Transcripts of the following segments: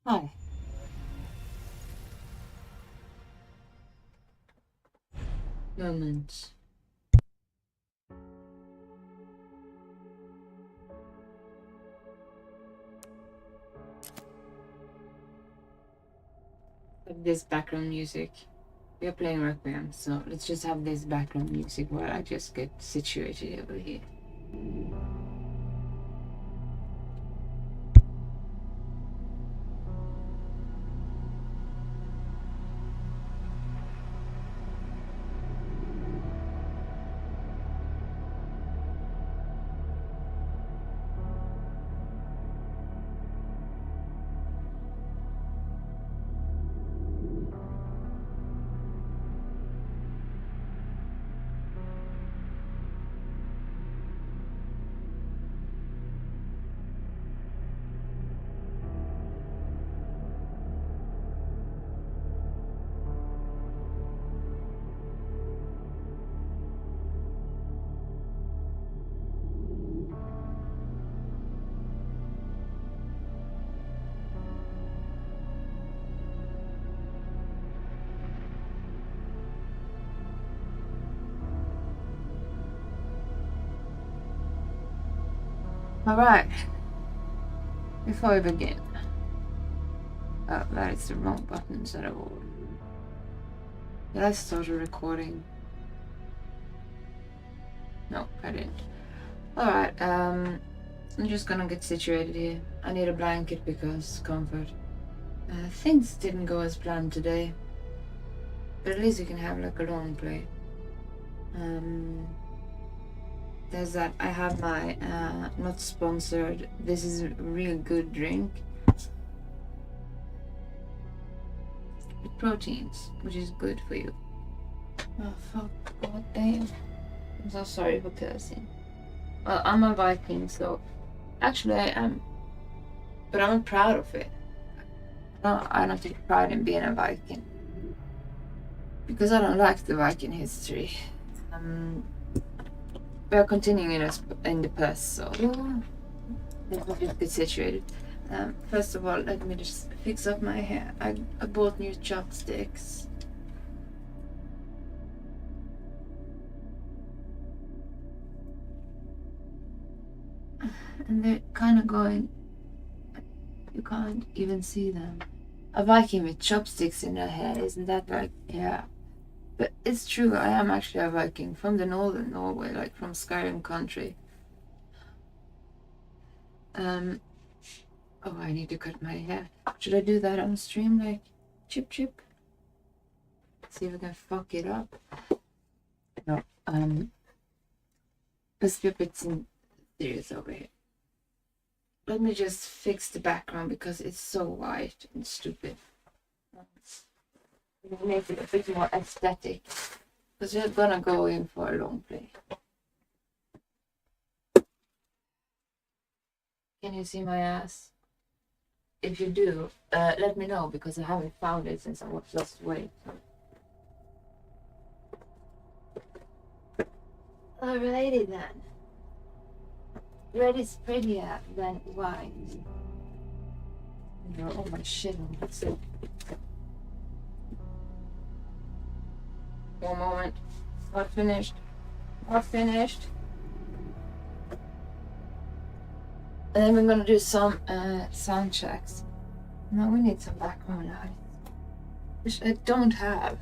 Hi. Moment. This background music. We are playing requiem, so let's just have this background music while I just get situated over here. Alright. Before we begin. Oh, that is the wrong button instead of all. Did I start a recording? No, I didn't. Alright, I'm just gonna get situated here. I need a blanket because comfort. Things didn't go as planned today. But at least you can have like a long play. There's that. I have my not sponsored. This is a real good drink with proteins, which is good for you. Oh fuck! God damn! I'm so sorry for cursing. Well, I'm a Viking, so actually I am, but I'm not proud of it. I don't take pride in being a Viking because I don't like the Viking history. We are continuing in the past, so let's just get situated. First of all, let me just fix up my hair. I bought new chopsticks. And they're kind of going, you can't even see them. A Viking with chopsticks in their hair, isn't that like, yeah. But it's true, I am actually a Viking from the northern Norway, like from Skyrim country. Oh, I need to cut my hair. Should I do that on stream, like chip chip? See if I can fuck it up. No, let's be a bit serious over here. Let me just fix the background because it's so white and stupid. Make it a bit more aesthetic because we're gonna go in for a long play. Can you see my ass? If you do, let me know because I haven't found it since I was lost away. Alrighty then. Red is prettier than white. Oh my shit on that suit. One moment. Not finished. Not finished. And then we're gonna do some sound checks. Now we need some background noise, which I don't have.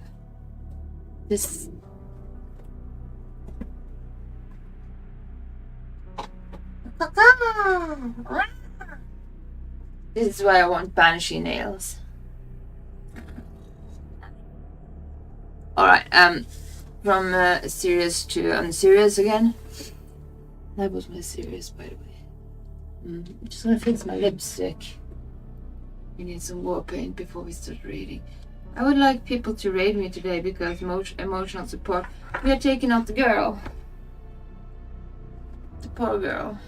This. This is why I want banshee nails. Alright, from serious to unserious again. That was my serious, by the way. I'm just gonna fix my lipstick. We need some war paint before we start reading. I would like people to raid me today because emotional support. We are taking out the girl. The poor girl.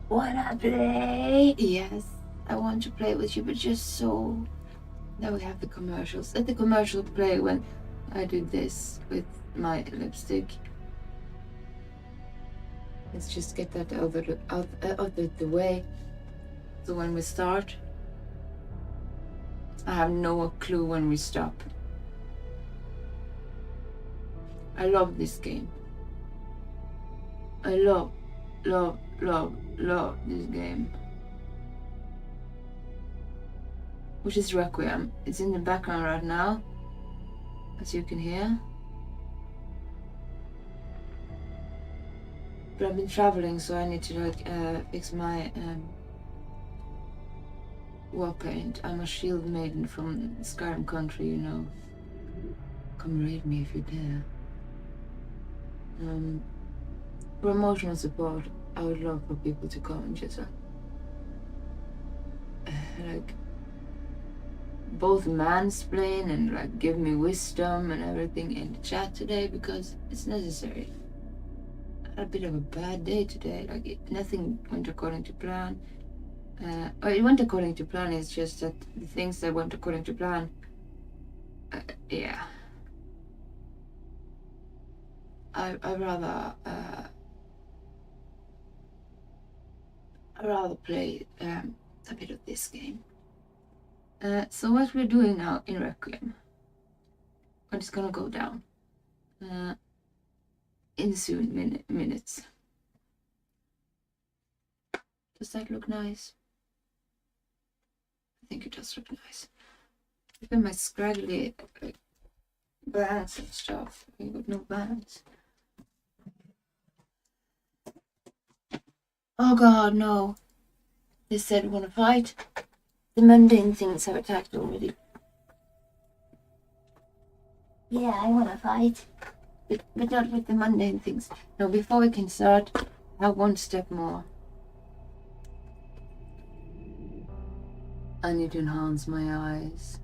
Wanna play? Yes, I want to play with you, but just so. Now we have the commercials. Let the commercial play when I do this with my lipstick. Let's just get that out of the way. So when we start, I have no clue when we stop. I love this game. I love this game. Which is Requiem. It's in the background right now, as you can hear. But I've been traveling, so I need to like fix my war paint. I'm a shield maiden from Skyrim country, you know. Come raid me if you dare. For emotional support, I would love for people to come and just like both mansplain and like give me wisdom and everything in the chat today, because it's necessary. I had a bit of a bad day today. Like nothing went according to plan. It went according to plan. It's just that the things that went according to plan, yeah. I'd rather play a bit of this game. So what we're doing now in Requiem, I'm just gonna go down in soon minutes. Does that look nice? I think it does look nice. Even my scraggly bands and stuff. We got no bands. Oh god, no. They said we wanna fight. The mundane things have attacked already. Yeah, I wanna fight. But not with the mundane things. No, before we can start, I have one step more. I need to enhance my eyes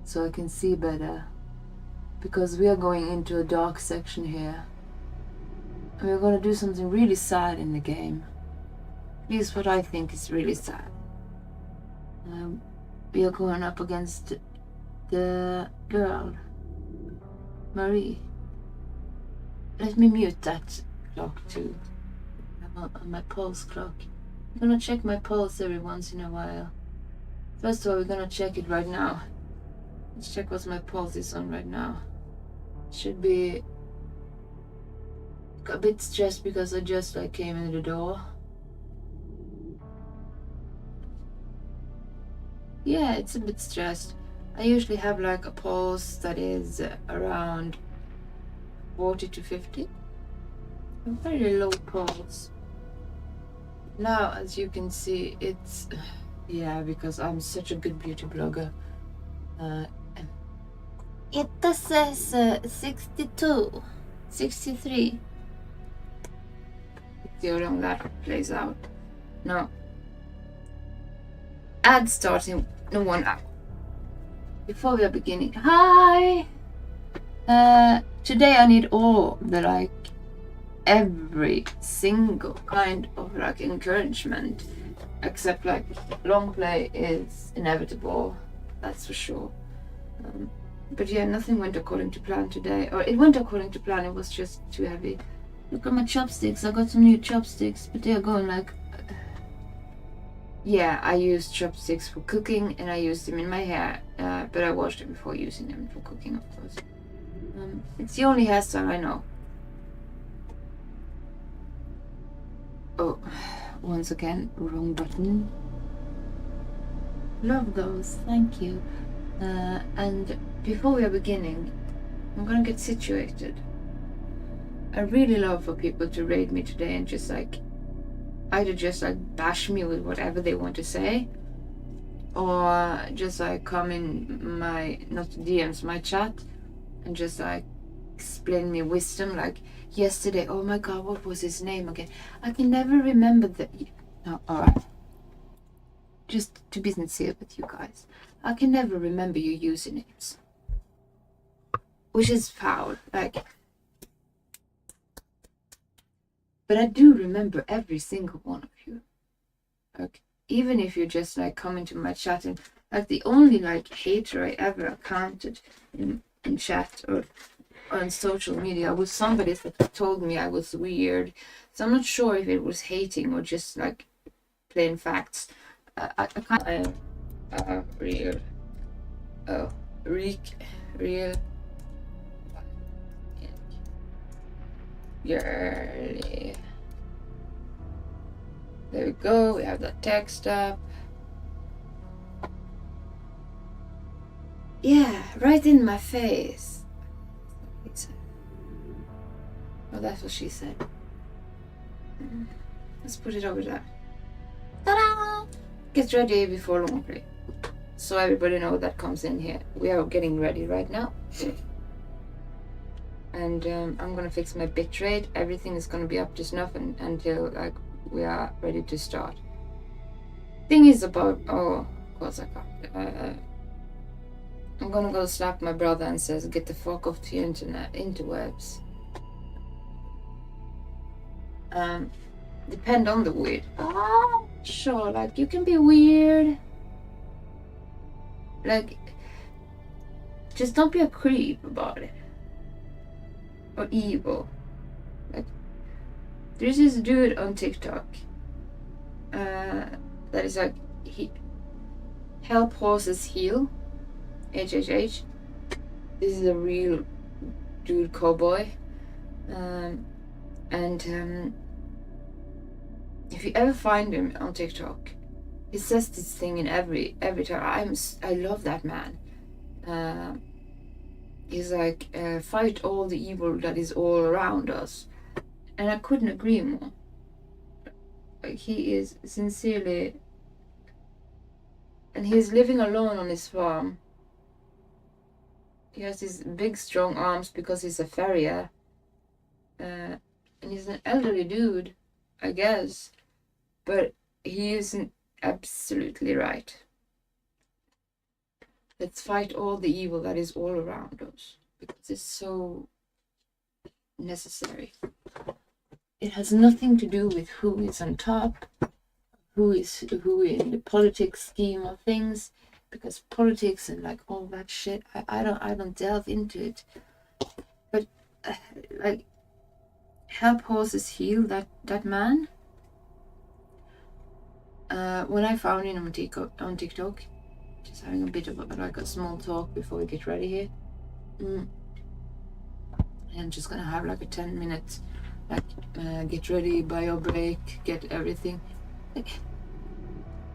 so I can see better, because we are going into a dark section here. And we're gonna do something really sad in the game. At least what I think is really sad. We are going up against the girl, Marie. Let me mute that clock too. My pulse clock. I'm gonna check my pulse every once in a while. First of all, we're gonna check it right now. Let's check what my pulse is on right now. Should be a bit stressed because I just like came in the door. Yeah, it's a bit stressed. I usually have like a pulse that is around 40 to 50. A very low pulse. Now, as you can see, it's, yeah, because I'm such a good beauty blogger. It says 62, 63. See how long that plays out. No. Ad starting in 1 hour. Before we are beginning, hi! Today I need all the every single kind of encouragement, except long play is inevitable, that's for sure. But yeah, nothing went according to plan today, or it went according to plan, it was just too heavy. Look at my chopsticks, I got some new chopsticks, but they're going yeah, I used chopsticks for cooking and I used them in my hair, but I washed them before using them for cooking, of course. It's the only hairstyle I know. Oh, once again, wrong button. Love those, thank you. And before we are beginning, I'm gonna get situated. I really love for people to raid me today and just either just bash me with whatever they want to say, or just come in my, not DMs, my chat, and just explain me wisdom. Yesterday, oh my god, what was his name again? I can never remember the. No, alright. Just to be sincere with you guys, I can never remember your usernames, which is foul. But I do remember every single one of you. Even if you just come into my chat and the only hater I ever encountered in chat or on social media was somebody that told me I was weird. So I'm not sure if it was hating or just plain facts. I can't. Real. Oh, real. Girly. There we go. We have the text up. Yeah, right in my face. Oh, that's what she said. Let's put it over there. Ta-da! Get ready before longplay. So everybody know that comes in here. We are getting ready right now. And I'm gonna fix my bitrate. Everything is gonna be up to snuff until like we are ready to start. Thing is about of course I can't. I'm gonna go slap my brother and says get the fuck off the internet interwebs. Depend on the weird. Sure, like you can be weird. Like just don't be a creep about it. Or evil. Like there's this dude on TikTok that is like he help horses heal. HHH. This is a real dude cowboy. If you ever find him on TikTok, he says this thing in every time. I love that man. He's like fight all the evil that is all around us, and I couldn't agree more. Like he is sincerely, and he's living alone on his farm. He has these big strong arms because he's a farrier, and he's an elderly dude, I guess, but he isn't absolutely right. Let's fight all the evil that is all around us because it's so necessary. It has nothing to do with who is on top, who in the politics scheme of things, because politics and like all that shit, I don't delve into it. But like help horses heal, that man. When I found him on TikTok, just having a bit of a small talk before we get ready here. And I'm just gonna have like a 10 minutes, get ready, bio break, get everything. Like,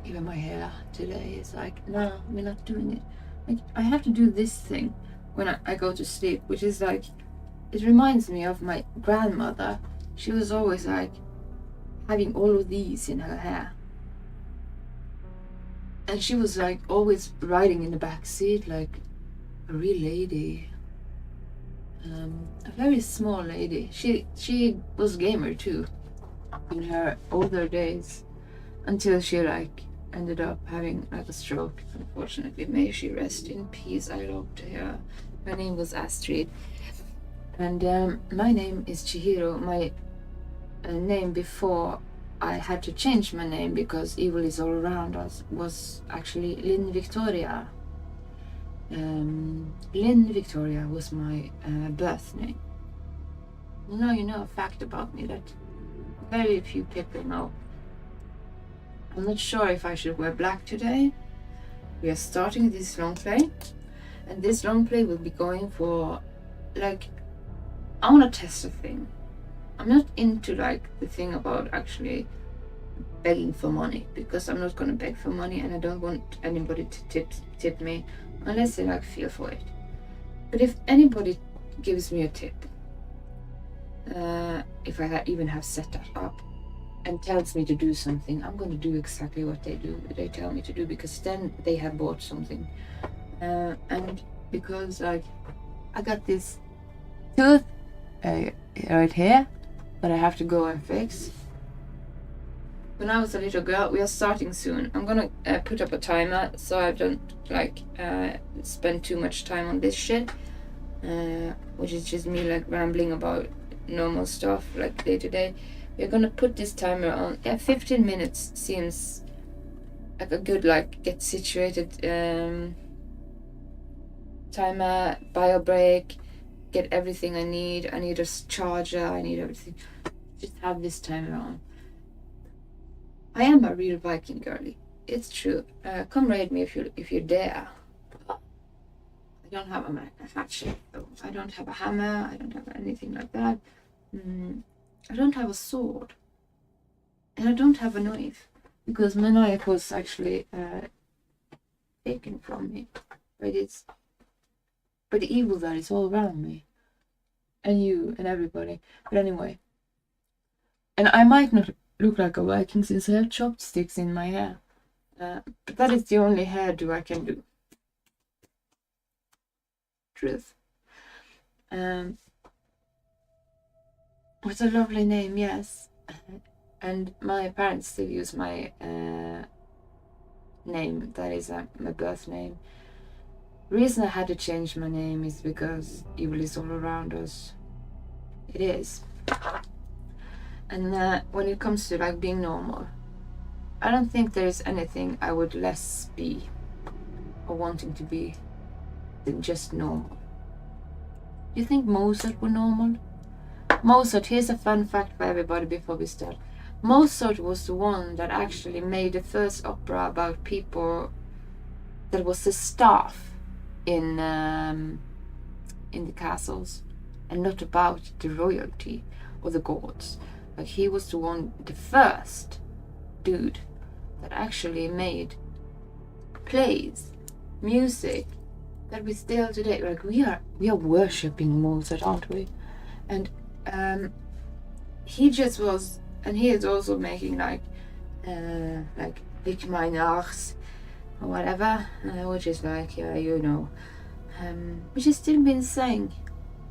even my hair today is like, no, we're not doing it. Like, I have to do this thing when I go to sleep, which is like, it reminds me of my grandmother. She was always like having all of these in her hair. And she was like always riding in the back seat like a real lady. A very small lady. She was gamer too in her older days, until she like ended up having like a stroke. Unfortunately, may she rest in peace. I loved her. Her name was Astrid, and my name is Chihiro. My name before I had to change my name because evil is all around us was actually Lynn Victoria. Lynn Victoria was my birth name. Now you know a fact about me that very few people know. I'm not sure if I should wear black today. We are starting this long play, and this long play will be going for like, I want to test a thing. I'm not into like the thing about actually begging for money, because I'm not gonna beg for money, and I don't want anybody to tip me unless they like feel for it. But if anybody gives me a tip, if I even have set that up, and tells me to do something, I'm gonna do exactly what they tell me to do, because then they have bought something. And because like I got this tooth right here that I have to go and fix. When I was a little girl, we are starting soon. I'm gonna put up a timer so I don't like spend too much time on this shit, which is just me like rambling about normal stuff like day to day. We're gonna put this timer on. 15 minutes seems like a good like get situated timer, bio break, get everything I need. I need a charger, I need everything. Just have this timer on. I am a real Viking girly. It's true. Come raid me if you dare. I don't have a hatchet though. I don't have a hammer. I don't have anything like that. I don't have a sword. And I don't have a knife. Because my knife was actually taken from me. By the evil that is all around me. And you and everybody. But anyway. And I might not look like a Viking since I have chopsticks in my hair. But that is the only hairdo I can do. Truth. What a lovely name, yes. And my parents still use my name. That is my birth name. The reason I had to change my name is because evil is all around us. It is. And when it comes to like being normal, I don't think there is anything I would less be or wanting to be than just normal. Do you think Mozart was normal? Mozart, here's a fun fact for everybody before we start. Mozart was the one that actually made the first opera about people that was the staff in the castles, and not about the royalty or the gods. Like he was the first dude that actually made plays, music that we still today, like we are worshipping Mozart, aren't we? And he just was, and he is also making like Big Minars or whatever, which is like which is still being sang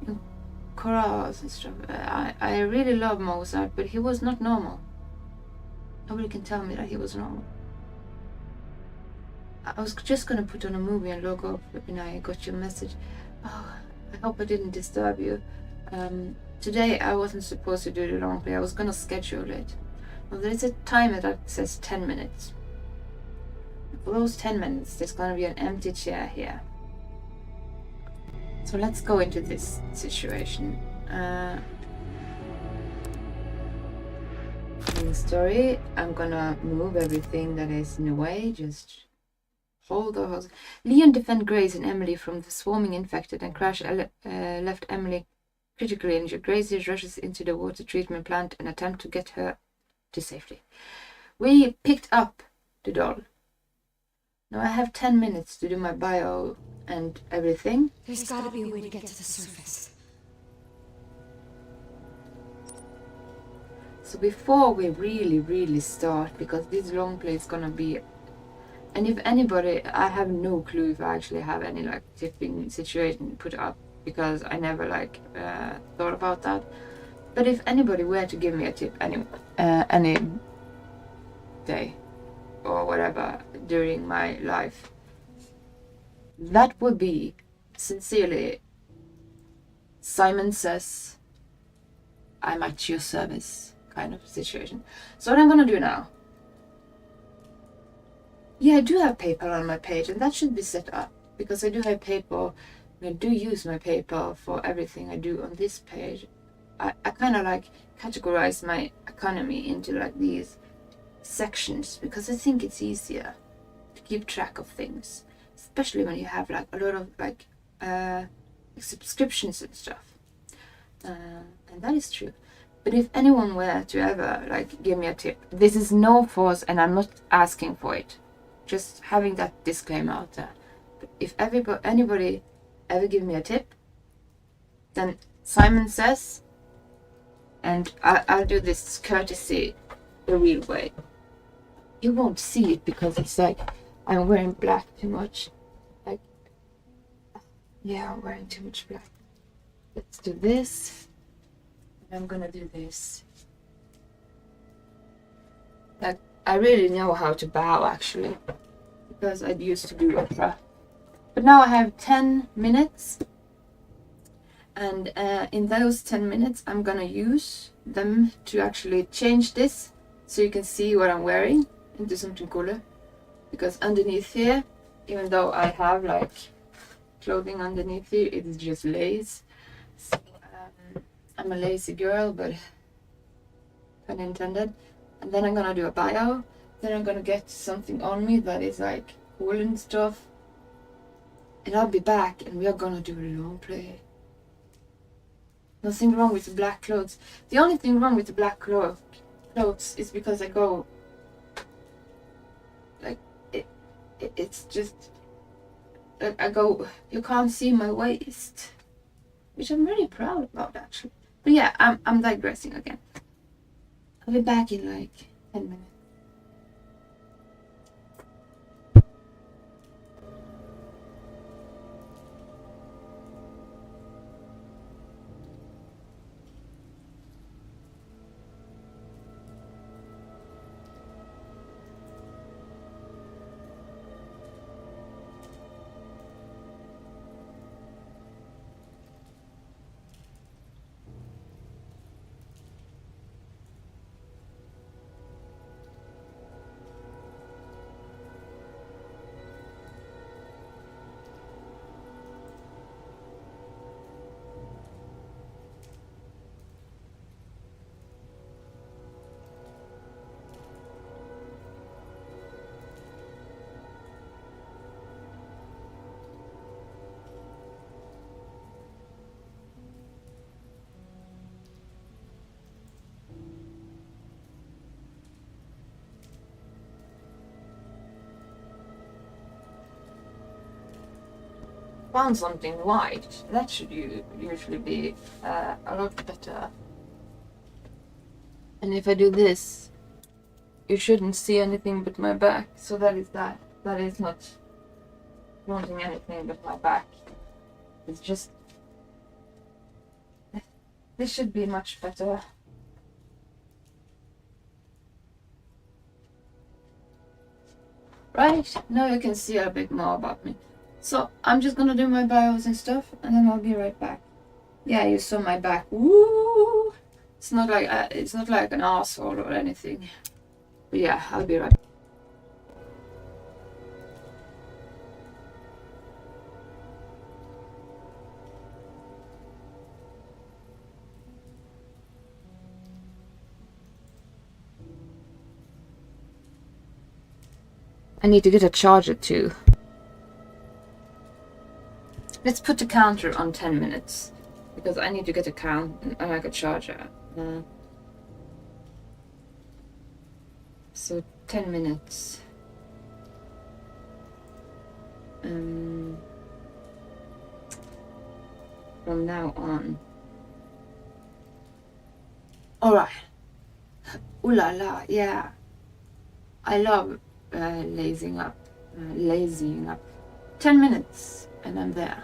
in chorales and stuff. I really love Mozart, but he was not normal. Nobody can tell me that he was normal. I was just gonna put on a movie and log off when I got your message. Oh, I hope I didn't disturb you. Today I wasn't supposed to do the long play. I was gonna schedule it. Well, there's a timer that says 10 minutes. For those 10 minutes, there's gonna be an empty chair here. So let's go into this situation. In the story, I'm gonna move everything that is in the way. Just hold the horse. Leon defended Grace and Emily from the swarming infected, and Crash left Emily critically injured. Grace rushes into the water treatment plant and attempts to get her to safety. We picked up the doll. Now I have 10 minutes to do my bio and everything. There's gotta be a way to get to the surface. So before we really start, because this long play is gonna be, and if anybody, I have no clue if I actually have any like tipping situation put up, because I never thought about that. But if anybody were to give me a tip any day or whatever during my life, that would be sincerely, Simon Says, I'm at your service kind of situation. So what I'm gonna do now, yeah, I do have PayPal on my page, and that should be set up because I do have PayPal. I do use my PayPal for everything I do on this page. I kind of like categorize my economy into like these sections because I think it's easier to keep track of things, especially when you have like a lot of like subscriptions and stuff. And that is true. But if anyone were to ever like give me a tip, this is no force and I'm not asking for it. Just having that disclaimer out there. But if anybody ever give me a tip, then Simon Says, and I'll do this courtesy the real way. You won't see it because it's like I'm wearing black too much. Like, yeah, I'm wearing too much black. Let's do this. I'm gonna do this. Like, I really know how to bow actually, because I used to do opera. But now I have 10 minutes, and in those 10 minutes I'm gonna use them to actually change this so you can see what I'm wearing into something cooler. Because underneath here, even though I have like clothing underneath here, it is just lace. So, I'm a lazy girl, but pun intended. and then I'm gonna do a bio, then I'm gonna get something on me that is like cool and stuff, and I'll be back and we are gonna do a long play. Nothing wrong with the black clothes. The only thing wrong with the black clothes is because I go like it's just like I go, you can't see my waist, which I'm really proud about actually. But yeah, I'm digressing again. I'll be back in like 10 minutes. Found something white. That should usually be a lot better. And if I do this, you shouldn't see anything but my back. So that is that. That is not wanting anything but my back. It's just... This should be much better. Right, now you can see a bit more about me. So I'm just gonna do my bios and stuff, and then I'll be right back. Yeah, you saw my back. Woo! It's not like an asshole or anything. But yeah, I'll be right back. I need to get a charger too. Let's put the counter on 10 minutes. Because I need to get a charger. So 10 minutes. From now on. Alright. Ooh la la, yeah. I love lazying up. 10 minutes and I'm there.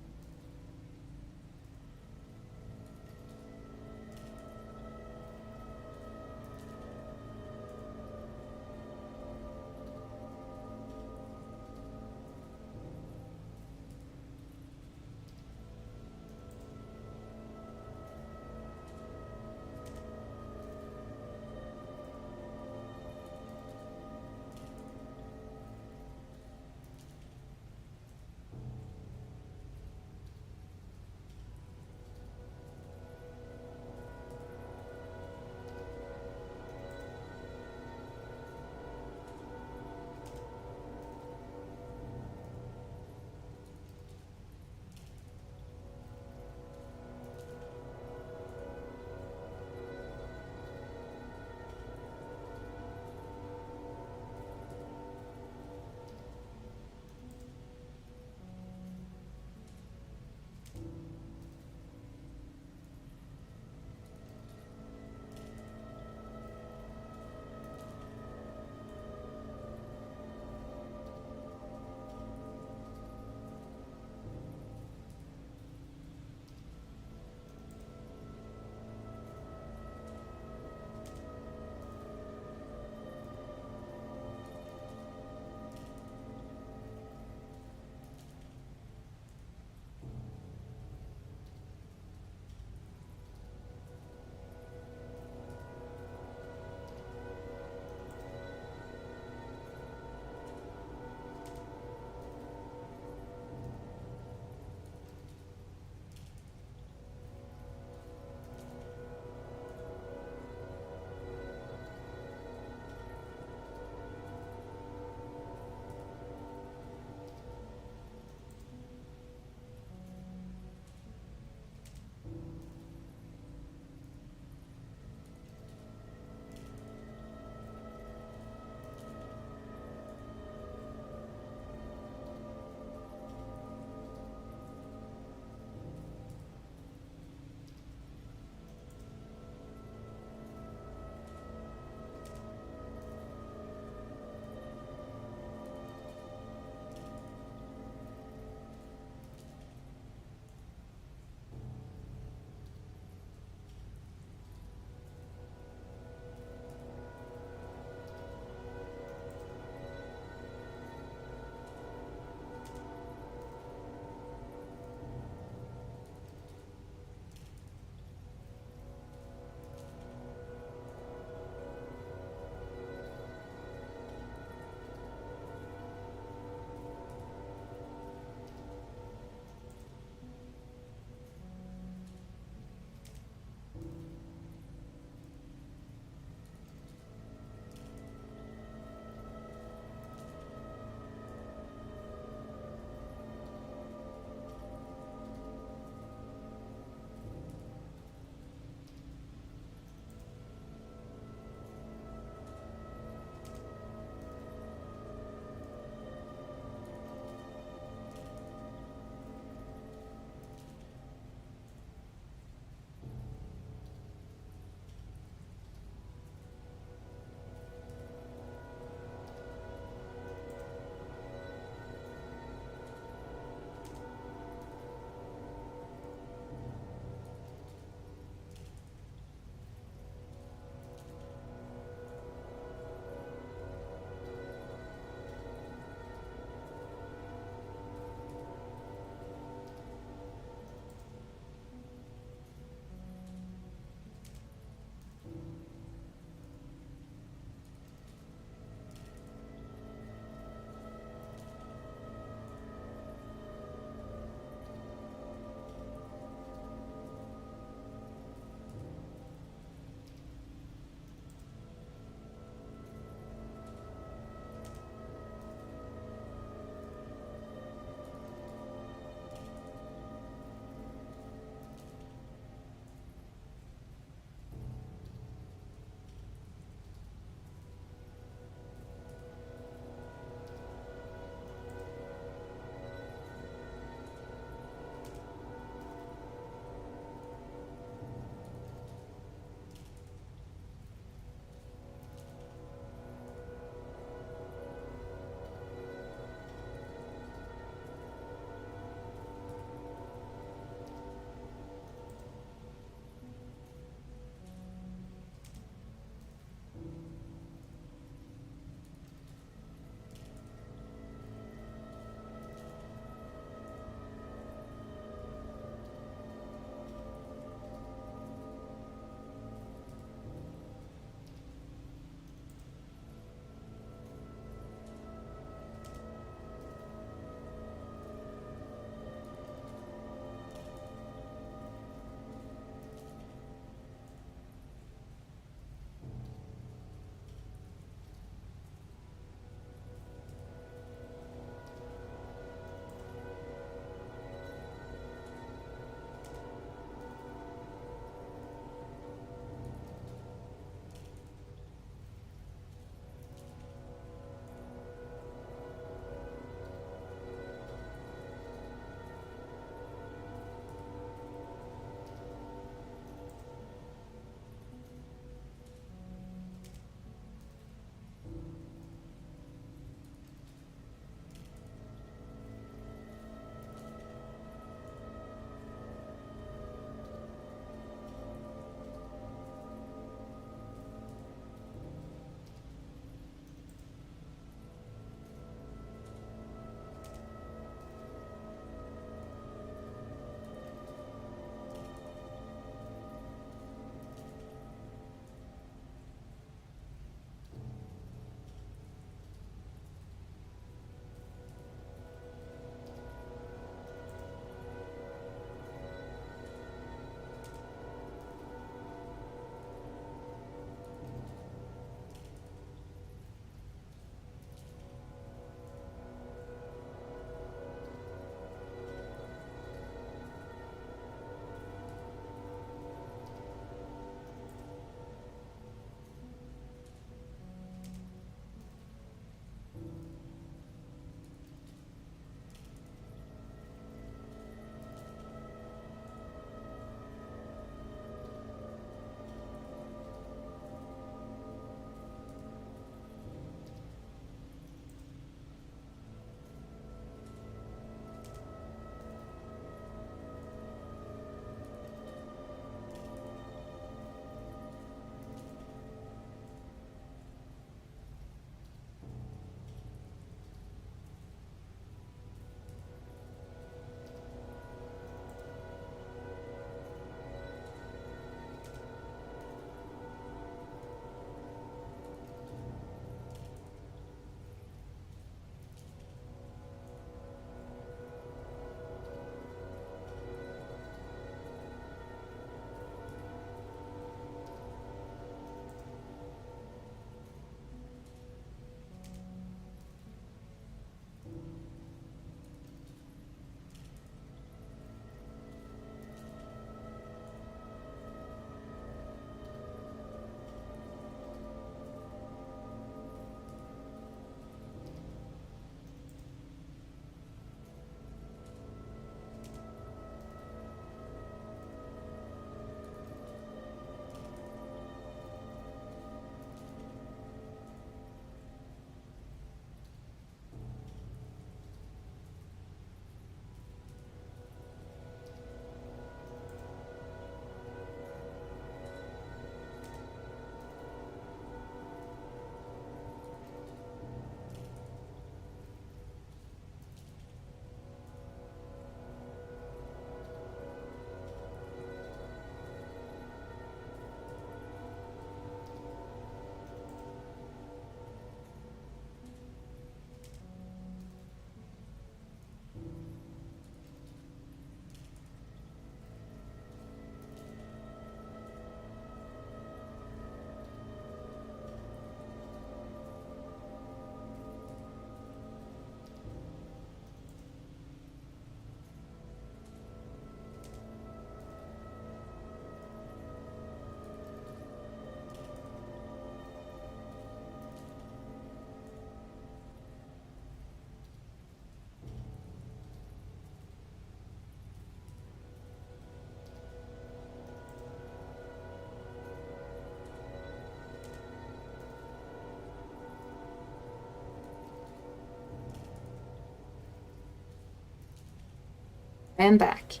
I am back.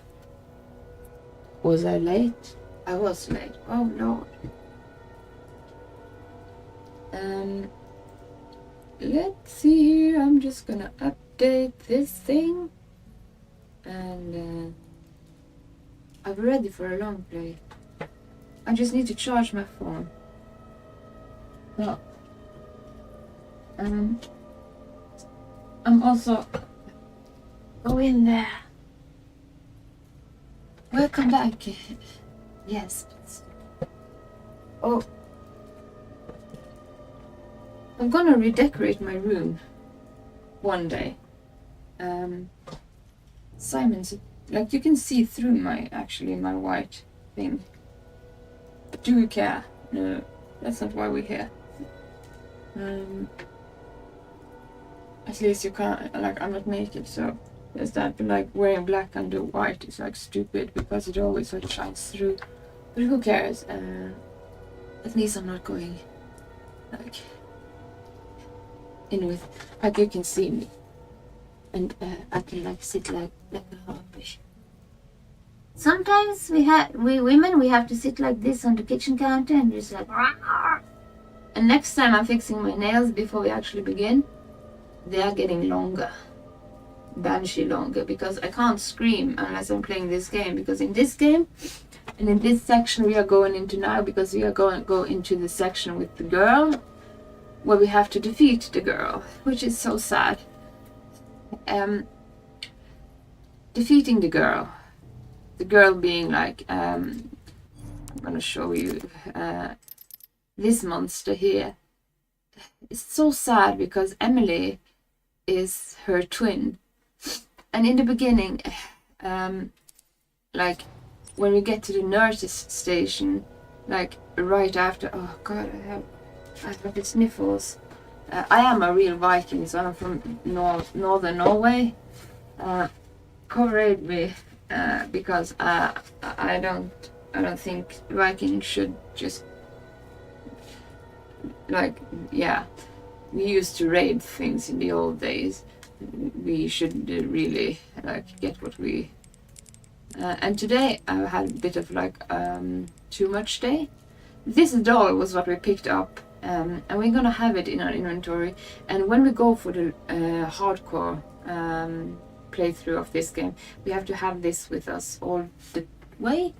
Was I late? I was late. Oh Lord. Let's see here. I'm just gonna update this thing. And I'll be ready for a long play. I just need to charge my phone. So, I'm also go in there. Welcome back. Yes. Oh, I'm gonna redecorate my room one day. Simon's, like, you can see through my white thing. But do you care? No, that's not why we're here. At least you can't, like, I'm not naked, so there's that. But like wearing black under white is like stupid because it always like shines through. But who cares? At least I'm not going like in with, like, you can see me, and I can like sit like a harpish. Sometimes we women have to sit like this on the kitchen counter and just like. Rawr. And next time I'm fixing my nails before we actually begin. They are getting longer, banshee longer, because I can't scream unless I'm playing this game. Because in this game, and in this section we are going into now, because we are going to go into the section with the girl, where we have to defeat the girl, which is so sad. Defeating the girl being like, I'm gonna show you this monster here. It's so sad because Emily is her twin, and in the beginning, like when we get to the nurse's station, like right after, oh god, I have the sniffles. I am a real Viking, so I'm from northern Norway. Cover me, because I don't think Vikings should just like, yeah. We used to raid things in the old days. We should really like get what we. And today I had a bit of like too much day. This doll was what we picked up, and we're gonna have it in our inventory. And when we go for the hardcore playthrough of this game, we have to have this with us all the way.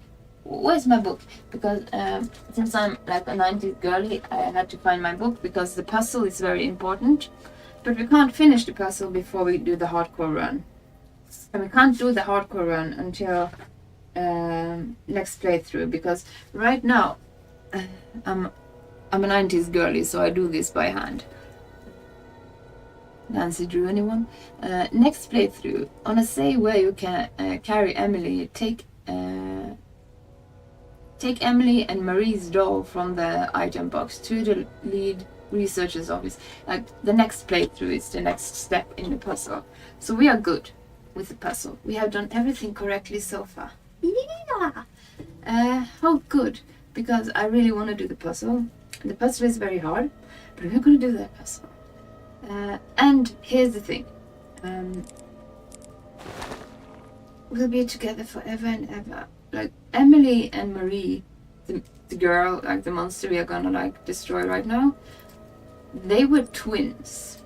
Where's my book? Because since I'm like a 90s girly, I had to find my book because the puzzle is very important. But we can't finish the puzzle before we do the hardcore run. And we can't do the hardcore run until next playthrough, because right now I'm a 90s girly, so I do this by hand. Nancy drew anyone? Next playthrough, on a say where you can carry Emily, take Emily and Marie's doll from the item box to the lead researcher's office. Like, the next playthrough is the next step in the puzzle. So we are good with the puzzle. We have done everything correctly so far. Yeah! Oh, good. Because I really want to do the puzzle. The puzzle is very hard, but we're going to do that puzzle. And here's the thing. We'll be together forever and ever. Like, Emily and Marie, the girl, like the monster we are gonna like destroy right now, they were twins.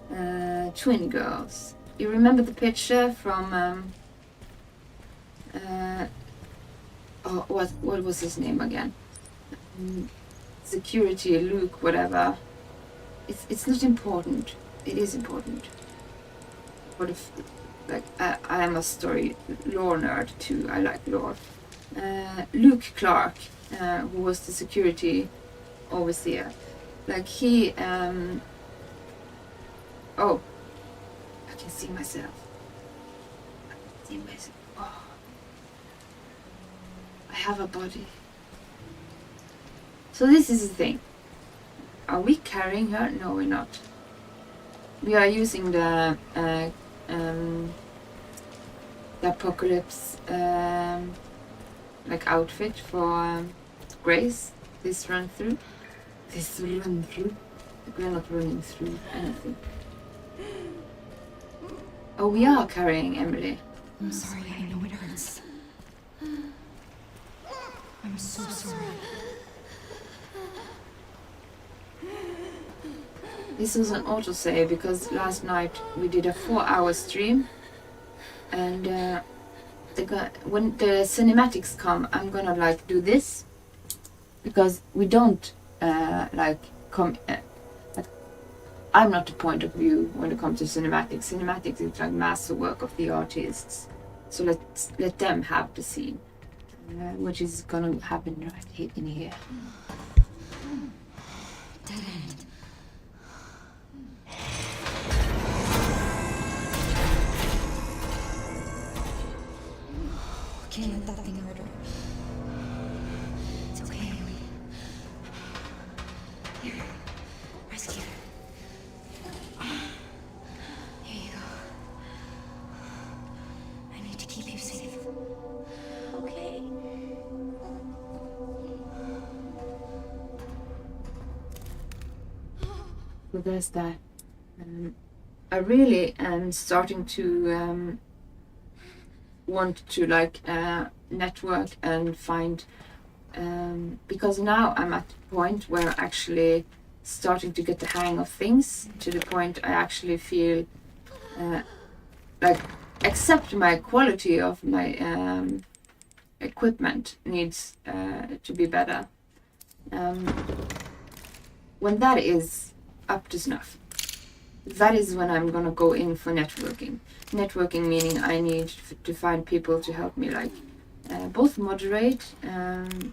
Twin girls. You remember the picture from what was his name again? Security, Luke, whatever. It's not important. It is important. What if, like, I am a lore nerd too. I like lore. Luke Clark, who was the security overseer, like he. Oh, I can see myself. Oh, I have a body. So this is the thing. Are we carrying her? No, we're not. We are using the apocalypse like outfit for Grace. This run through. We're not running through anything. Oh, we are carrying Emily. I'm sorry, I know it hurts. I'm so sorry. This was an autosave because last night we did a 4-hour stream, and when the cinematics come, I'm gonna like do this because we don't like come. Like, I'm not the point of view when it comes to cinematics. Cinematics is like masterwork of the artists, so let's let them have the scene, which is gonna happen right in here. Dead end. Can't let that thing hurt her. It's okay, Emily. Here, rescue. Here you go. I need to keep you safe. Okay. So there's that. I really am starting to want to like network and find because now I'm at the point where I'm actually starting to get the hang of things, to the point I actually feel like accept my quality of my equipment needs to be better. When that is up to snuff, that is when I'm gonna go in for networking. Networking meaning I need to find people to help me, like both moderate in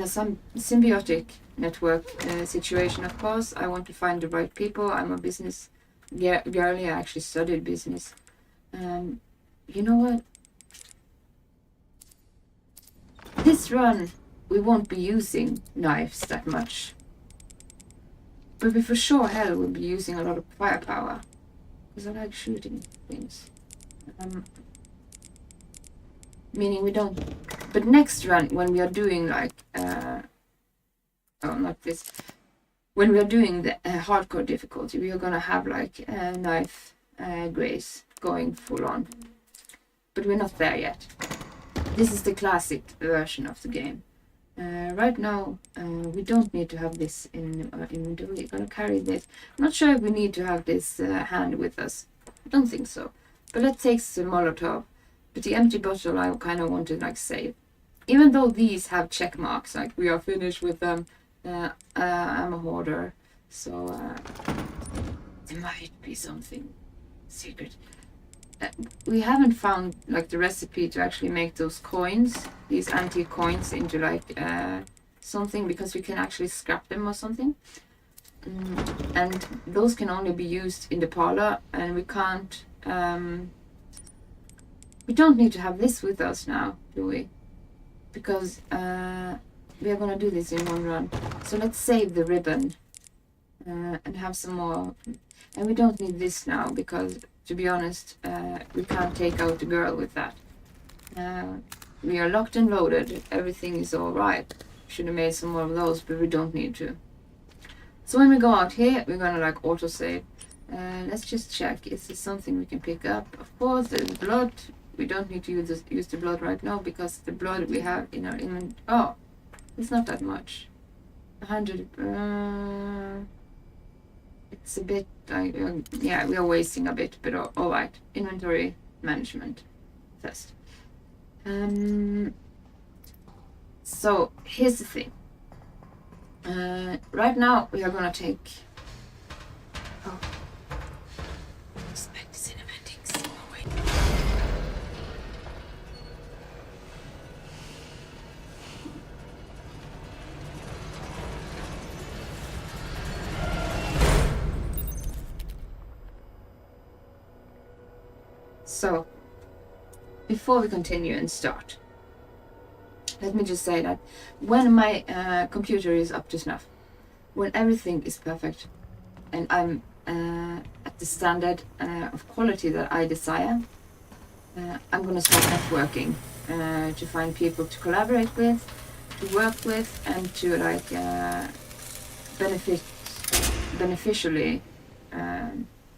a symbiotic network situation. Of course, I want to find the right people. I'm a business girly. I actually studied business. You know what? This run, we won't be using knives that much. But we for sure hell will be using a lot of firepower. Because I like shooting things. Meaning we don't... But next run, when we are doing like... oh, not this. When we are doing the hardcore difficulty, we are gonna have like knife grace going full on. But we're not there yet. This is the classic version of the game. Right now, we don't need to have this in inventory. We're gonna carry this. I'm not sure if we need to have this hand with us. I don't think so. But let's take the Molotov. But the empty bottle I kind of want to like save. Even though these have check marks, like we are finished with them. I'm a hoarder, so there might be something secret. We haven't found like the recipe to actually make those coins, these antique coins, into like something, because we can actually scrap them or something. And those can only be used in the parlor, and we can't. We don't need to have this with us now, do we? Because we are gonna do this in one run. So let's save the ribbon and have some more. And we don't need this now because, to be honest, we can't take out the girl with that. We are locked and loaded. Everything is all right. Should have made some more of those, but we don't need to. So when we go out here, we're gonna like autosave. Let's just check. Is there something we can pick up? Of course, there's blood. We don't need to use the blood right now because the blood we have in our inventory. Oh, it's not that much. 100. It's a bit. Yeah, we are wasting a bit, but all right. Inventory management first. So here's the thing. Right now we are gonna take. Oh. Back to cinematics. Oh, wait. So, before we continue and start, let me just say that when my computer is up to snuff, when everything is perfect, and I'm at the standard of quality that I desire, I'm gonna start networking to find people to collaborate with, to work with, and to like beneficially,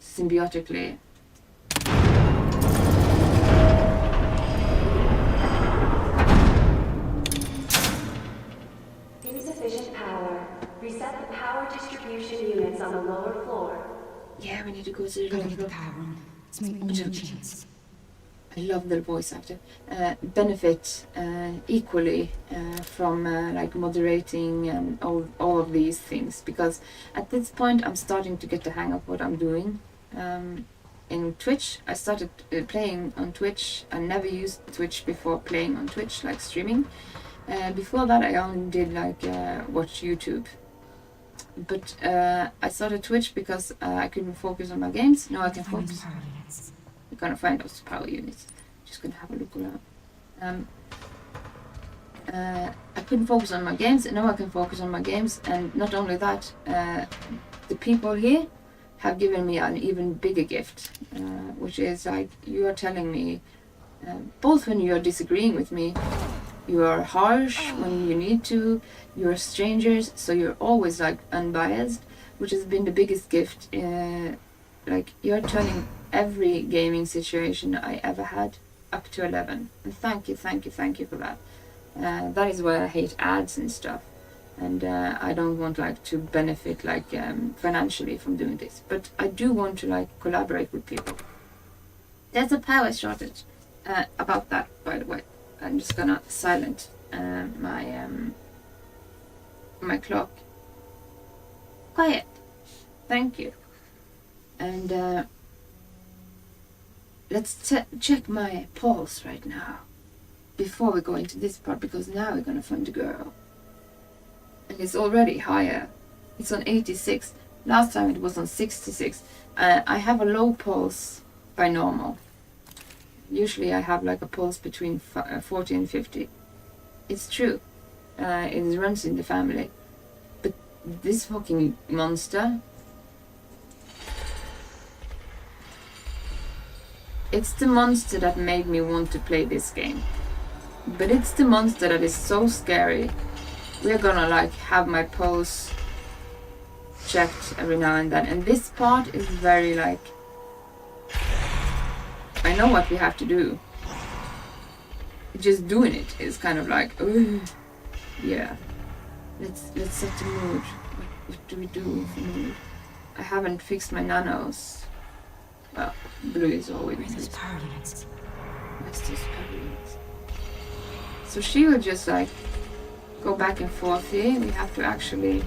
symbiotically Reset the power distribution units on the lower floor. Yeah, we need to go to the Gotta lower get the floor. power on. It's my only chance. I love the voice actor. Benefit equally from like moderating and all of these things, because at this point I'm starting to get the hang of what I'm doing. In Twitch, I started playing on Twitch. I never used Twitch before playing on Twitch, like streaming. Before that, I only did like watch YouTube. But I started Twitch because I couldn't focus on my games. Now I can focus. We're gonna find those power units. Just gonna have a look around. I couldn't focus on my games, and now I can focus on my games. And not only that, the people here have given me an even bigger gift, which is like, you are telling me, both when you are disagreeing with me, you are harsh when you need to, you're strangers, so you're always like unbiased, which has been the biggest gift. Like, you're turning every gaming situation I ever had up to 11, and thank you for that. That is why I hate ads and stuff, and I don't want like to benefit like financially from doing this, but I do want to like collaborate with people. There's a power shortage. About that, by the way, I'm just gonna silent my clock. Quiet. Thank you. And let's check my pulse right now before we go into this part, because now we're gonna find the girl. And it's already higher. It's on 86. Last time it was on 66. I have a low pulse by normal. Usually I have like a pulse between 40 and 50. It's true. It runs in the family. But this fucking monster... It's the monster that made me want to play this game. But it's the monster that is so scary. We're gonna like have my pulse checked every now and then. And this part is very like... I know what we have to do. Just doing it is kind of like, ooh, yeah. Let's set the mood. What do we do with the mood? I haven't fixed my nanos. Well, blue is always Where's power units? Where's those power units? So she will just like go back and forth here. We have to actually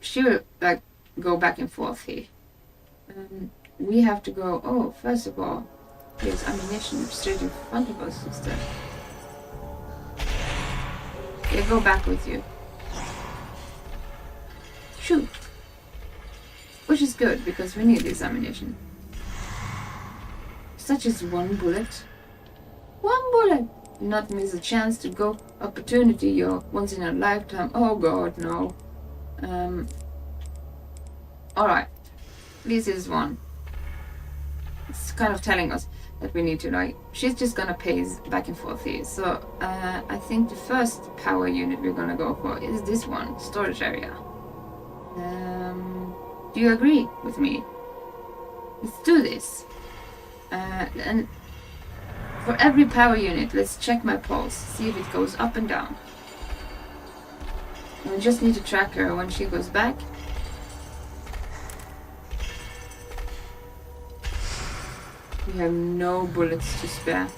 she will like go back and forth here. We have to go. Oh, first of all, there's ammunition straight in front of us instead. Yeah, go back with you. Shoot. Which is good because we need this ammunition. Such as one bullet. One bullet. Do not miss a chance to go. Opportunity, your once in a lifetime. Oh god, no. Alright. This is one. It's kind of telling us that we need to like... She's just gonna pace back and forth here. So, I think the first power unit we're gonna go for is this one. Storage area. Do you agree with me? Let's do this. And for every power unit, let's check my pulse. See if it goes up and down. And we just need to track her when she goes back. We have no bullets to spare.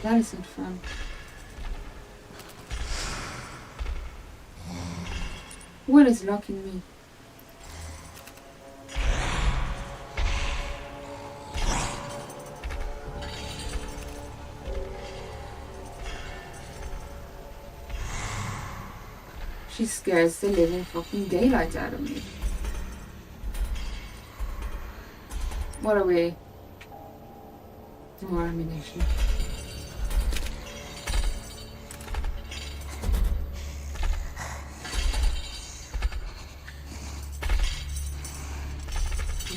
That isn't fun. What is locking me? She scares the living fucking daylight out of me. What are we? More ammunition.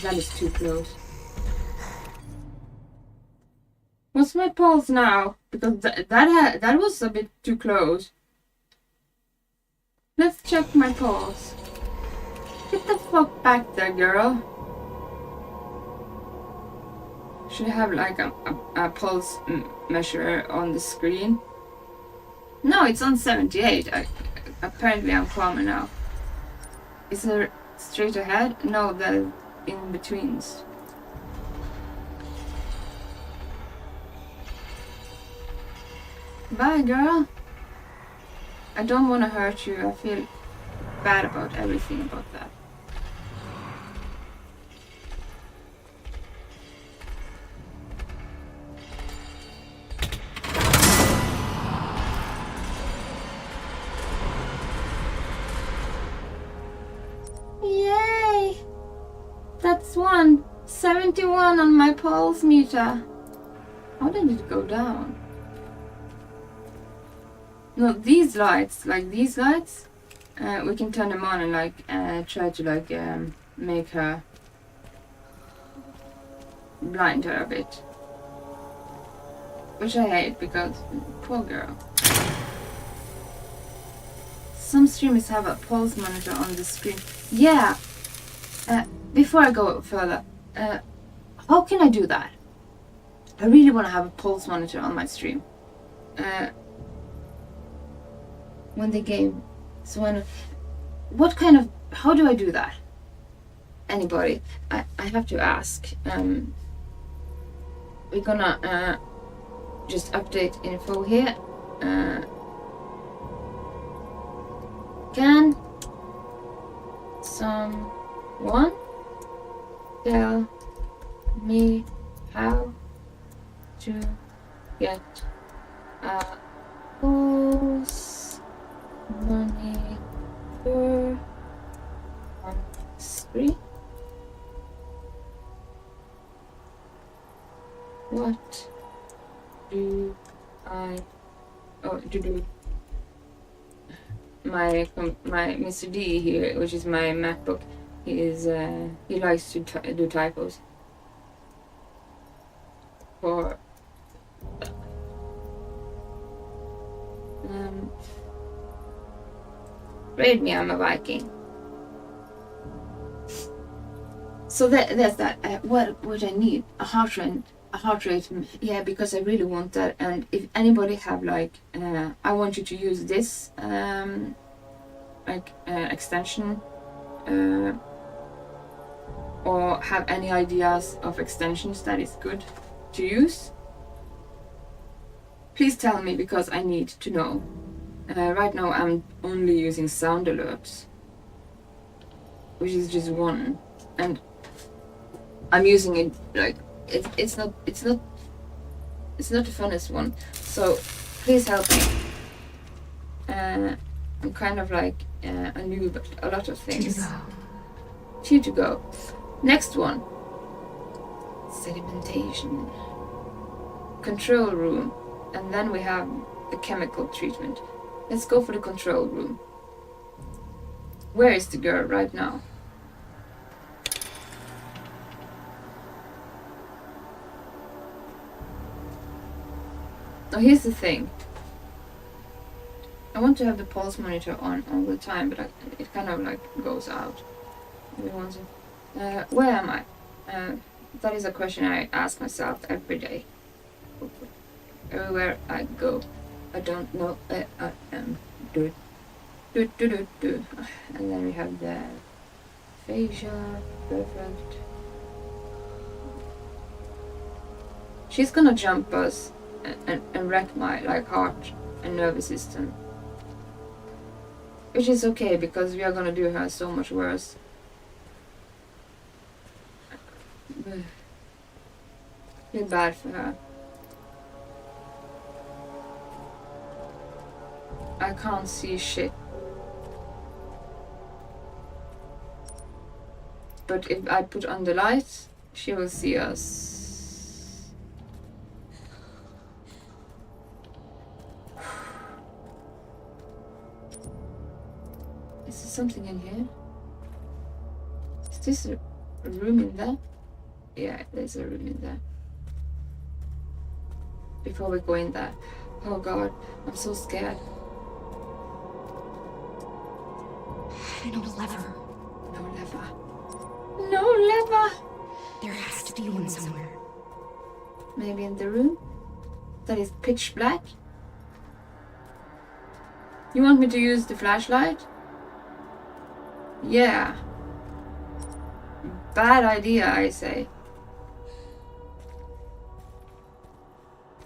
That is too close. What's my pulse now? Because that was a bit too close. Let's check my pulse. Get the fuck back there, girl. Should I have like a pulse measure on the screen? No, it's on 78. Apparently I'm calmer now. Is there straight ahead? No, the in-betweens. Bye, girl. I don't want to hurt you. I feel bad about everything about that. Yay! That's 71 on my pulse meter. How did it go down? No, these lights, like these lights, we can turn them on and like try to like make her blind her a bit, which I hate because poor girl. Some streamers have a pulse monitor on the screen. Yeah. Before I go further, how can I do that? I really want to have a pulse monitor on my stream. When the game, so when, what kind of, how do I do that? Anybody? I have to ask. We're gonna just update info here. Can someone tell me how to get a pulse monitor on screen? What do I do? My Mr. D here, which is my MacBook, he likes to do typos. For rate me, I'm a Viking. So there's that. What would I need? A heart rate. Yeah, because I really want that. And if anybody have like, I want you to use this extension, or have any ideas of extensions that is good to use, please tell me, because I need to know. Right now I'm only using sound alerts, which is just one, and I'm using it like it's not the funnest one. So please help me. I'm kind of like a noob at a lot of things. Two to go. Next one. Sedimentation. Control room. And then we have the chemical treatment. Let's go for the control room. Where is the girl right now? Now here's the thing. I want to have the pulse monitor on all the time, but it kind of like goes out. Where am I? That is a question I ask myself every day. Everywhere I go, I don't know where I am. Do. And then we have the fascia. Perfect. She's gonna jump us and wreck my like heart and nervous system. Which is okay, because we are gonna do her so much worse. Feel bad for her. I can't see shit. But if I put on the lights, she will see us. Is there something in here? Is this a room in there? Yeah, there's a room in there. Before we go in there. Oh god, I'm so scared. No lever. No lever. No lever! There has to be one somewhere. Maybe in the room? That is pitch black? You want me to use the flashlight? Yeah. Bad idea, I say.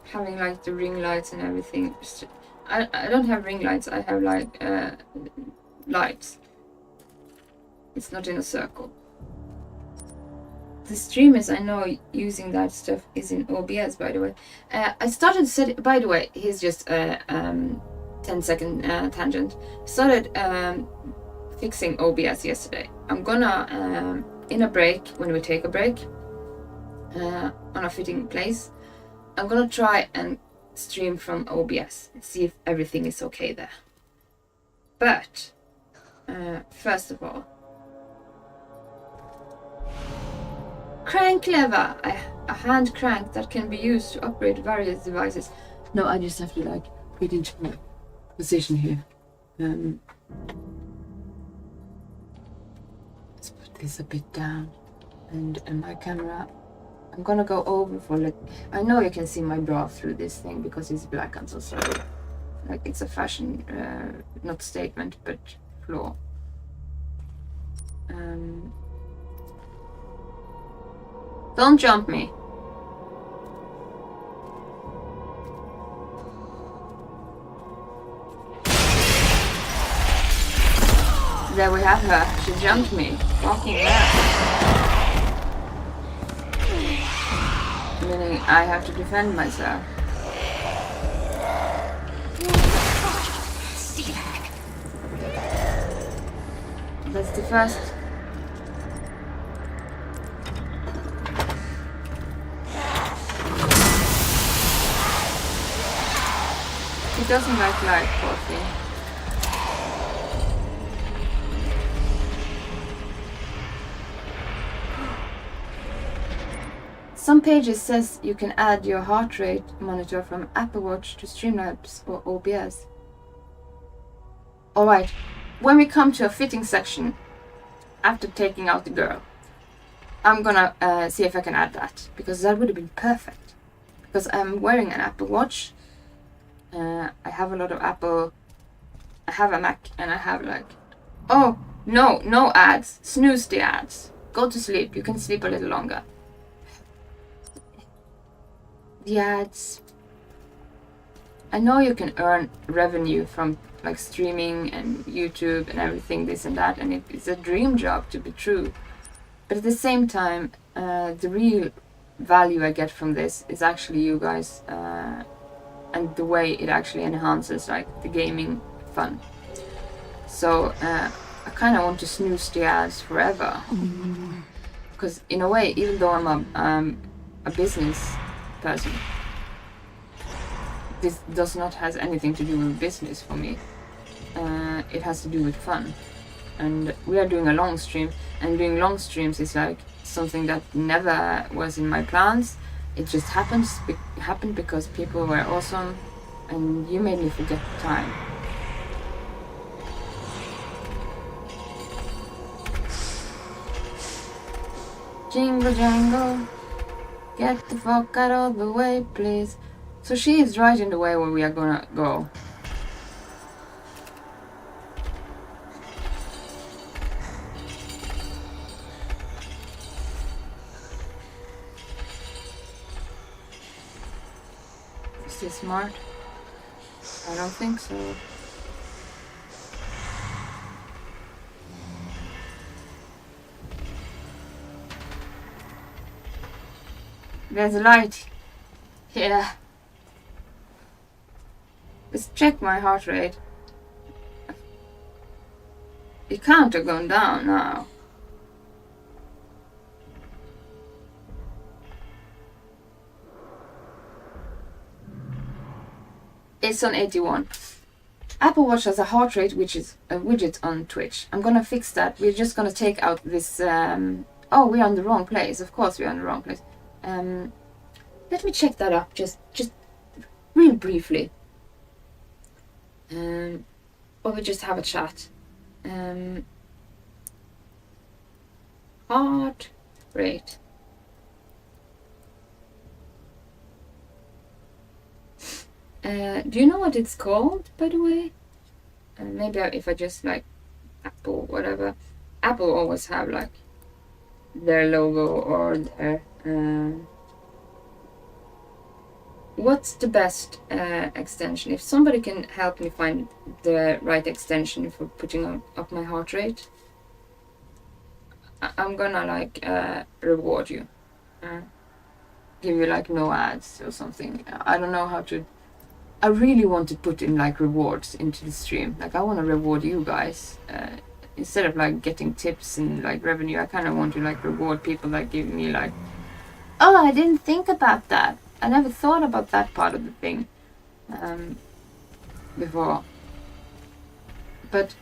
Having like the ring lights and everything. I don't have ring lights, I have like lights. It's not in a circle. The streamers I know using that stuff is in OBS, by the way. I started set. By the way, here's just a 10-second tangent. Started fixing OBS yesterday. I'm gonna in a break, when we take a break on a fitting place, I'm gonna try and stream from OBS and see if everything is okay there. But first of all, crank lever, a hand crank that can be used to operate various devices. No, I just have to like get into my position here. Let's put this a bit down, and my camera. I'm gonna go over for like. I know you can see my bra through this thing because it's black. I'm so sorry. Like it's a fashion, not statement, but flaw. Don't jump me. There we have her. She jumped me. Fucking hell. Meaning I have to defend myself. That's the first. He doesn't like light, poor thing. Some pages says you can add your heart rate monitor from Apple Watch to Streamlabs or OBS. Alright, when we come to a fitting section, after taking out the girl, I'm gonna see if I can add that, because that would have been perfect. Because I'm wearing an Apple Watch, I have a lot of Apple, I have a Mac, and I have like, oh, no ads, snooze the ads, go to sleep, you can sleep a little longer. The ads. I know you can earn revenue from like streaming and YouTube and everything, this and that, and it's a dream job to be true. But at the same time, the real value I get from this is actually you guys and the way it actually enhances like the gaming fun. So I kind of want to snooze the ads forever, because in a way, even though I'm a business person, this does not has anything to do with business for me. It has to do with fun, and we are doing a long stream, and doing long streams is like something that never was in my plans. It just happened because people were awesome, and you made me forget time. Jingle jangle, get the fuck out of the way, please. So she is right in the way where we are gonna go. Is this smart? I don't think so. There's a light. Yeah. Let's check my heart rate. It can't have gone down now. It's on 81. Apple Watch has a heart rate, which is a widget on Twitch. I'm gonna fix that. We're just gonna take out this Oh, we're on the wrong place. Of course we're on the wrong place. Let me check that up just real briefly. Or we just have a chat. Heart rate. Do you know what it's called, by the way? Maybe if I just like Apple, whatever. Apple always have like their logo or their. What's the best extension? If somebody can help me find the right extension for putting up my heart rate, I'm gonna like reward you. Give you like no ads or something. I don't know how to. I really want to put in like rewards into the stream. Like I want to reward you guys instead of like getting tips and like revenue. I kind of want to like reward people that give me like, oh, I didn't think about that. I never thought about that part of the thing before. But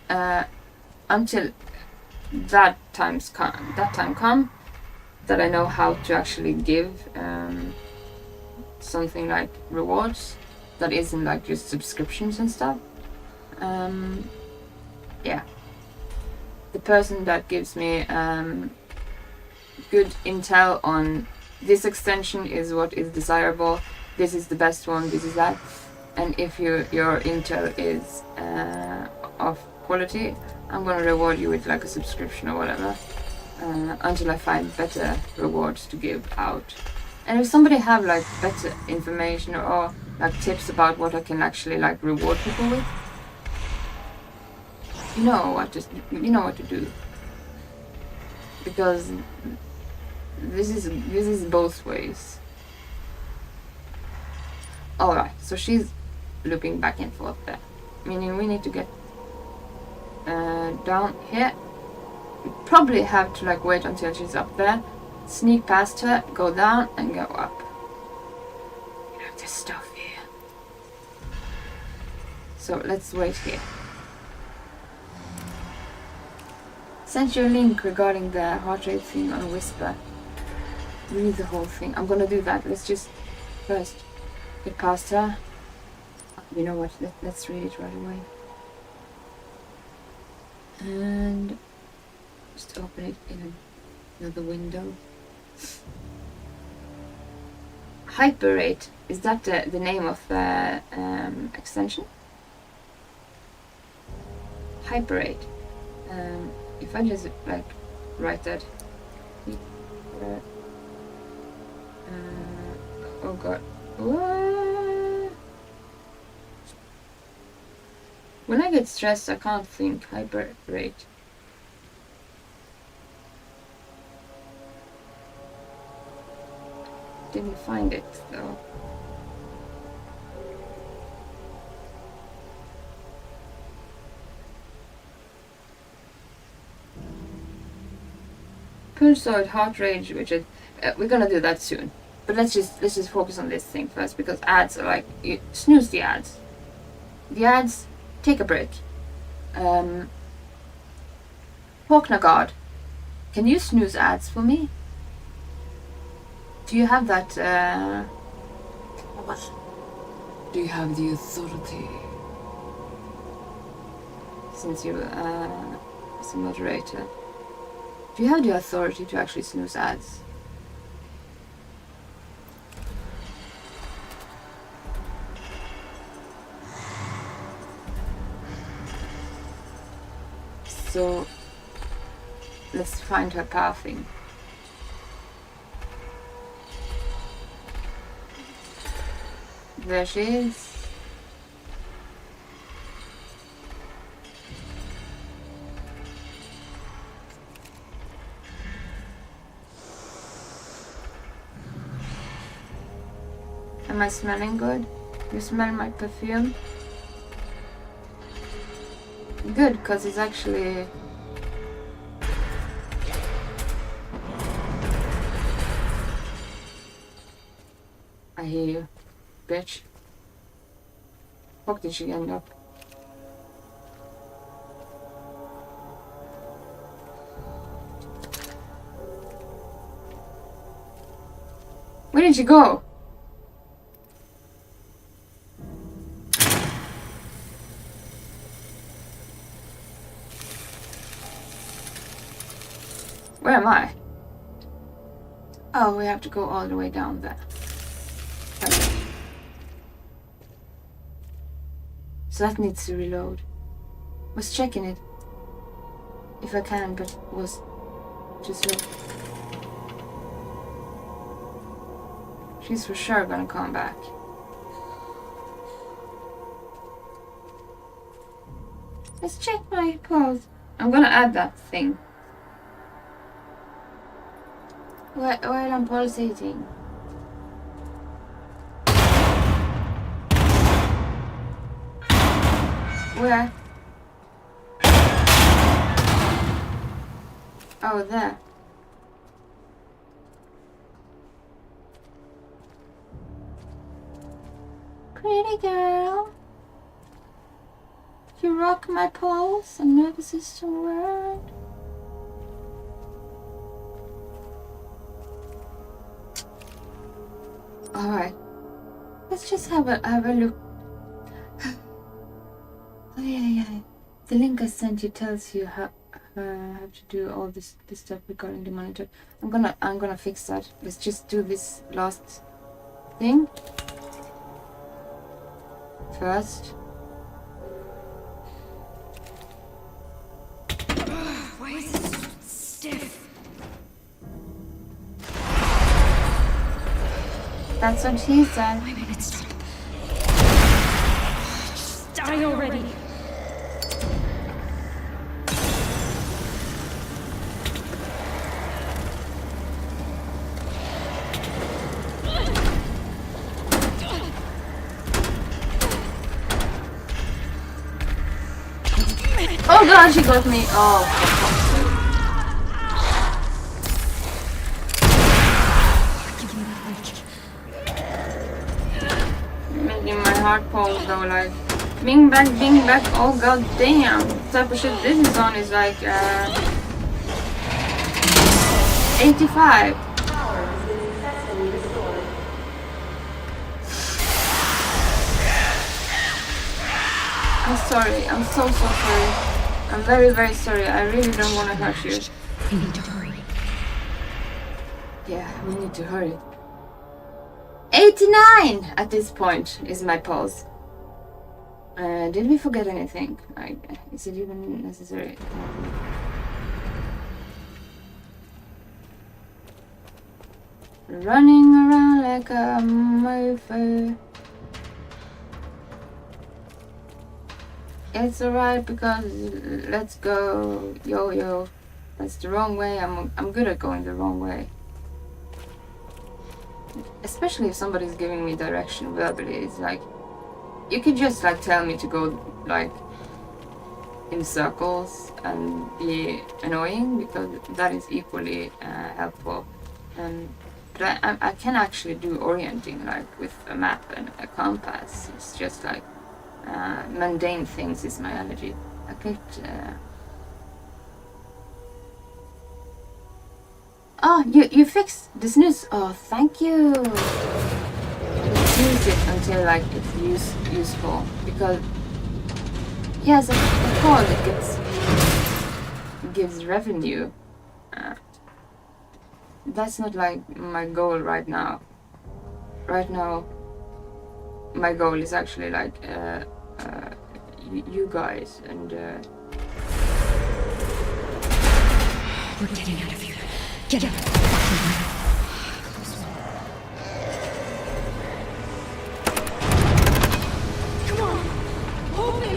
until that time come, that I know how to actually give something like rewards that isn't like just subscriptions and stuff. Yeah. The person that gives me good intel on this extension is what is desirable, this is the best one, this is that. And if your intel is of quality, I'm gonna reward you with like a subscription or whatever until I find better rewards to give out. And if somebody have like better information or like tips about what I can actually like reward people with, you know what to do, because this is both ways. All right, so she's looping back and forth there, meaning we need to get down here. We probably have to like wait until she's up there, sneak past her, go down and go up. You know, there's stuff here. So let's wait here. Sent you a link regarding the heart rate thing on Whisper. Read the whole thing. I'm gonna do that. Let's just first get past her. You know what? Let's read it right away. And just open it in another window. Hyperrate. Is that the name of the extension? Hyperrate. If I just like write that. Oh god. What? When I get stressed, I can't think. Hyperrate. Didn't find it though. Pulsar heart rate, which is we're gonna do that soon. But let's just focus on this thing first, because ads are like, you snooze the ads. The ads, take a break. Porknagard, can you snooze ads for me? Do you have that? What? Do you have the authority? Since you as a moderator, do you have the authority to actually snooze ads? So let's find her pathing. There she is. Am I smelling good? You smell my perfume? Good, because it's actually... I hear you, bitch. Fuck did she end up? did she go? Where am I? Oh, we have to go all the way down there. Okay. So that needs to reload. Was checking it. If I can, but was too slow. She's for sure gonna come back. Let's check my pulse. I'm gonna add that thing. While I'm pulsating. Where? Oh, there. Pretty girl. You rock my pulse and nervous system world. Alright. Let's just have a look. Oh yeah. The link I sent you tells you how to do all this stuff regarding the monitor. I'm gonna fix that. Let's just do this last thing first. Why is it so stiff? That's what she said. Why won't it stop? Just die already. Oh god, she got me. Oh, making my heart pulse though, like bing back, oh god damn. What type of shit this is on is like 85. Power has been successfully restored. I'm sorry, I'm so sorry. I'm very sorry. I really don't want to hurt you. We need to hurry. Yeah, we need to hurry. 89 at this point is my pulse. Did we forget anything? Is it even necessary? Running around like a mofo. It's alright because let's go yo. That's the wrong way. I'm good at going the wrong way. Especially if somebody's giving me direction verbally. It's like you could just like tell me to go like in circles and be annoying because that is equally helpful. But I can actually do orienting like with a map and a compass. It's just like mundane things is my allergy. I clicked. Oh, you fixed the snooze. Oh, thank you. Let's use it until like it's useful because yes, of course it gives revenue. That's not like my goal right now. Right now, my goal is actually like you guys and We're getting out of here. Get out. Come on. Hold me.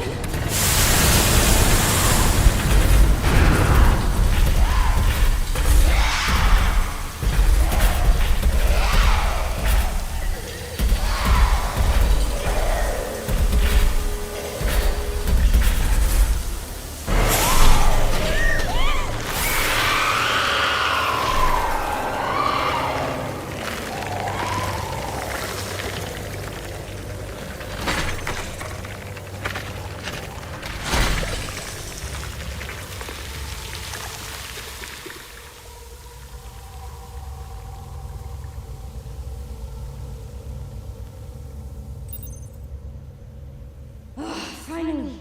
Emily.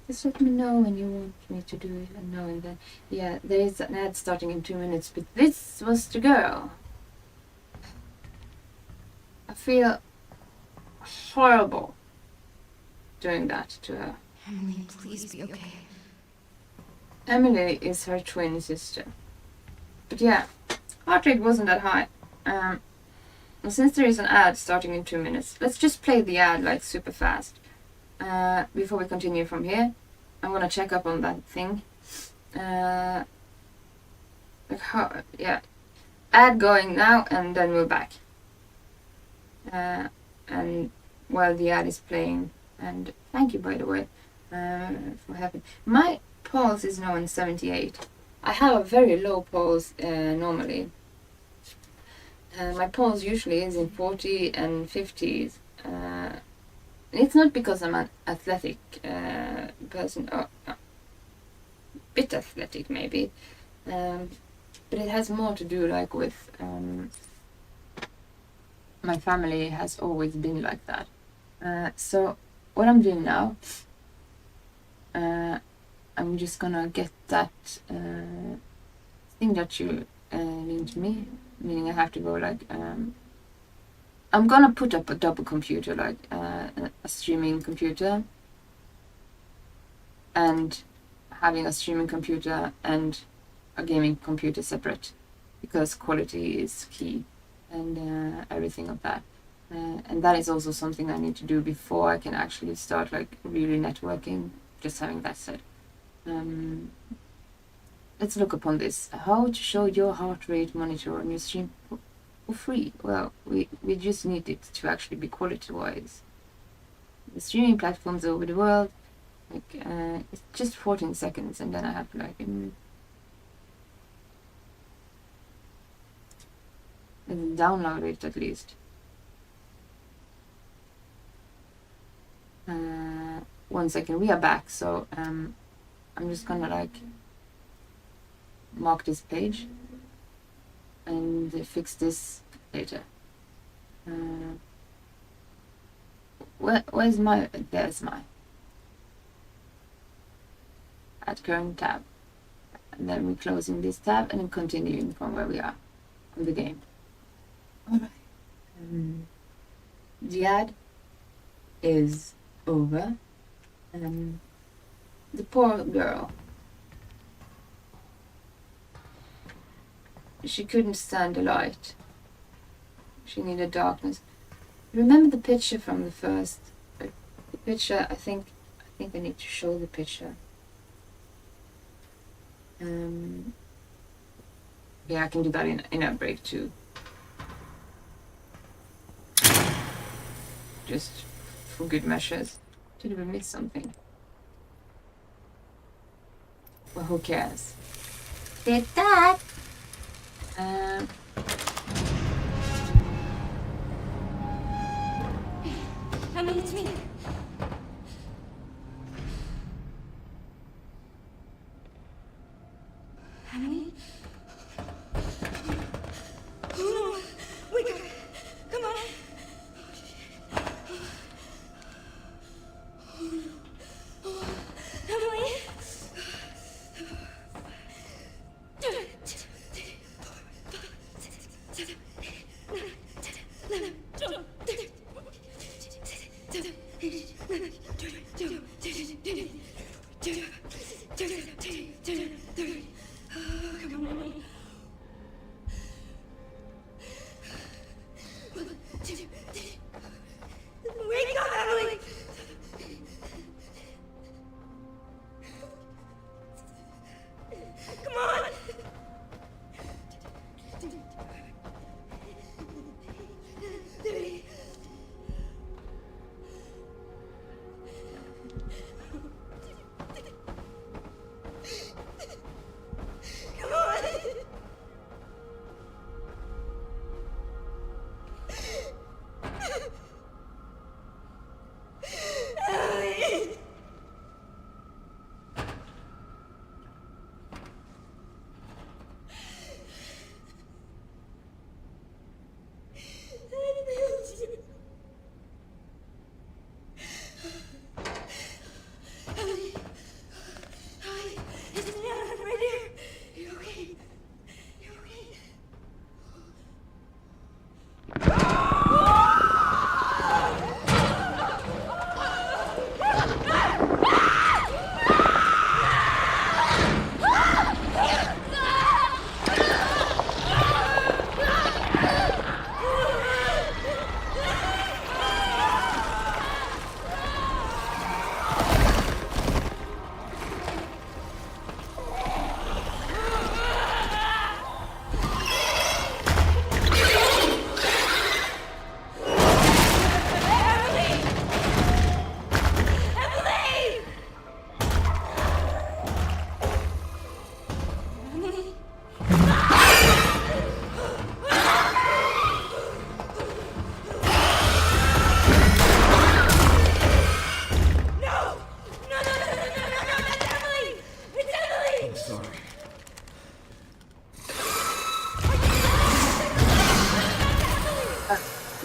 Just let me know when you want me to do it, and knowing that, yeah, there is an ad starting in 2 minutes, but this was the girl. I feel horrible doing that to her. Emily, please be okay. Emily is her twin sister. But yeah, heart rate wasn't that high. And since there is an ad starting in 2 minutes, let's just play the ad like super fast. Before we continue from here, I'm gonna check up on that thing. Like how, yeah, ad going now, and then we're back. And while the ad is playing, and thank you by the way for having my pulse is now in 78. I have a very low pulse normally. My pulse usually is in 40 and 50s. It's not because I'm an athletic person, or a bit athletic maybe, but it has more to do like with my family has always been like that. So what I'm doing now, I'm just gonna get that thing that you linked me, meaning I have to go like I'm gonna put up a double computer, like a streaming computer, and having a streaming computer and a gaming computer separate, because quality is key, and everything of that. And that is also something I need to do before I can actually start like really networking, just having that said. Let's look upon this. How to show your heart rate monitor on your stream for free. Well, we just need it to actually be quality-wise. The streaming platforms over the world, like it's just 14 seconds, and then I have to like download it at least. 1 second, we are back, so I'm just gonna like mark this page and fix this later. Where's my, there's my at current tab, and then we're closing this tab and then continuing from where we are on the game. Alright. The ad is over. The poor girl, she couldn't stand the light. She needed darkness. Remember the picture from the first, the picture, I think I need to show the picture. Yeah, I can do that in a break too. Just for good measures. Did we miss something? Well, who cares? Did that? Emily, it's me. Emily? Oh no! Wake up! Come on! Emily?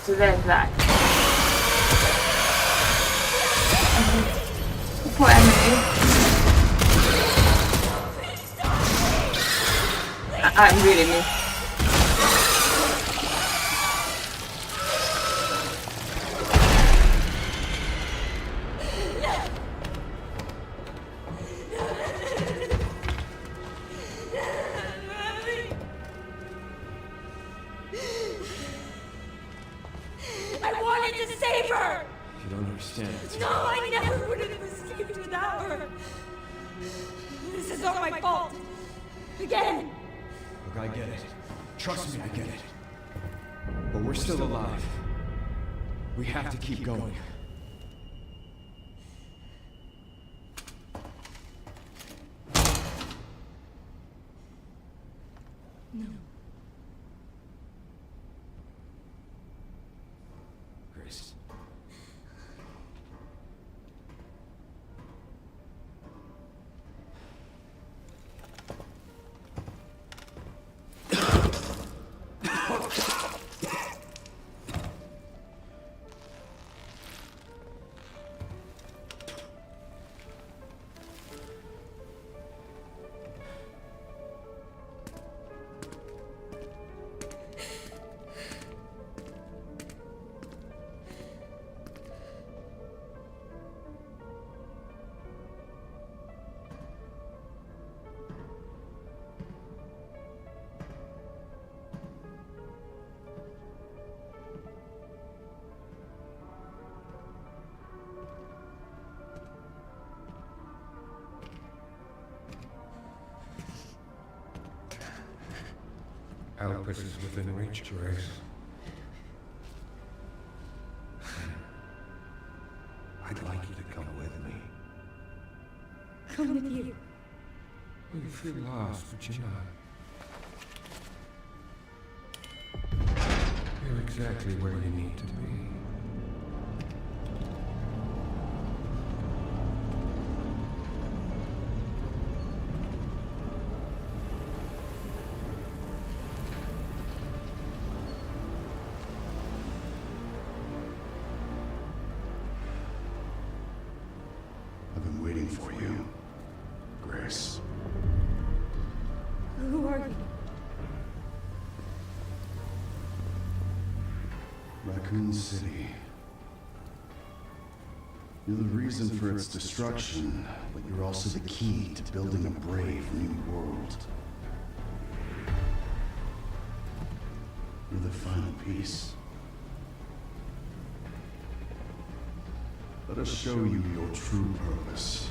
So there's that. Poor Emily. I'm really missed. I wanted to save her! You don't understand. No, I never would have escaped without her. This is all my fault. Again. Look, I get it. Trust me, I get it. But we're still alive. We have to keep going. No. Grace. Alpus is within reach, Grace. I'd like you to come with me. Come with you. You feel lost, but you're not. You're exactly where you need to be. I've been waiting for you, Grace. Who are you? Raccoon City. You're the reason for its destruction, but you're also the key to building a brave new world. You're the final piece. Let us show you your true purpose.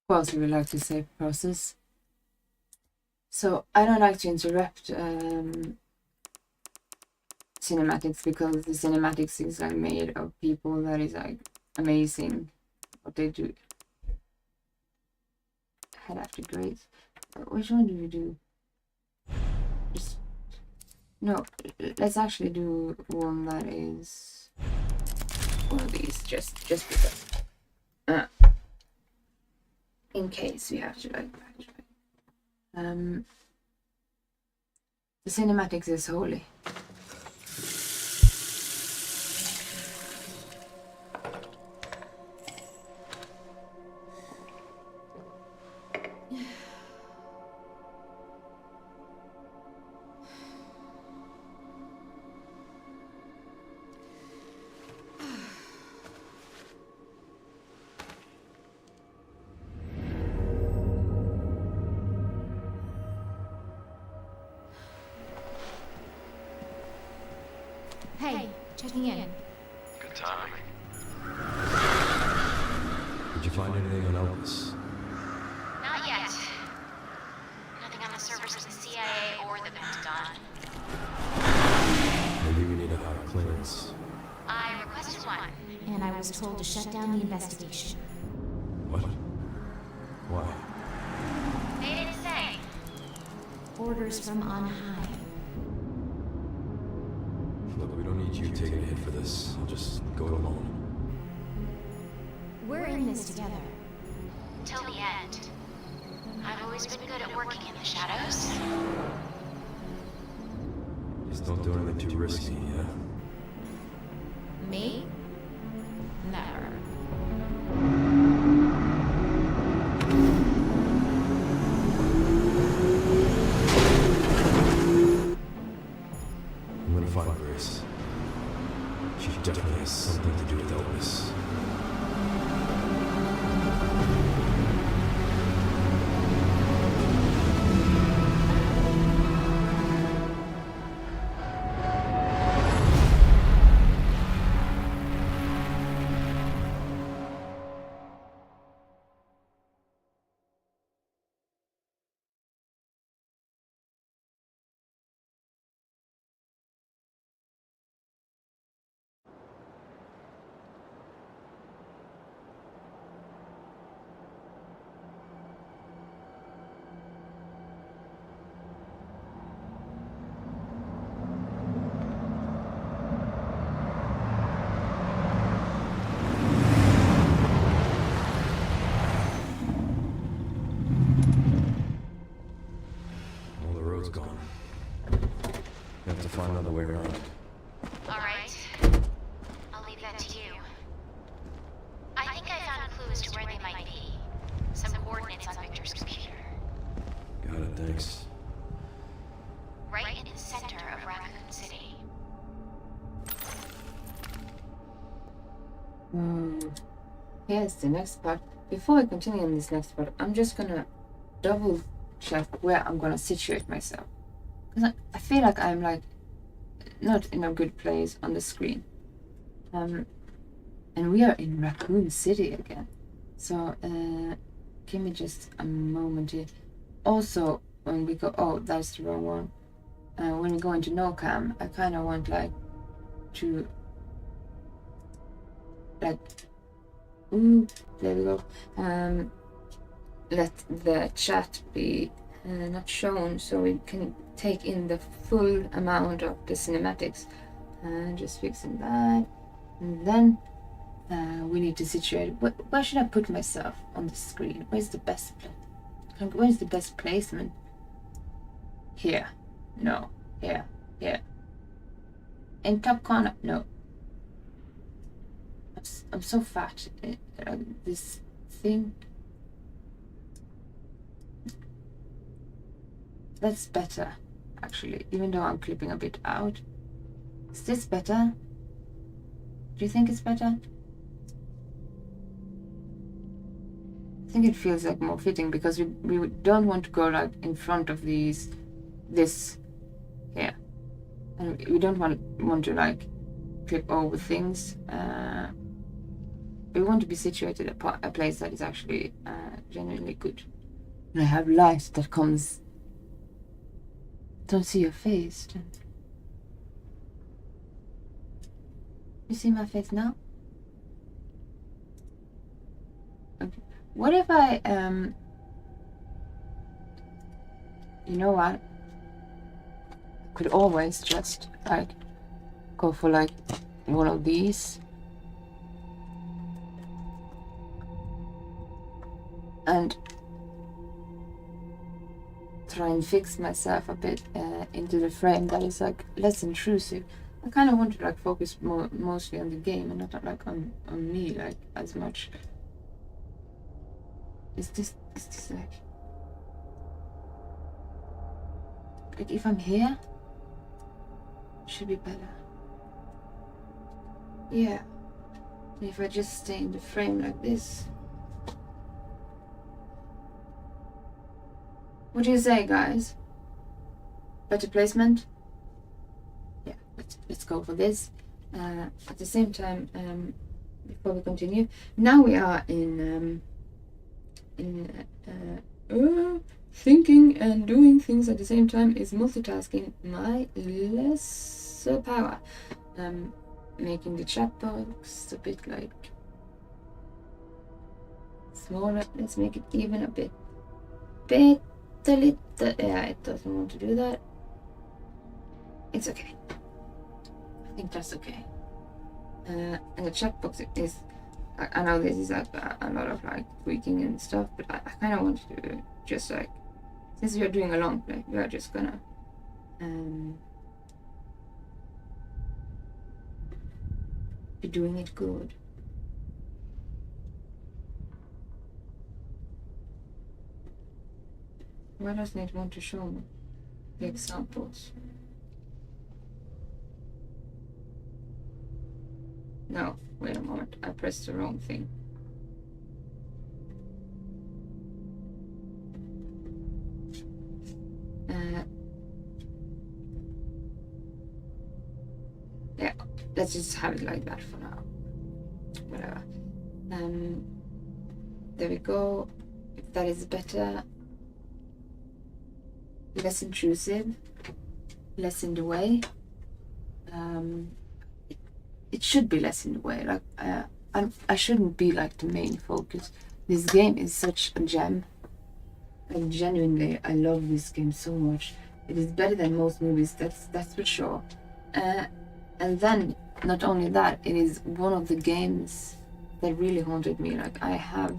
Of course, we would like to save process. So I don't like to interrupt cinematics because the cinematics is like made of people that is like amazing what they do. Head after great. Which one do we do? Just no. Let's actually do one that is one of these. Just because. In case we have to like backtrack. The cinematics is holy. Hey, checking in. Good timing. Did you find anything on Elvis? Not yet. Nothing on the servers of the CIA or the Pentagon. Maybe we need a higher clearance. I requested one. And I was told to shut down the investigation. What? Why? They didn't say. orders from on high. Look, we don't need you taking a hit for this. I'll just go it alone. We're in this together. Till the end. I've always been good at working in the shadows. Just don't do anything too risky, yeah? Me? Never. I'm gonna find Grace. She definitely has something to do with Elvis. All the road's gone. You have to find another way around. Alright. I'll leave that to you. I think I found clues to where they might be. Some coordinates on Victor's computer. Got it, thanks. Right in the center of Raccoon City. Here's the next part. Before I continue on this next part, I'm just gonna double check where I'm gonna situate myself. Because I feel like I'm like not in a good place on the screen. And we are in Raccoon City again. So give me just a moment here. Also, when we go, oh, that's the wrong one. When we go into NoCam, I kind of want like to like, ooh, there we go. Let the chat be not shown, so we can take in the full amount of the cinematics. Just fixing that, and then we need to situate. Where should I put myself on the screen? Where's the best place? Where's the best placement? Here. No. Here. Here. In top corner. No. I'm so fat. This thing. That's better, actually. Even though I'm clipping a bit out. Is this better? Do you think it's better? I think it feels like more fitting because we don't want to go like in front of this here, and we don't want to like clip over things. We want to be situated at a place that is actually genuinely good. And I have light that comes. Don't see your face. You see my face now? Okay. What if I you know what? Could always just like go for like one of these and try and fix myself a bit into the frame that is like less intrusive. I kind of want to like focus mostly on the game and not like on me like as much. Is this like if I'm here, it should be better. Yeah. And if I just stay in the frame like this. What do you say, guys? Better placement? Yeah, let's go for this. At the same time, before we continue, now we are in thinking and doing things at the same time is multitasking my lesser power. Making the chat box a bit like smaller. Let's make it even a bit tell it that it doesn't want to do that. It's okay. I think that's okay. And the checkbox is, I know this is like a lot of like tweaking and stuff, but I kind of want to just like, since we are doing a long play, we are just gonna be doing it good. Why doesn't it want to show me the examples? No, wait a moment, I pressed the wrong thing. Yeah, let's just have it like that for now. Whatever. There we go. If that is better. Less intrusive. Less in the way. It should be less in the way. Like I shouldn't be like the main focus. This game is such a gem. Like genuinely, I love this game so much. It is better than most movies. That's for sure. And then not only that, it is one of the games that really haunted me. Like I have.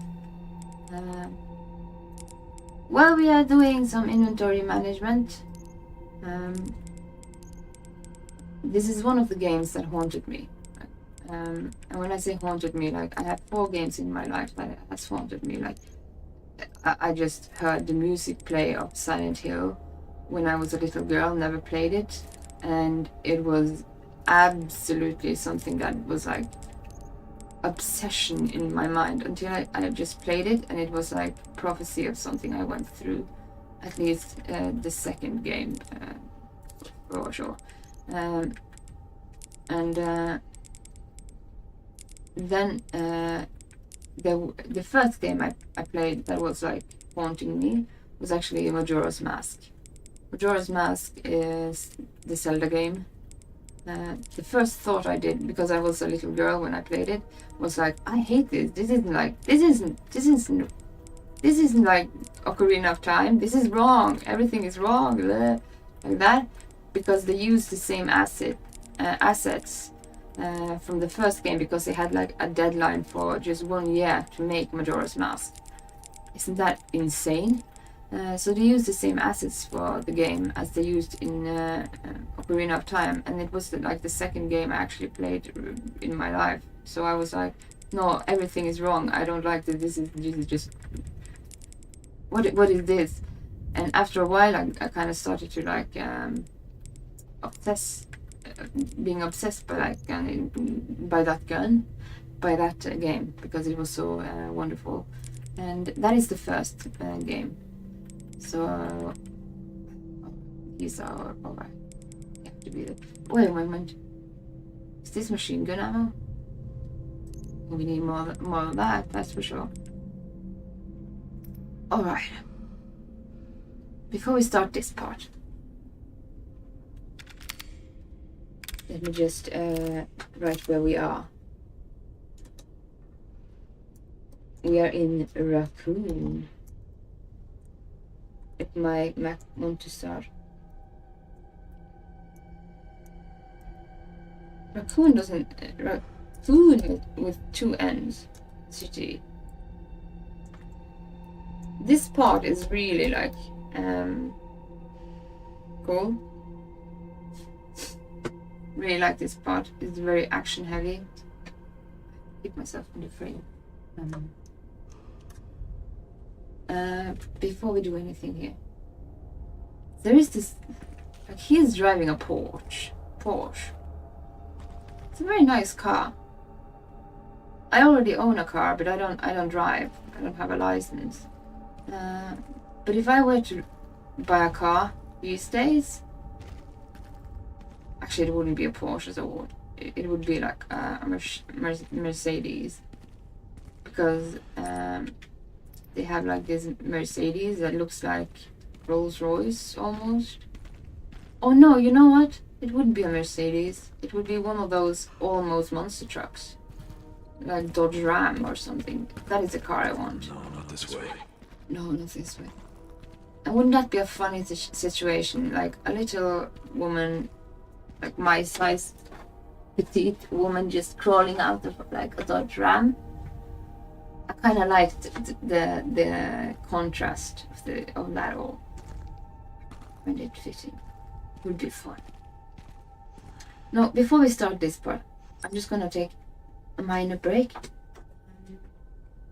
While we are doing some inventory management, this is one of the games that haunted me. And when I say haunted me, like I have 4 games in my life that has haunted me. Like I just heard the music play of Silent Hill when I was a little girl, never played it, and it was absolutely something that was like obsession in my mind until I just played it, and it was like prophecy of something I went through, at least the second game, for sure. Then the first game I played that was like haunting me was actually Majora's Mask. Majora's Mask is the Zelda game. The first thought I did, because I was a little girl when I played it, was like, I hate this. This isn't like Ocarina of Time. This is wrong. Everything is wrong. Blah. Like that, because they used the same assets from the first game, because they had like a deadline for just 1 year to make Majora's Mask. Isn't that insane? So they used the same assets for the game as they used in Ocarina of Time, and it was like the second game I actually played in my life. So I was like, no, everything is wrong. I don't like this. This is just what is this? And after a while, I kind of started to like being obsessed by like by that gun, by that game, because it was so wonderful. And that is the first game. So these are alright. Have to be there. Wait a moment. Is this machine gun ammo? We need more of that, that's for sure. Alright. Before we start this part, let me just write where we are. We are in Raccoon. If my Mac want to start. Raccoon doesn't. Raccoon with 2 N's. City. This part is really like cool. Really like this part. It's very action heavy. Keep myself in the frame. Before we do anything here, there is this, like, he is driving a Porsche. It's a very nice car. I already own a car, but I don't drive. I don't have a license. But if I were to buy a car these days, actually it wouldn't be a Porsche, so it would be like a Mercedes, because they have like this Mercedes that looks like Rolls Royce almost. Oh no, you know what? It wouldn't be a Mercedes. It would be one of those almost monster trucks, like Dodge Ram or something. That is the car I want. No, not this way. No, not this way. And wouldn't that be a funny situation? Like a little woman, like my size, petite woman, just crawling out of like a Dodge Ram. I kind of liked the contrast of that all. When it fitting, would be fun. No, before we start this part, I'm just gonna take a minor break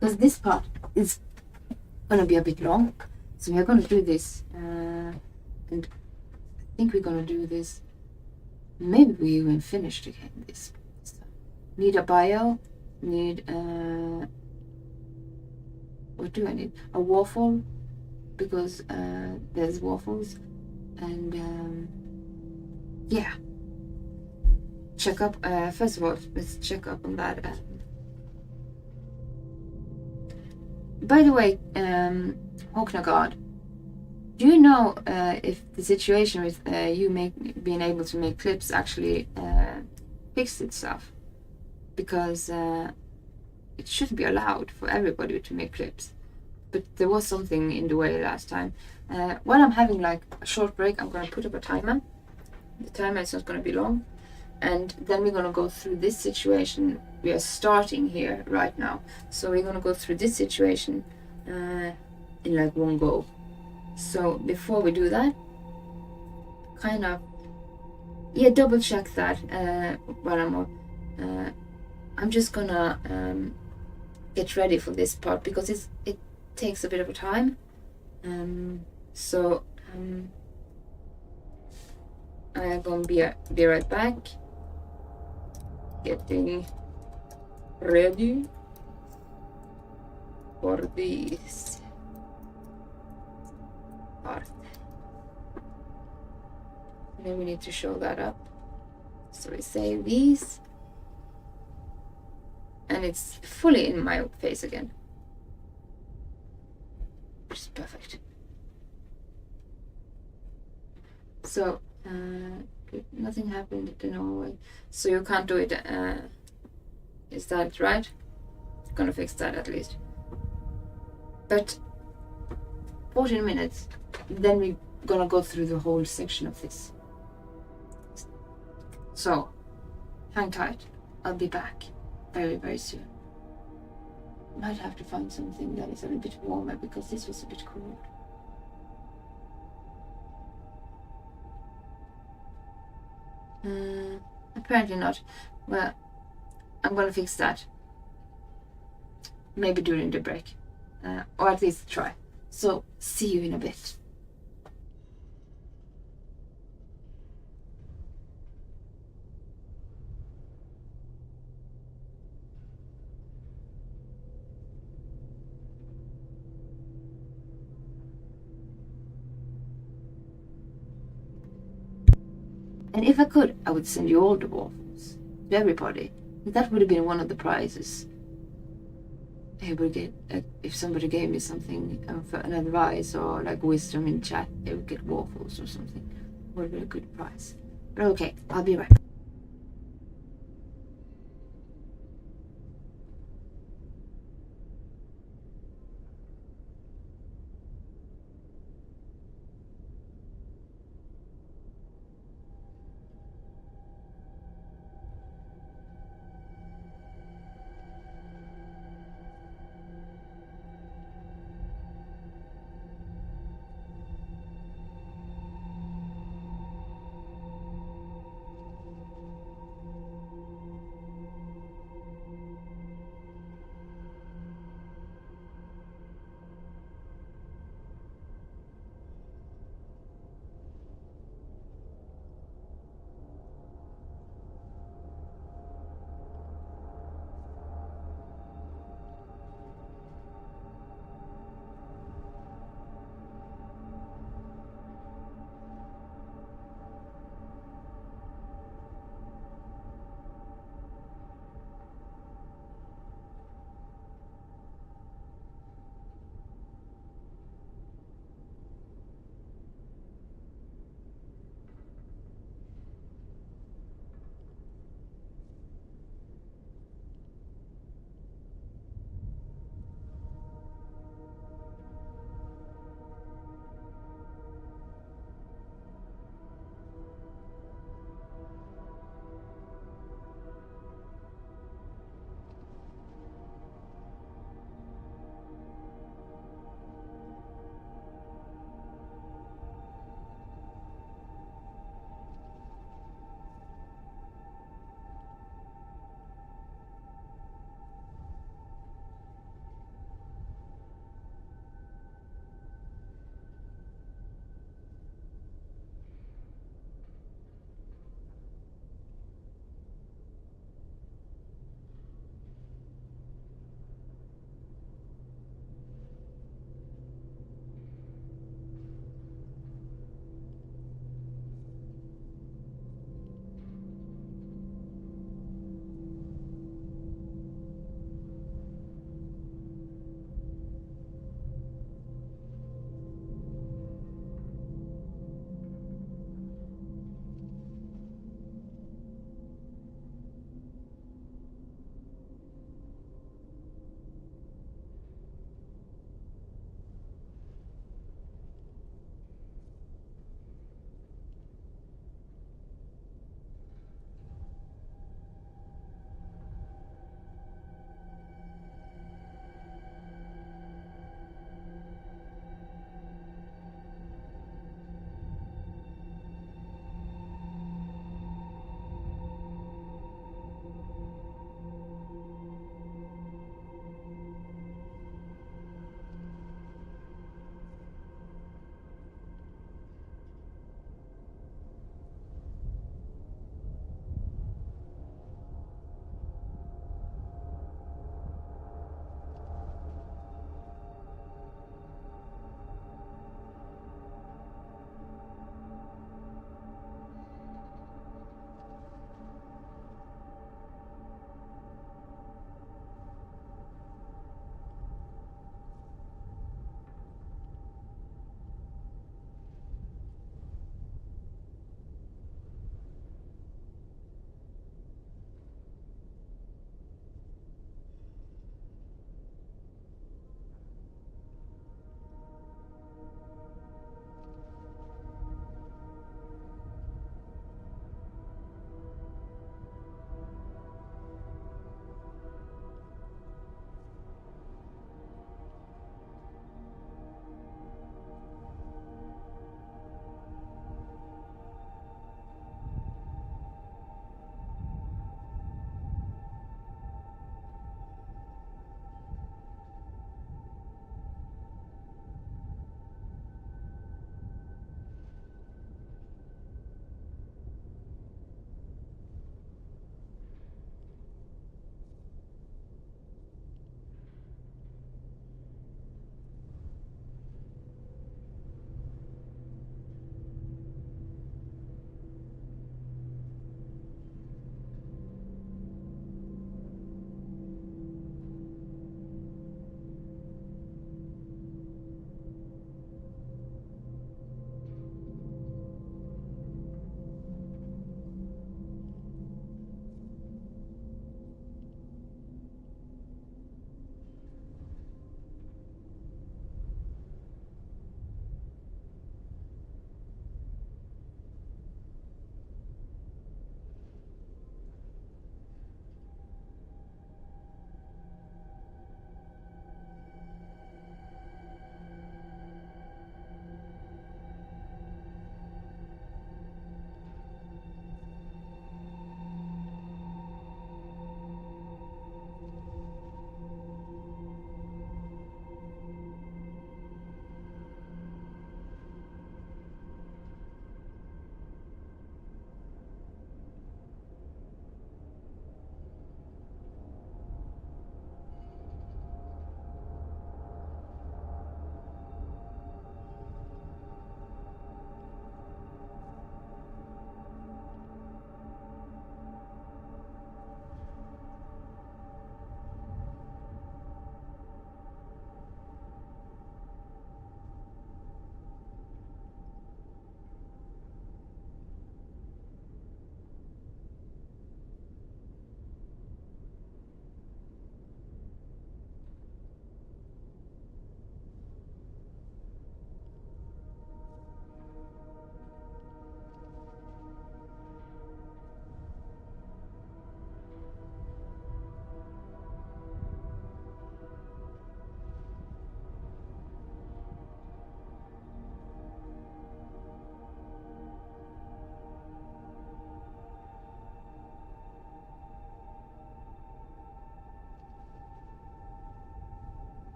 because this part is gonna be a bit long. So we're gonna do this, and I think we're gonna do this. Maybe we even finished again this. Need a bio. Need what do I need? A waffle, because there's waffles, and yeah. Check up. First of all, let's check up on that. By the way, Hawknagard, do you know if the situation with you being able to make clips actually fixed itself? Because it should be allowed for everybody to make clips, but there was something in the way last time. While I'm having like a short break, I'm gonna put up a timer. The timer is not gonna be long, and then we're gonna go through this situation. We are starting here right now, so we're gonna go through this situation in like one go. So before we do that, kind of double check that while I'm on. I'm just gonna get ready for this part because it takes a bit of a time. So I'm gonna be right back. Getting ready for this part. And then we need to show that up. So we save these. And it's fully in my face again. Which is perfect. So, nothing happened in Norway. So you can't do it. Is that right? Gonna fix that at least. But 14 minutes, then we're gonna go through the whole section of this. So, hang tight. I'll be back very, very soon. Might have to find something that is a little bit warmer because this was a bit cold. Apparently not. Well, I'm gonna fix that. Maybe during the break. Or at least try. So, see you in a bit. And if I could, I would send you all the waffles to everybody. That would have been one of the prizes. I would get if somebody gave me something for an advice or like wisdom in chat, they would get waffles or something. Would have been a good prize. But okay, I'll be right back.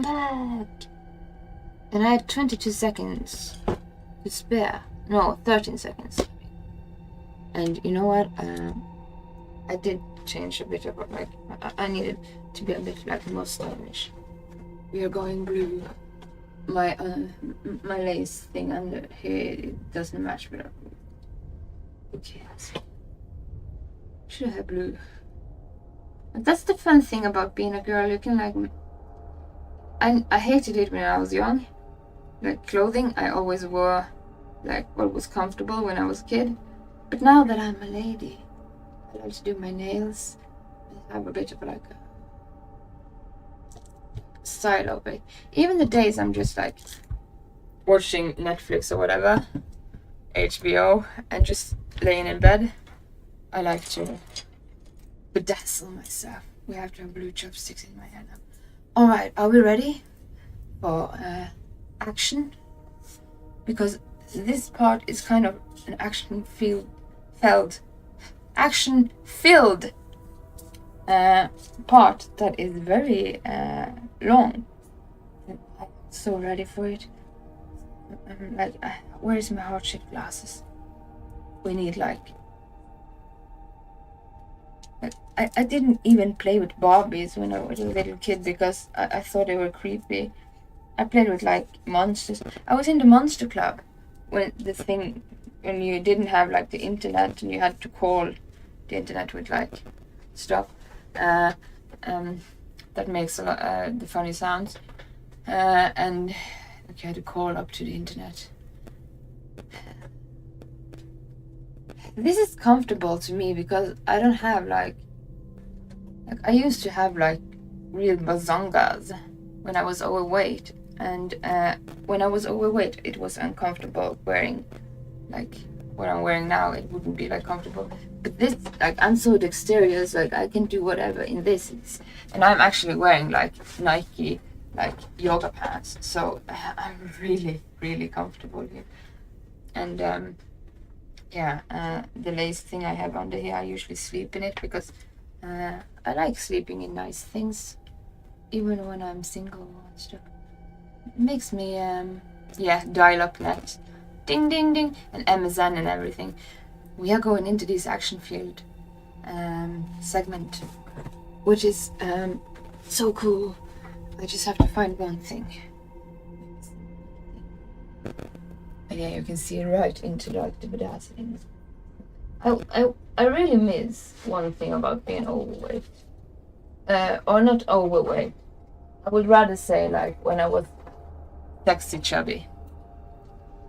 I'm back! And I had 22 seconds to spare. No, 13 seconds. And you know what? I did change a bit of like I needed to be a bit like more stylish. We are going blue. My lace thing under here, it doesn't match, but who cares? Should have blue. But that's the fun thing about being a girl. You can like. I hated it when I was young. Like clothing, I always wore like what was comfortable when I was a kid. But now that I'm a lady, I like to do my nails and have a bit of like a style of it. Even the days I'm just like watching Netflix or whatever, HBO, and just laying in bed, I like to bedazzle myself. We have to have blue chopsticks in my hair now. Alright, are we ready for action? Because this part is kind of an action-filled part that is very long. I'm so ready for it. I'm like, where is my heart-shaped glasses? We need like I didn't even play with Barbies when I was a little kid because I thought they were creepy. I played with like monsters. I was in the monster club when you didn't have like the internet and you had to call the internet with like stuff that makes a lot the funny sounds and you had to call up to the internet. This is comfortable to me because I don't have like I used to have like real bazongas when I was overweight, and when I was overweight it was uncomfortable wearing like what I'm wearing now. It wouldn't be like comfortable, but this like I'm so dexterous, like I can do whatever in this, and I'm actually wearing like Nike like yoga pants, so I'm really comfortable here. And the lace thing I have under here, I usually sleep in it because I like sleeping in nice things, even when I'm single and stuff. It makes me, dial up net. Ding, ding, ding. And Amazon and everything. We are going into this action field segment, which is so cool. I just have to find one thing. And yeah, you can see right into like the bedazzling. I really miss one thing about being overweight. Or not overweight. I would rather say like when I was sexy chubby.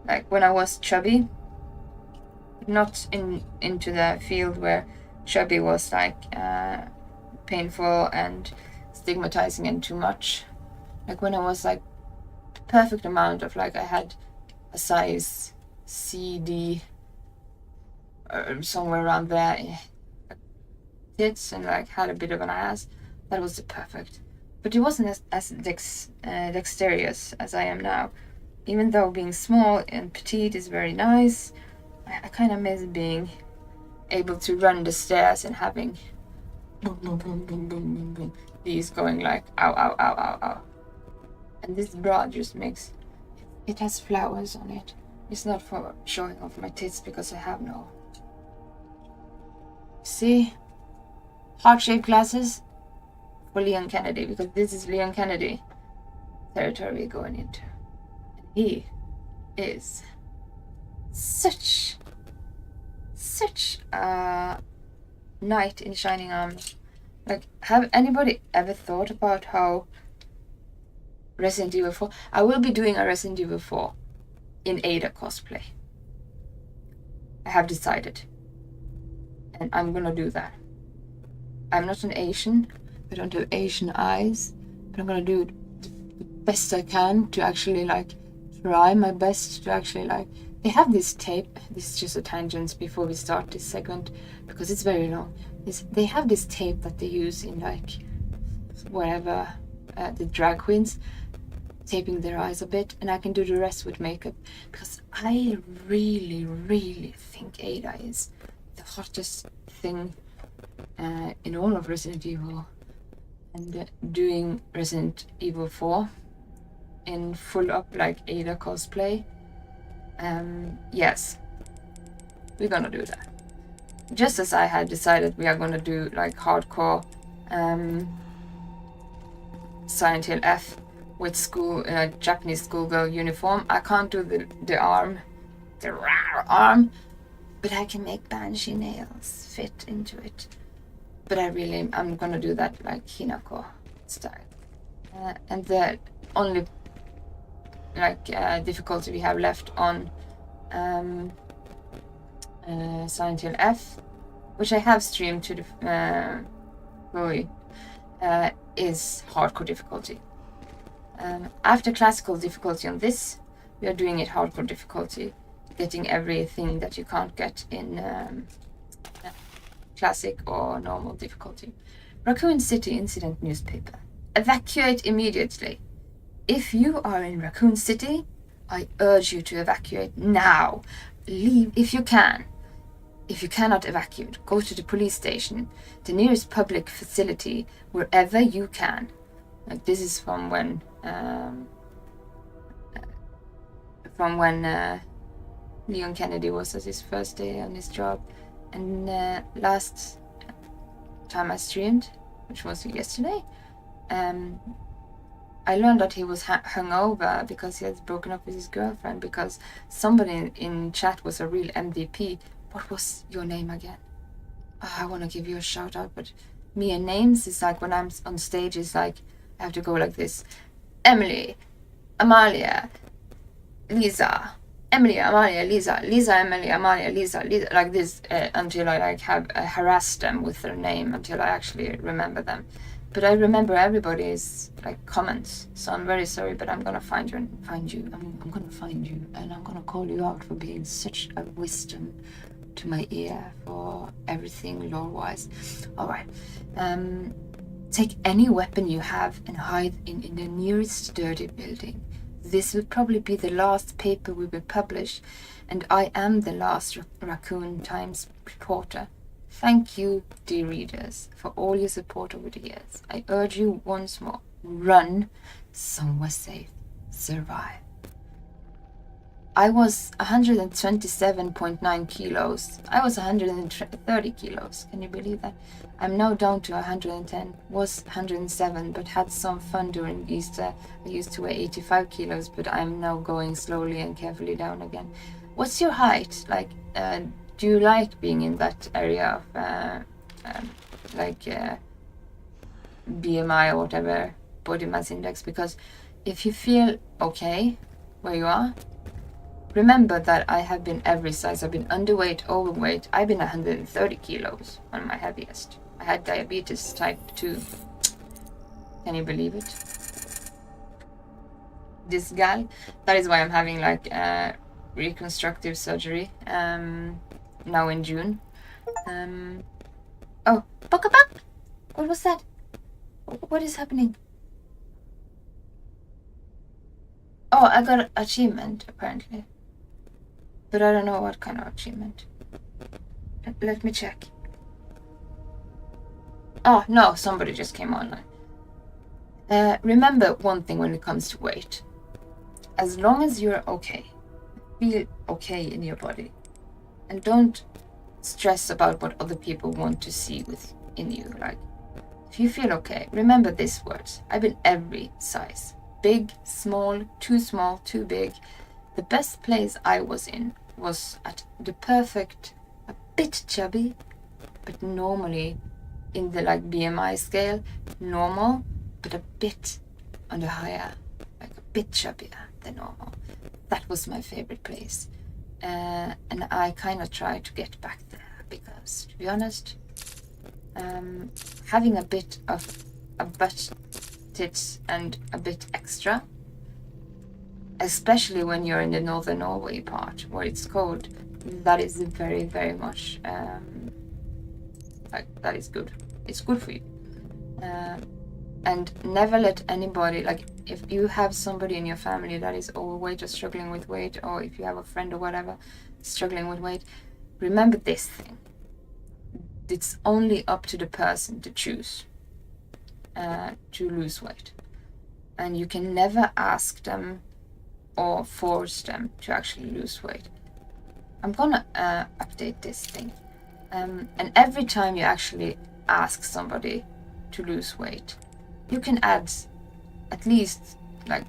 Like when I was chubby, not into the field where chubby was like painful and stigmatizing and too much. Like when I was like perfect amount of like I had a size C, D, or somewhere around there, tits and like had a bit of an ass. That was the perfect. But it wasn't as dexterous as I am now. Even though being small and petite is very nice, I kind of miss being able to run the stairs and having boom, boom, boom, boom, boom, boom, boom, these going like ow, ow, ow, ow, ow. And this bra just makes, it has flowers on it. It's not for showing off my tits because I have no. See? Heart-shaped glasses for Leon Kennedy, because this is Leon Kennedy territory we're going into. He is such a knight in shining armor. Like, have anybody ever thought about how Resident Evil 4... I will be doing a Resident Evil 4 in Ada cosplay. I have decided. And I'm gonna do that. I'm not an Asian. I don't have Asian eyes. But I'm gonna do the best I can to actually, like, try my best to actually, like... They have this tape. This is just a tangent before we start this segment, because it's very long. They have this tape that they use in, like, wherever the drag queens, taping their eyes a bit, and I can do the rest with makeup, because I really think Ada is the hottest thing in all of Resident Evil. And doing Resident Evil 4 in full up like Ada cosplay, yes, we're gonna do that. Just as I had decided we are gonna do like hardcore Silent Hill F with school Japanese schoolgirl uniform. I can't do the arm, the rare arm, but I can make banshee nails fit into it. But I'm gonna do that like Hinako style. And the only like difficulty we have left on Silent Hill F, which I have streamed to the Bowie, is hardcore difficulty. After classical difficulty on this, we are doing it hardcore difficulty, getting everything that you can't get in classic or normal difficulty. Raccoon City Incident Newspaper. Evacuate immediately. If you are in Raccoon City, I urge you to evacuate now. Leave if you can. If you cannot evacuate, go to the police station, the nearest public facility, wherever you can. Like this is from when Leon Kennedy was at his first day on his job, and last time I streamed, which was yesterday, I learned that he was hungover because he had broken up with his girlfriend because somebody in chat was a real MVP. What was your name again? Oh, I want to give you a shout out, but me and names is like when I'm on stage is like I have to go like this. Emily, Amalia, Lisa, Emily, Amalia, Lisa, Lisa, Emily, Amalia, Lisa, like this until I like have harassed them with their name until I actually remember them. But I remember everybody's like comments, so I'm very sorry. But I'm gonna find you. I'm gonna find you, and I'm gonna call you out for being such a wisdom to my ear for everything lore-wise. All right. Take any weapon you have and hide in the nearest sturdy building. This will probably be the last paper we will publish, and I am the last Raccoon Times reporter. Thank you, dear readers, for all your support over the years. I urge you once more, run somewhere safe, survive. I was 127.9 kilos. I was 130 kilos. Can you believe that? I'm now down to 110. Was 107, but had some fun during Easter. I used to weigh 85 kilos, but I'm now going slowly and carefully down again. What's your height? Like, do you like being in that area of BMI or whatever, body mass index? Because if you feel okay where you are, remember that I have been every size. I've been underweight, overweight. I've been 130 kilos on my heaviest. I had diabetes type 2. Can you believe it? This gal, that is why I'm having like reconstructive surgery now in June. Oh, Pokeball! What was that? What is happening? Oh, I got an achievement apparently. But I don't know what kind of achievement. Let me check. Oh, no, somebody just came online. Remember one thing when it comes to weight. As long as you're okay, feel okay in your body, and don't stress about what other people want to see within you. Like, if you feel okay, remember these words. I've been every size. Big, small, too big. The best place I was in was at the perfect, a bit chubby, but normally in the like BMI scale, normal, but a bit on the higher, like a bit chubbier than normal. That was my favorite place. And I kind of try to get back there because, to be honest, having a bit of a butt tits and a bit extra, especially when you're in the northern Norway part where it's cold, that is very, very much like that is good. It's good for you. And never let anybody, like if you have somebody in your family that is overweight or struggling with weight, or if you have a friend or whatever struggling with weight, remember this thing. It's only up to the person to choose to lose weight. and you can never ask them or force them to actually lose weight. I'm gonna update this thing. And every time you actually ask somebody to lose weight, you can add at least like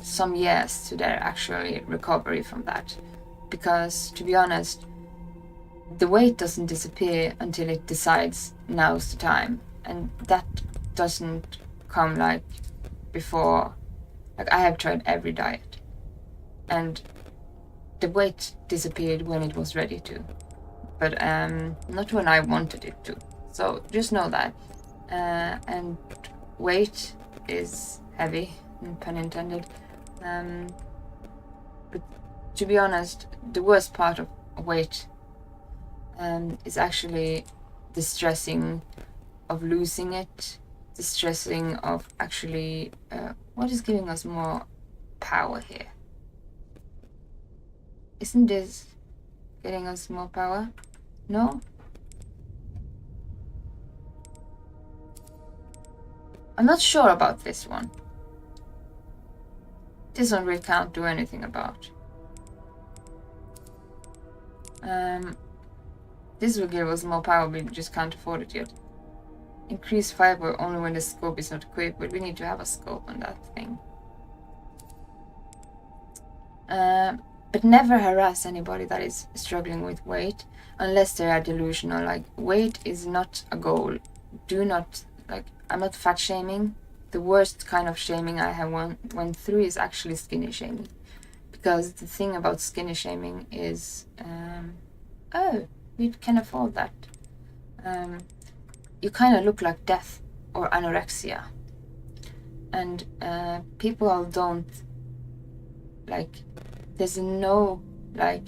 some years to their actual recovery from that. Because to be honest, the weight doesn't disappear until it decides now's the time. And that doesn't come like before. Like I have tried every diet, and the weight disappeared when it was ready to, but not when I wanted it to. So just know that. And weight is heavy, pun intended. But to be honest, the worst part of weight is actually the stressing of losing it, the stressing of actually what is giving us more power here? Isn't this getting us more power? No? I'm not sure about this one. This one we can't do anything about. This will give us more power, we just can't afford it yet. Increase fiber only when the scope is not equipped, but we need to have a scope on that thing. But never harass anybody that is struggling with weight unless they are delusional. Like, weight is not a goal. Do not, like, I'm not fat shaming. The worst kind of shaming I have went through is actually skinny shaming. Because the thing about skinny shaming is, oh, we can afford that. You kind of look like death or anorexia. And people don't, like, there's no, like,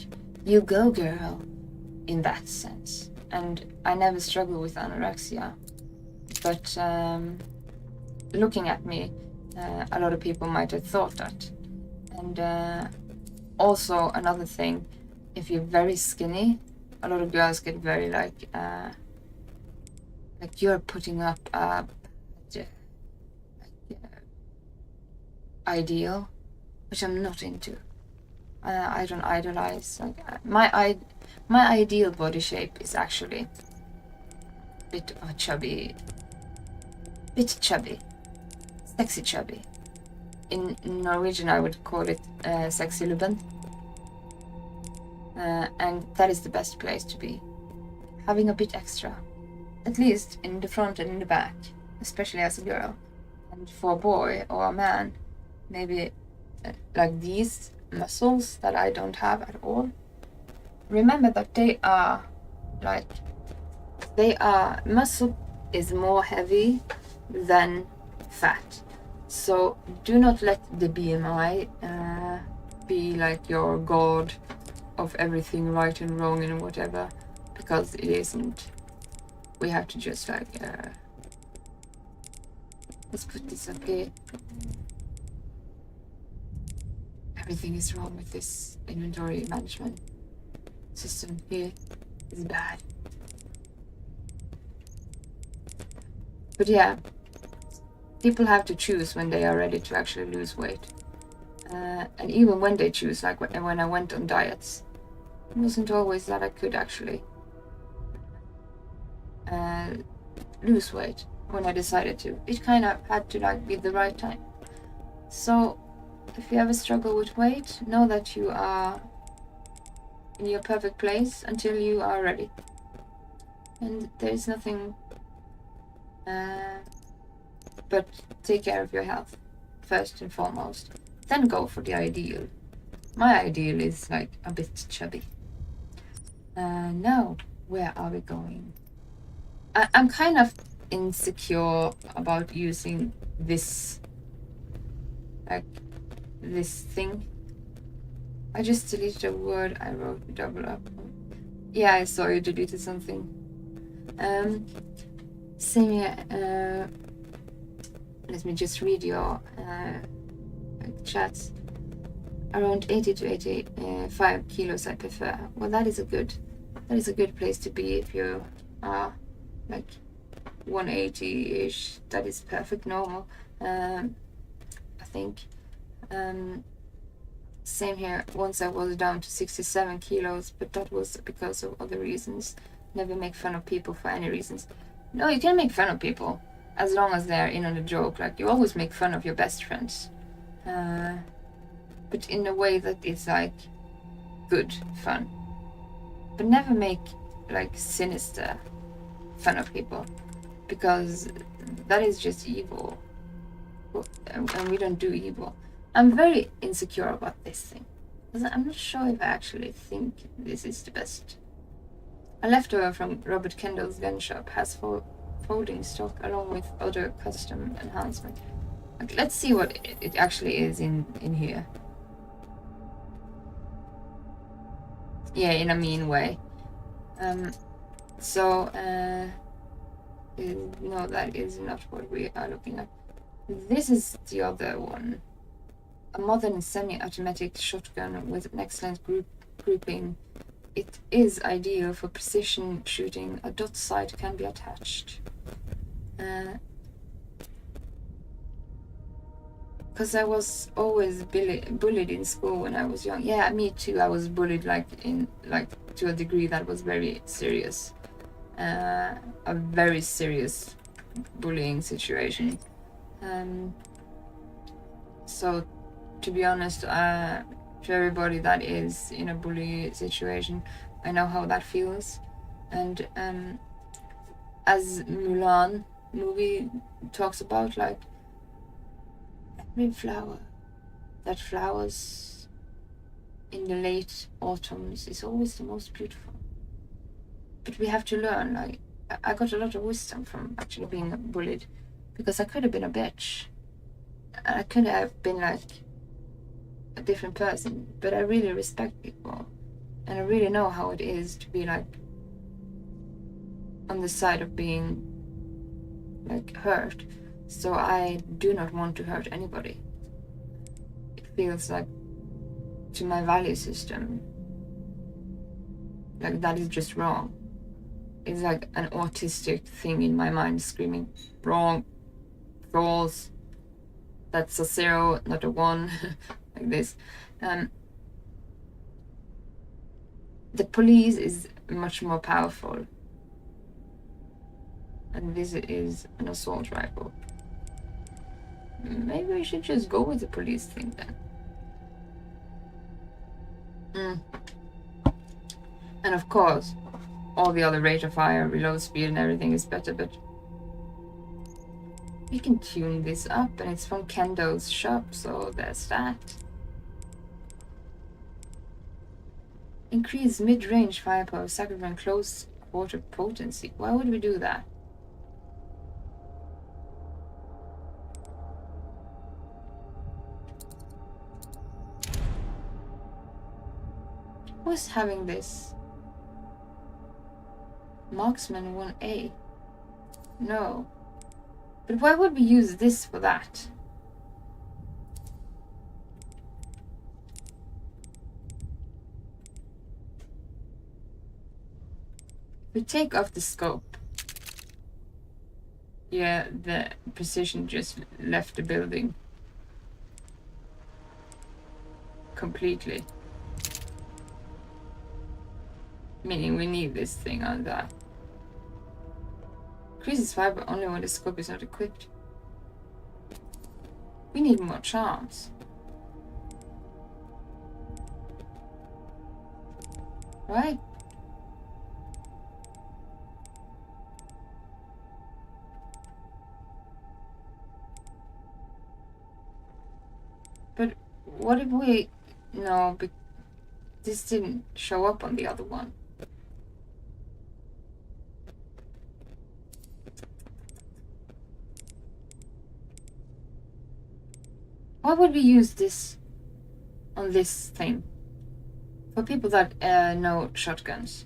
you go girl in that sense. And I never struggled with anorexia. But looking at me, a lot of people might have thought that. And also another thing, if you're very skinny, a lot of girls get very like you're putting up a ideal, which I'm not into. I don't idolize. Like my ideal body shape is actually a bit of a chubby, sexy chubby. In Norwegian, I would call it sexy lubben. And that is the best place to be. Having a bit extra. At least in the front and in the back. Especially as a girl. And for a boy or a man, maybe like these muscles that I don't have at all. Remember that muscle is more heavy than fat. So do not let the BMI be like your god of everything right and wrong and whatever, because it isn't. We have to just like let's put this up here. Everything is wrong with this inventory management system here. It's bad. But yeah, people have to choose when they are ready to actually lose weight. And even when they choose, like when I went on diets, it wasn't always that I could actually lose weight when I decided to. It kind of had to like be the right time. So if you ever struggle with weight, know that you are in your perfect place until you are ready. And there is nothing but take care of your health first and foremost. Then go for the ideal. My ideal is like a bit chubby. Now, where are we going? I'm kind of insecure about using this, like, this thing. I just deleted a word I wrote double up. Yeah, I saw you deleted something. Same here. Let me just read your chats. Around 80 to 85 kilos I prefer. Well, that is a good place to be if you are like 180-ish. That is perfect normal. I think. Same here. Once I was down to 67 kilos, but that was because of other reasons. Never make fun of people for any reasons. No, you can make fun of people as long as they're in on the joke. Like, you always make fun of your best friends. But in a way that is like good fun. But never make like sinister fun of people, because that is just evil. And we don't do evil. I'm very insecure about this thing, because I'm not sure if I actually think this is the best. A leftover from Robert Kendall's gun shop has folding stock along with other custom enhancement. Like, let's see what it actually is in here. Yeah, in a mean way. No, that is not what we are looking at. This is the other one. A modern semi-automatic shotgun with an excellent grouping. It is ideal for precision shooting. A dot sight can be attached. Because I was always bullied in school when I was young. Yeah, me too. I was bullied to a degree that was very serious. A very serious bullying situation. So, to be honest, to everybody that is in a bully situation, I know how that feels. And as Mulan movie talks about, like, every flower that flowers in the late autumns is always the most beautiful. But we have to learn. Like, I got a lot of wisdom from actually being bullied, because I could have been a bitch. And I could have been like a different person, but I really respect people. And I really know how it is to be like on the side of being like hurt. So I do not want to hurt anybody. It feels like, to my value system, like that is just wrong. It's like an autistic thing in my mind screaming, wrong, false, that's a 0, not a 1, like this. The police is much more powerful. And this is an assault rifle. Maybe we should just go with the police thing then. And of course, all the other rate of fire, reload speed and everything is better, but we can tune this up, and it's from Kendall's shop, so there's that. Increase mid-range firepower, sacrifice close quarter potency. Why would we do that? Who's having this? Marksman 1A. No. But why would we use this for that? We take off the scope. Yeah, the precision just left the building. Completely. Meaning we need this thing on that. Increases fiber only when the scope is not equipped. We need more charms. Right? But what if we... No, but this didn't show up on the other one. Why would we use this on this thing? For people that know shotguns.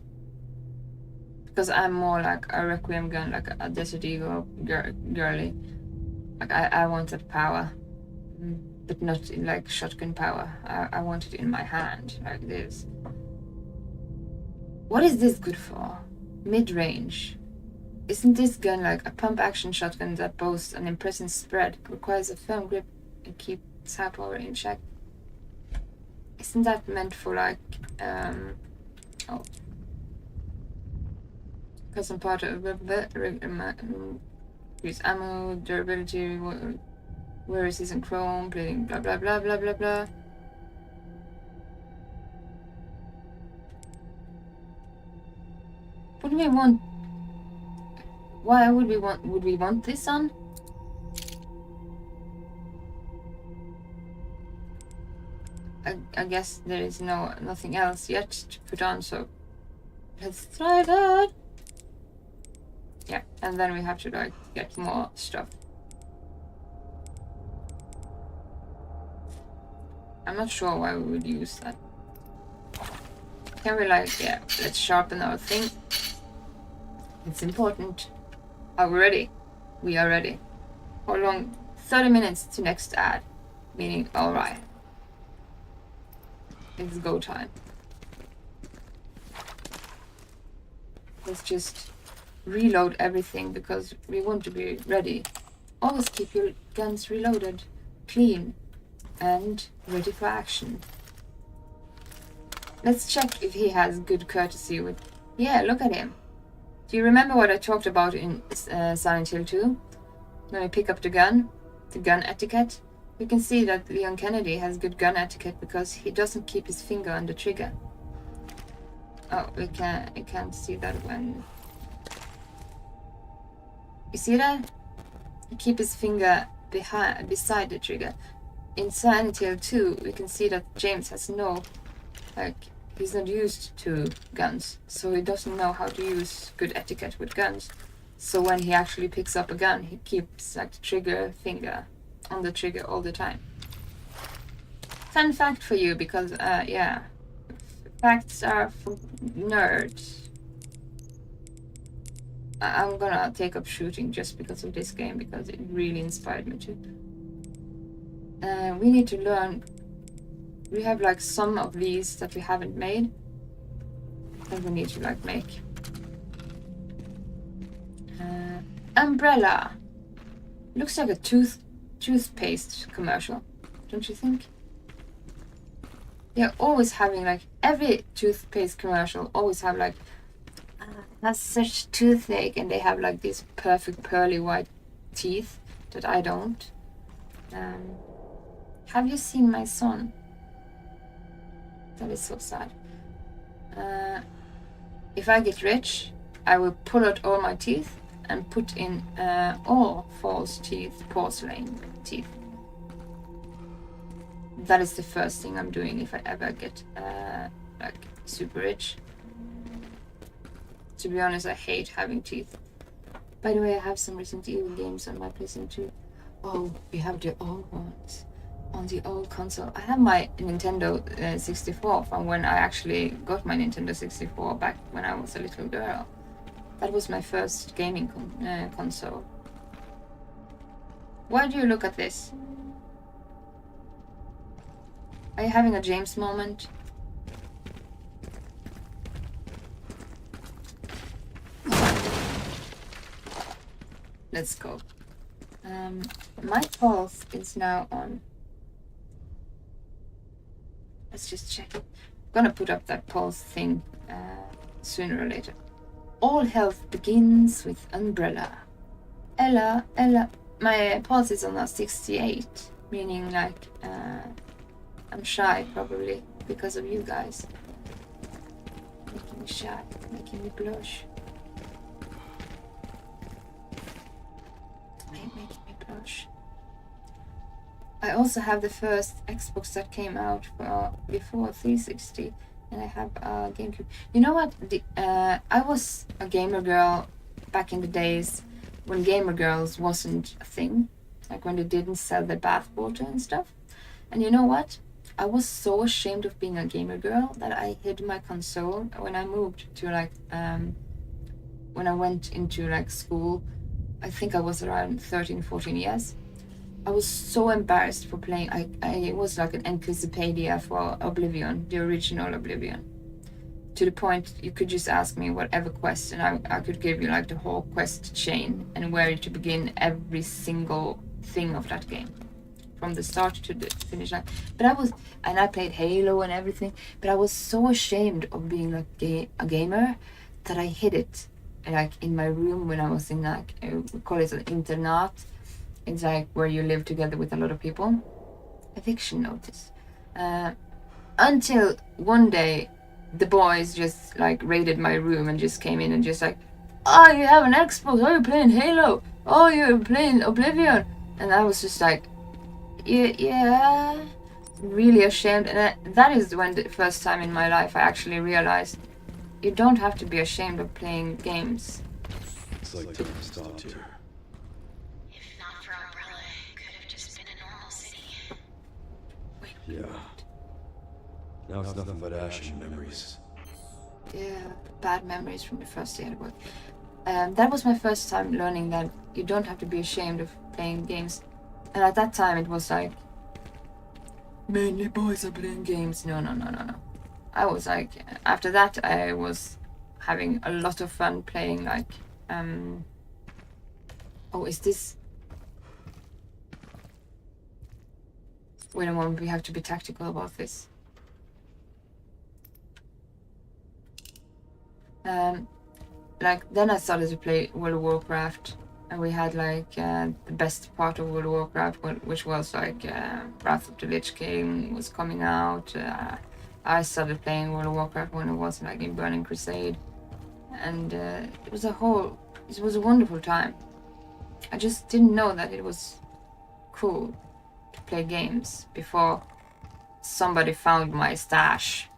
Because I'm more like a requiem gun, like a Desert Eagle girly. Like I wanted power. But not in like shotgun power. I want it in my hand, like this. What is this good for? Mid-range. Isn't this gun like a pump-action shotgun that boasts an impressive spread, requires a firm grip and keep psi power in check. Isn't that meant for like oh, custom part of use ammo, durability, where is this in chrome, blading, blah blah blah blah blah blah. What do we want? Why would we want this on? I guess there is nothing else yet to put on, so let's try that. Yeah, and then we have to like get more stuff. I'm not sure why we would use that. Can we like, yeah, let's sharpen our thing. It's important. Are we ready? We are ready. How long? 30 minutes to next ad. Meaning, alright. It's go time. Let's just reload everything because we want to be ready. Always keep your guns reloaded, clean, and ready for action. Let's check if he has good courtesy with... Yeah, look at him. Do you remember what I talked about in Silent Hill 2? When we pick up the gun etiquette? You can see that Leon Kennedy has good gun etiquette because he doesn't keep his finger on the trigger. Oh, we can't see that when... You see that? He keeps his finger beside the trigger. In Silent Hill 2, we can see that James has he's not used to guns, so he doesn't know how to use good etiquette with guns. So when he actually picks up a gun, he keeps like the trigger finger on the trigger all the time. Fun fact for you, because yeah, facts are for nerds. I'm gonna take up shooting just because of this game, because it really inspired me to. We need to learn. We have like some of these that we haven't made that we need to like make. Umbrella. Looks like a toothpaste commercial, don't you think? They're always having like, every toothpaste commercial always have like, that's such toothache, and they have like these perfect pearly white teeth that I don't. Have you seen my son? That is so sad. If I get rich, I will pull out all my teeth and put in all false teeth, porcelain teeth. That is the first thing I'm doing if I ever get like super rich. To be honest, I hate having teeth. By the way, I have some Resident Evil games on my PlayStation 2. Oh, we have the old ones on the old console. I have my Nintendo 64 from when I actually got my Nintendo 64 back when I was a little girl. That was my first gaming console. Why do you look at this? Are you having a James moment? Let's go. My pulse is now on. Let's just check it. I'm gonna put up that pulse thing sooner or later. All health begins with Umbrella. Ella. My pulse is on a 68, meaning like I'm shy probably because of you guys. Making me shy, making me blush. Making me blush. I also have the first Xbox that came out before 360, and I have a GameCube. You know what? I was a gamer girl back in the days when gamer girls wasn't a thing, like when they didn't sell their bathwater and stuff. And you know what? I was so ashamed of being a gamer girl that I hid my console when I moved to like when I went into like school. I think I was around 13-14 years. I was so embarrassed for playing. I was like an encyclopedia for Oblivion, the original Oblivion. To the point you could just ask me whatever quest and I could give you like the whole quest chain and where to begin every single thing of that game. from the start to the finish line. But I played Halo and everything, but I was so ashamed of being like a gamer that I hid it like in my room when I was in like, we call it an internat. It's like where you live together with a lot of people. Eviction notice. Until one day the boys just like raided my room and just came in and just like, oh, you have an Xbox, oh, you're playing Halo, oh, you're playing Oblivion. And I was just like, yeah, really ashamed. And that is when the first time in my life I actually realized you don't have to be ashamed of playing games. It's like time stopped here. If not for Umbrella, it could have just been a normal city. Yeah. Now it's nothing but ash and memories. Yeah, bad memories from the first day at work. That was my first time learning that you don't have to be ashamed of playing games. And at that time it was like, mainly boys are playing games. No. I was like, after that I was having a lot of fun playing like, oh, is this... Wait a moment, we have to be tactical about this. Like, then I started to play World of Warcraft, and we had like the best part of World of Warcraft, which was like Wrath of the Lich King was coming out. I started playing World of Warcraft when it was like in Burning Crusade, and it was a wonderful time. I just didn't know that it was cool to play games before somebody found my stash.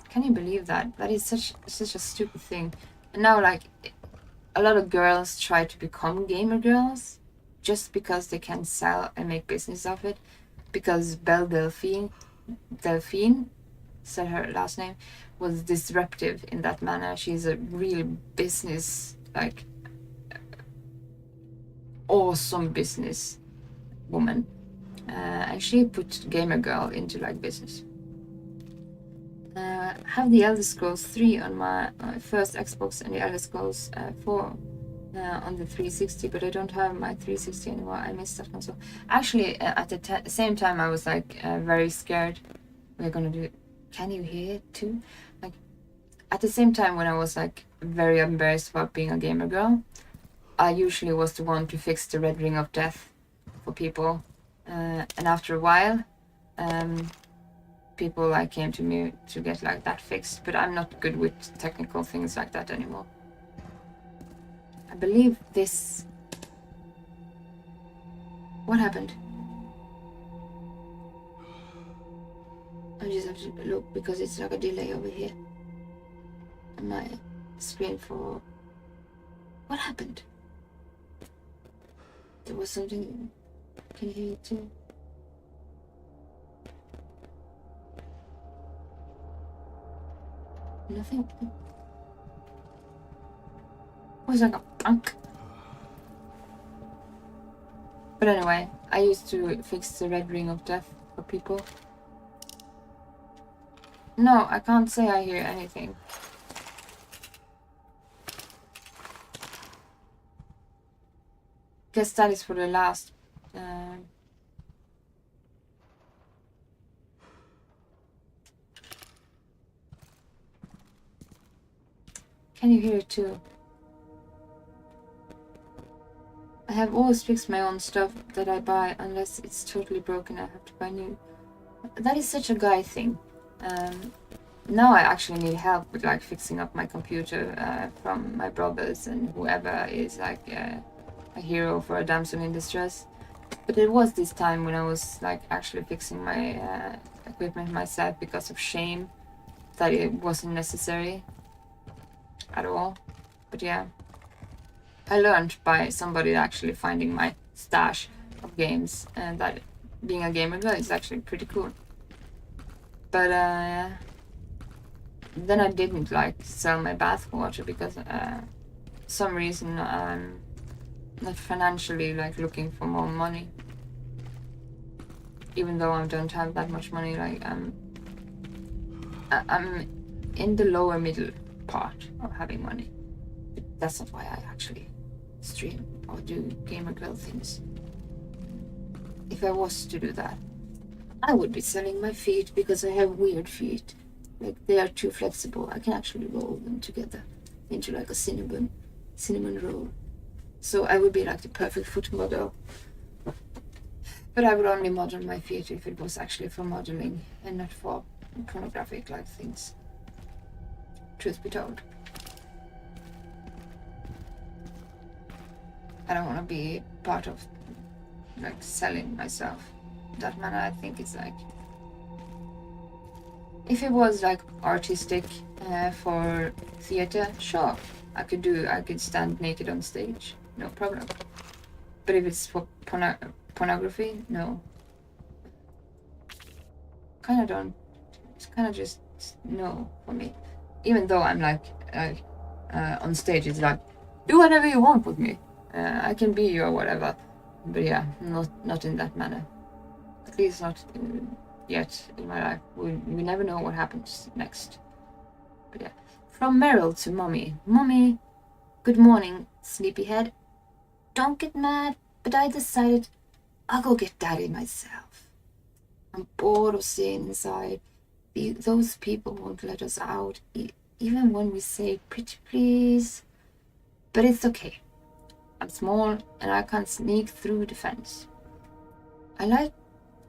Can you believe that? That is such a stupid thing. And now like a lot of girls try to become gamer girls just because they can sell and make business of it. Because Belle Delphine, said her last name, was disruptive in that manner. She's a real business, like awesome business woman. And she put gamer girl into like business. I have the Elder Scrolls 3 on my first Xbox and the Elder Scrolls 4 on the 360, but I don't have my 360 anymore. I missed that console. Actually, at the same time, I was like very scared. We're gonna do it. Can you hear it too? Like, at the same time when I was like very embarrassed about being a gamer girl, I usually was the one to fix the red ring of death for people. And after a while, people like came to me to get like that fixed, but I'm not good with technical things like that anymore. I believe this... What happened? I just have to look because it's like a delay over here on my screen for... What happened? There was something... Can you hear it too? Nothing. It was like a punk. But anyway, I used to fix the red ring of death for people. No, I can't say I hear anything. Guess that is for the last. Can you hear it too? I have always fixed my own stuff that I buy unless it's totally broken. I have to buy new. That is such a guy thing. Now I actually need help with like fixing up my computer from my brothers and whoever is like a hero for a damsel in distress. But it was this time when I was like actually fixing my equipment myself because of shame that it wasn't necessary at all. But yeah, I learned by somebody actually finding my stash of games and that being a gamer girl is actually pretty cool. But then I didn't like sell my bathwater because some reason I'm not financially like looking for more money. Even though I don't have that much money, like I'm in the lower middle part of having money. But that's not why I actually stream or do gamer girl things. if I was to do that, I would be selling my feet because I have weird feet. Like, they are too flexible. I can actually roll them together into like a cinnamon roll. So I would be like the perfect foot model. But I would only model my feet if it was actually for modeling and not for pornographic like things. Truth be told. I don't want to be part of like selling myself. That manner, I think it's like, if it was like artistic for theater, sure, I could stand naked on stage, no problem. But if it's for pornography, no. It's kind of just no for me. Even though I'm like on stage, it's like, do whatever you want with me. I can be you or whatever. But yeah, not in that manner. At least not yet in my life. We never know what happens next. But yeah. From Meryl to Mommy. Mommy, good morning, sleepyhead. Don't get mad, but I decided I'll go get Daddy myself. I'm bored of staying inside. Those people won't let us out, even when we say pretty please. But it's okay. I'm small and I can sneak through the fence. I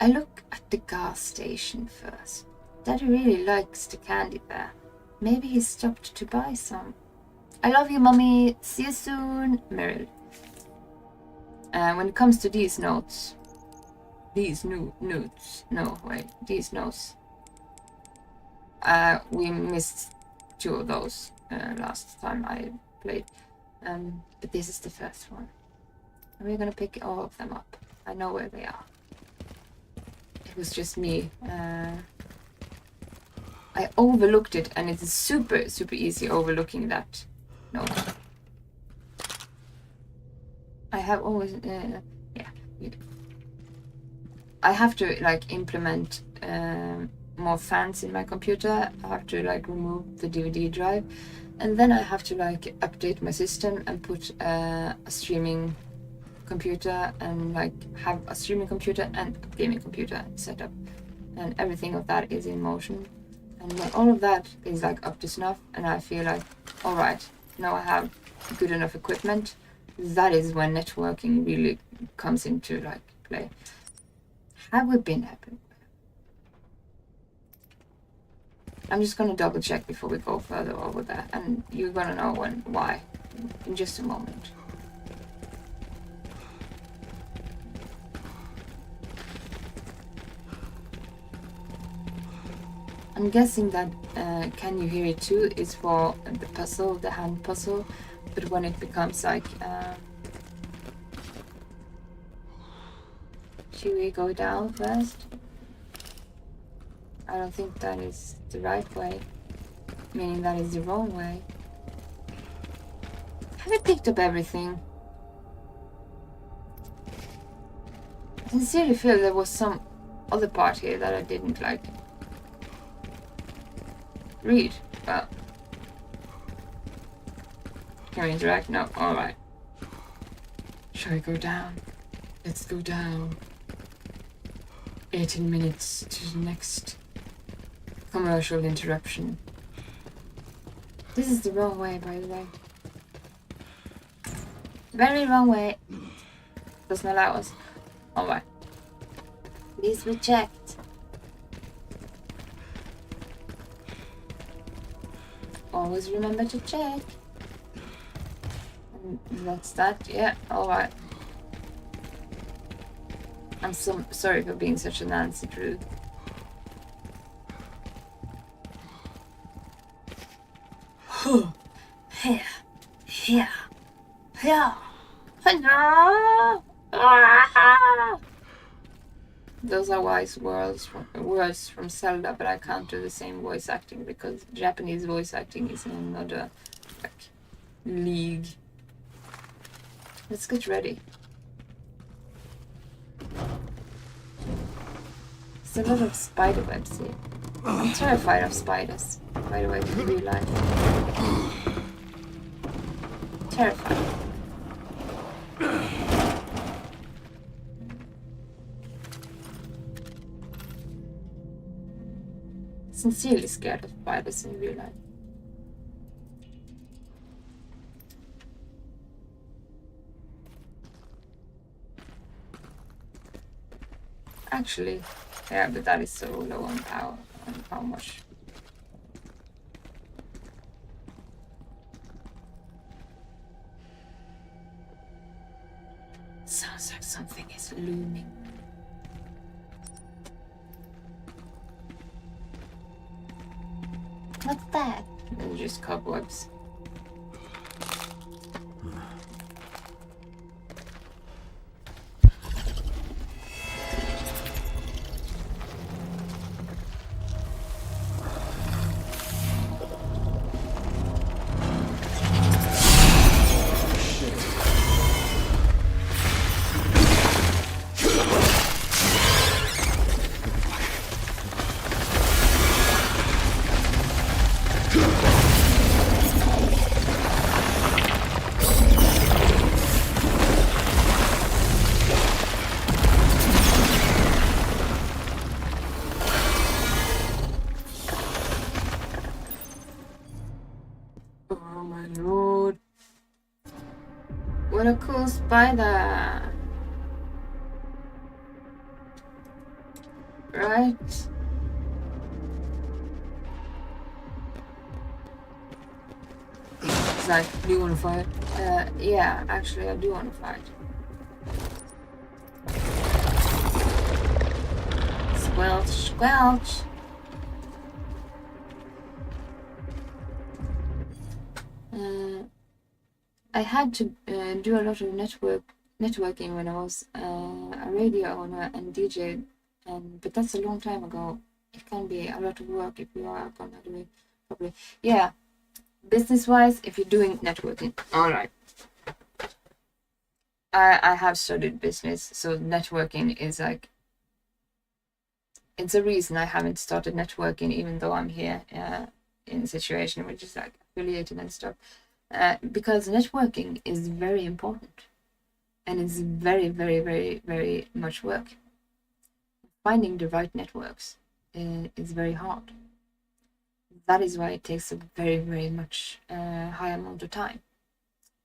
look at the gas station first. Daddy really likes the candy there. Maybe he stopped to buy some. I love you, Mommy. See you soon, Meryl. When it comes to these notes, these notes, we missed 2 of those last time I played. But this is the first one. And we're gonna pick all of them up. I know where they are. It was just me. I overlooked it, and it's super easy overlooking that note. I have always, I have to like implement more fans in my computer. I have to like remove the DVD drive, and then I have to like update my system and put a streaming computer and like have a streaming computer and a gaming computer set up, and everything of that is in motion. And when all of that is like up to snuff, and I feel like, all right, now I have good enough equipment, that is when networking really comes into like play. Have we been happy? I'm just gonna double check before we go further over that, and you're gonna know why in just a moment. I'm guessing that Can You Hear It Too is for the puzzle, the hand puzzle, but when it becomes like should we go down first? I don't think that is the right way, meaning that is the wrong way. Have I picked up everything? I sincerely feel there was some other part here that I didn't like read. Well, can we interact? No. Alright. Shall we go down? Let's go down. 18 minutes to the next commercial interruption. This is the wrong way, by the way. Very wrong way. Doesn't allow us. Alright. Please be checked. Always remember to check. And that's that. Yeah, alright. I'm so sorry for being such a Nancy Drew. Here. Here. Here. Those are wise words from Zelda, but I can't do the same voice acting because Japanese voice acting is in another like league. Let's get ready. There's a lot of spider webs here. I'm terrified of spiders, by the way, in real life. Terrified. sincerely scared of spiders in real life. Actually, yeah, but that is so low on power and how much. Sounds like something is looming. What's that? They're just cobwebs. Oh my lord. What a cool spider. Right? It's like, do you want to fight? Yeah, actually I do want to fight. Squelch, squelch. I had to do a lot of networking when I was a radio owner and DJ, but that's a long time ago. It can be a lot of work if you are gonna do it properly. Yeah, business-wise, if you're doing networking, all right. I have studied business, so networking is like, it's a reason I haven't started networking, even though I'm here in a situation which is like affiliated and stuff. Because networking is very important and it's very, very, very, very much work. Finding the right networks is very hard. That is why it takes a very, very much high amount of time.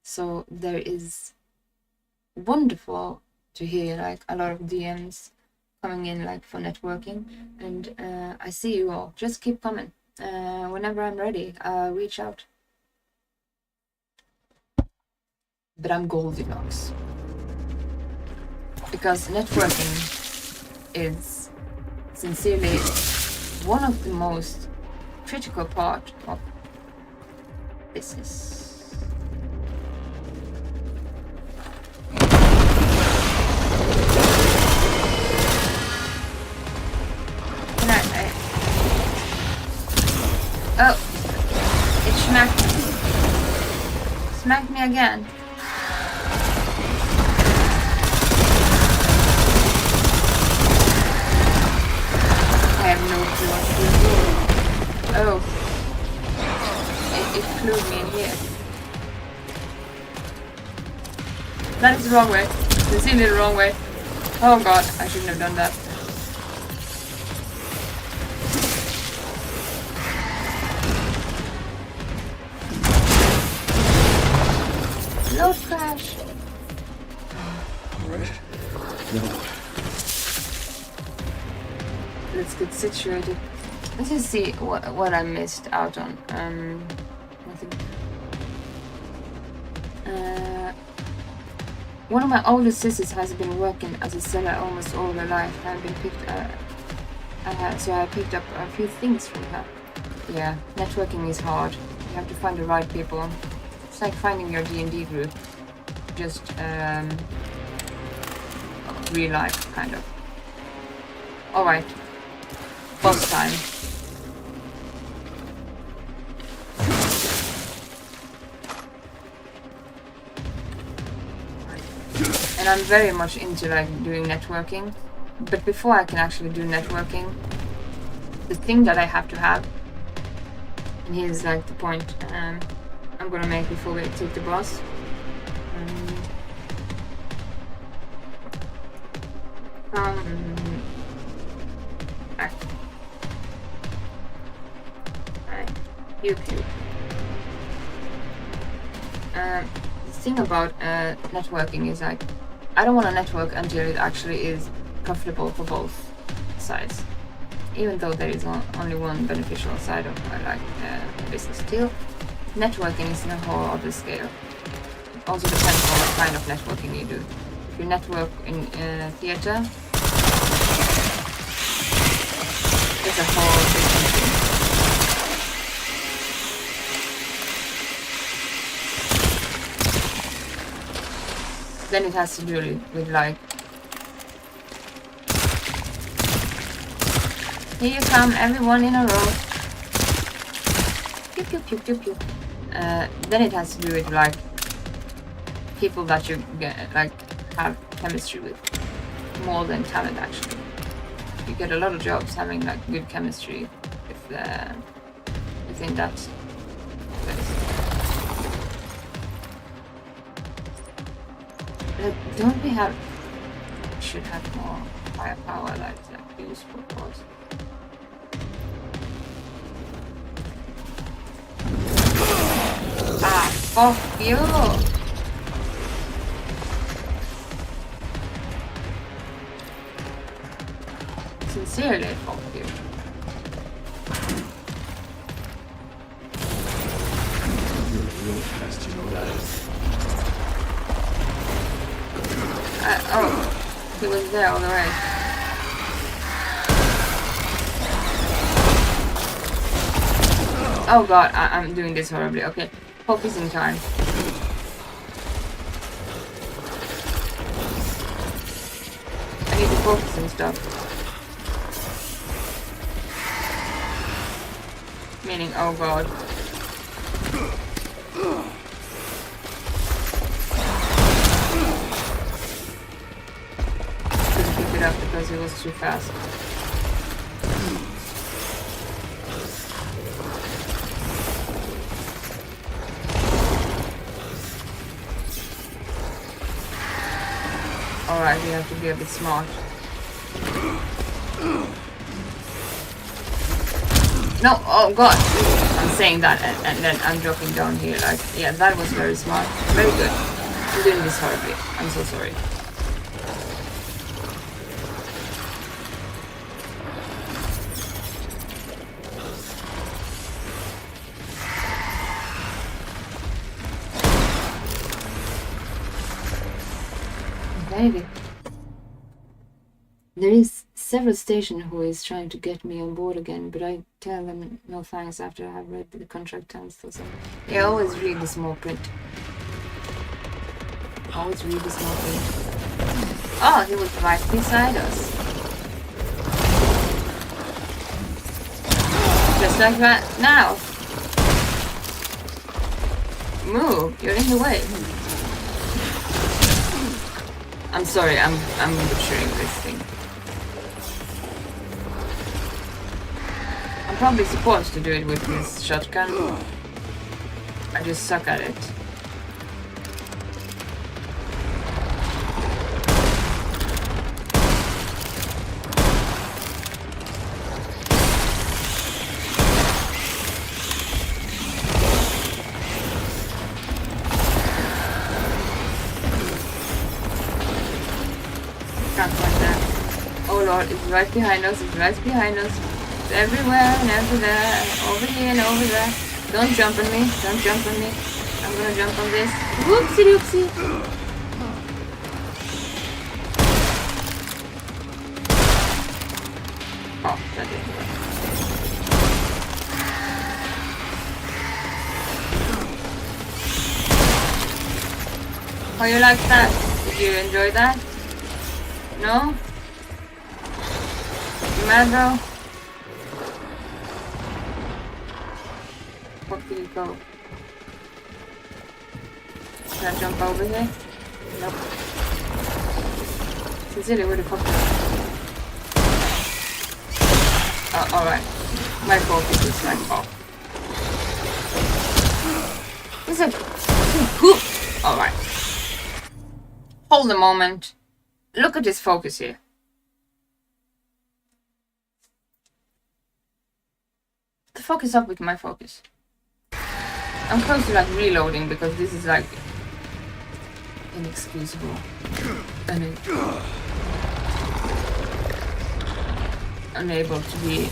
So there is wonderful to hear like a lot of DMs coming in like for networking, and I see you all. Just keep coming. Whenever I'm ready, I'll reach out. But I'm Goldilocks. Because networking is sincerely one of the most critical part of business. Oh, it smacked me. Smacked me again. I have no clue what to do. Oh. It flew me in here. That is the wrong way. Sincerely the wrong way. Oh god, I shouldn't have done that. Load crash. Alright. No. Let's get situated. Let's just see what I missed out on. Nothing. One of my older sisters has been working as a seller almost all her life. So I picked up a few things from her. Yeah, networking is hard. You have to find the right people. It's like finding your D&D group. Just real life, kind of. Alright. Boss time. And I'm very much into like doing networking. But before I can actually do networking, the thing that I have to have, and here's like the point I'm gonna make before we take the boss. Pew pew. The thing about networking is like, I don't want to network until it actually is profitable for both sides. Even though there is only one beneficial side of business. Still, networking is in a whole other scale. It also depends on what kind of networking you do. If you network in theater, it's a whole different thing. Then it has to do with like, here you come, everyone in a row. Pew pew pew pew pew. Then it has to do with like people that you get, like have chemistry with, more than talent actually. You get a lot of jobs having like good chemistry with within that place. Don't we should have more firepower like useful force. Ah, fuck you! Sincerely, fuck you. You're a real pest, you know that. Oh, he was there all the way. Oh god, I'm doing this horribly. Okay, focusing time. I need to focus and stuff. Meaning, oh god. Couldn't pick it up because it was too fast. Alright, we have to be a bit smart. No, oh god! I'm saying that and then I'm dropping down here like, yeah, that was very smart. Very good. I'm doing this horribly. I'm so sorry. Maybe. There is several stations who is trying to get me on board again, but I tell them no thanks after I have read the contract terms or something. Yeah, always read the small print. Always read the small print. Oh, he was right beside us. Just like that now. Move, you're in the way. I'm sorry, I'm butchering this thing. I'm probably supposed to do it with this shotgun. I just suck at it. Can't find that. Oh lord, it's right behind us, it's right behind us. It's everywhere and everywhere, over here and over there. Don't jump on me, don't jump on me. I'm gonna jump on this. Whoopsie doopsie. Oh, that didn't work. Oh, you like that? Did you enjoy that? No? You mad, bro? Where did you go? Can I jump over here? Nope. Sincerely, where the fuck is it? Oh, alright. My fault, this is my fault. Is it? Alright. Hold a moment. Look at this focus here. The fuck is up with my focus? I'm close to like reloading because this is like inexcusable. And unable to be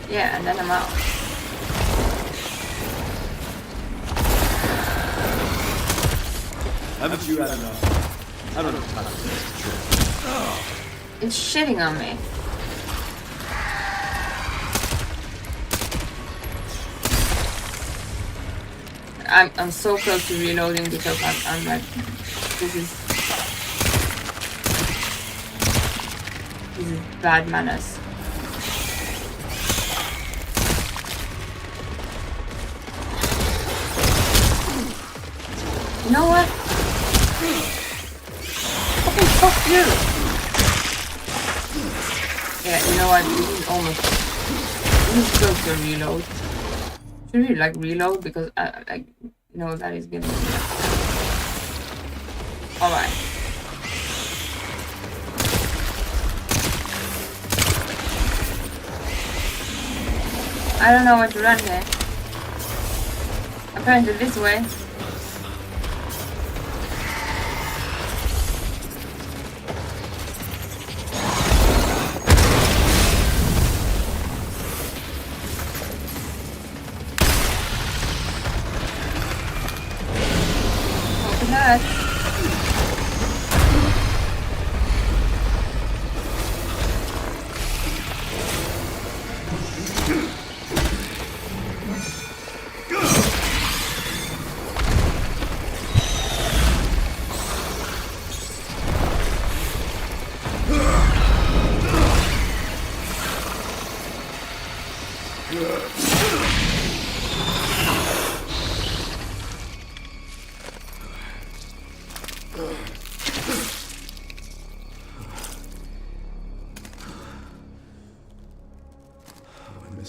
yeah, and then I'm out. Haven't you had enough? I don't know how to say this. It's shitting on me. I'm so close to reloading because I'm like, this is bad manners. You know what? Fucking fuck you! Yeah, you know what? This is almost... This is close to a reload. Should we like reload? Because I like... You know, that is giving me... Alright. I don't know where to run here. Apparently this way.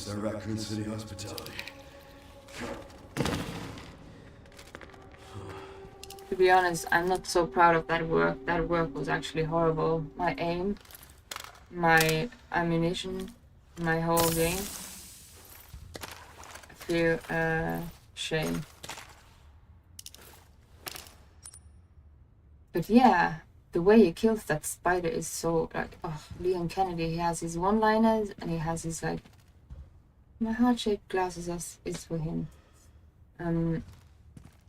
Our Raccoon City hospitality. To be honest, I'm not so proud of that work. That work was actually horrible. My aim, my ammunition, my whole game. I feel shame. But yeah, the way he kills that spider is so like, oh, Leon Kennedy, he has his one-liners and he has his like, my heart-shaped glasses is for him.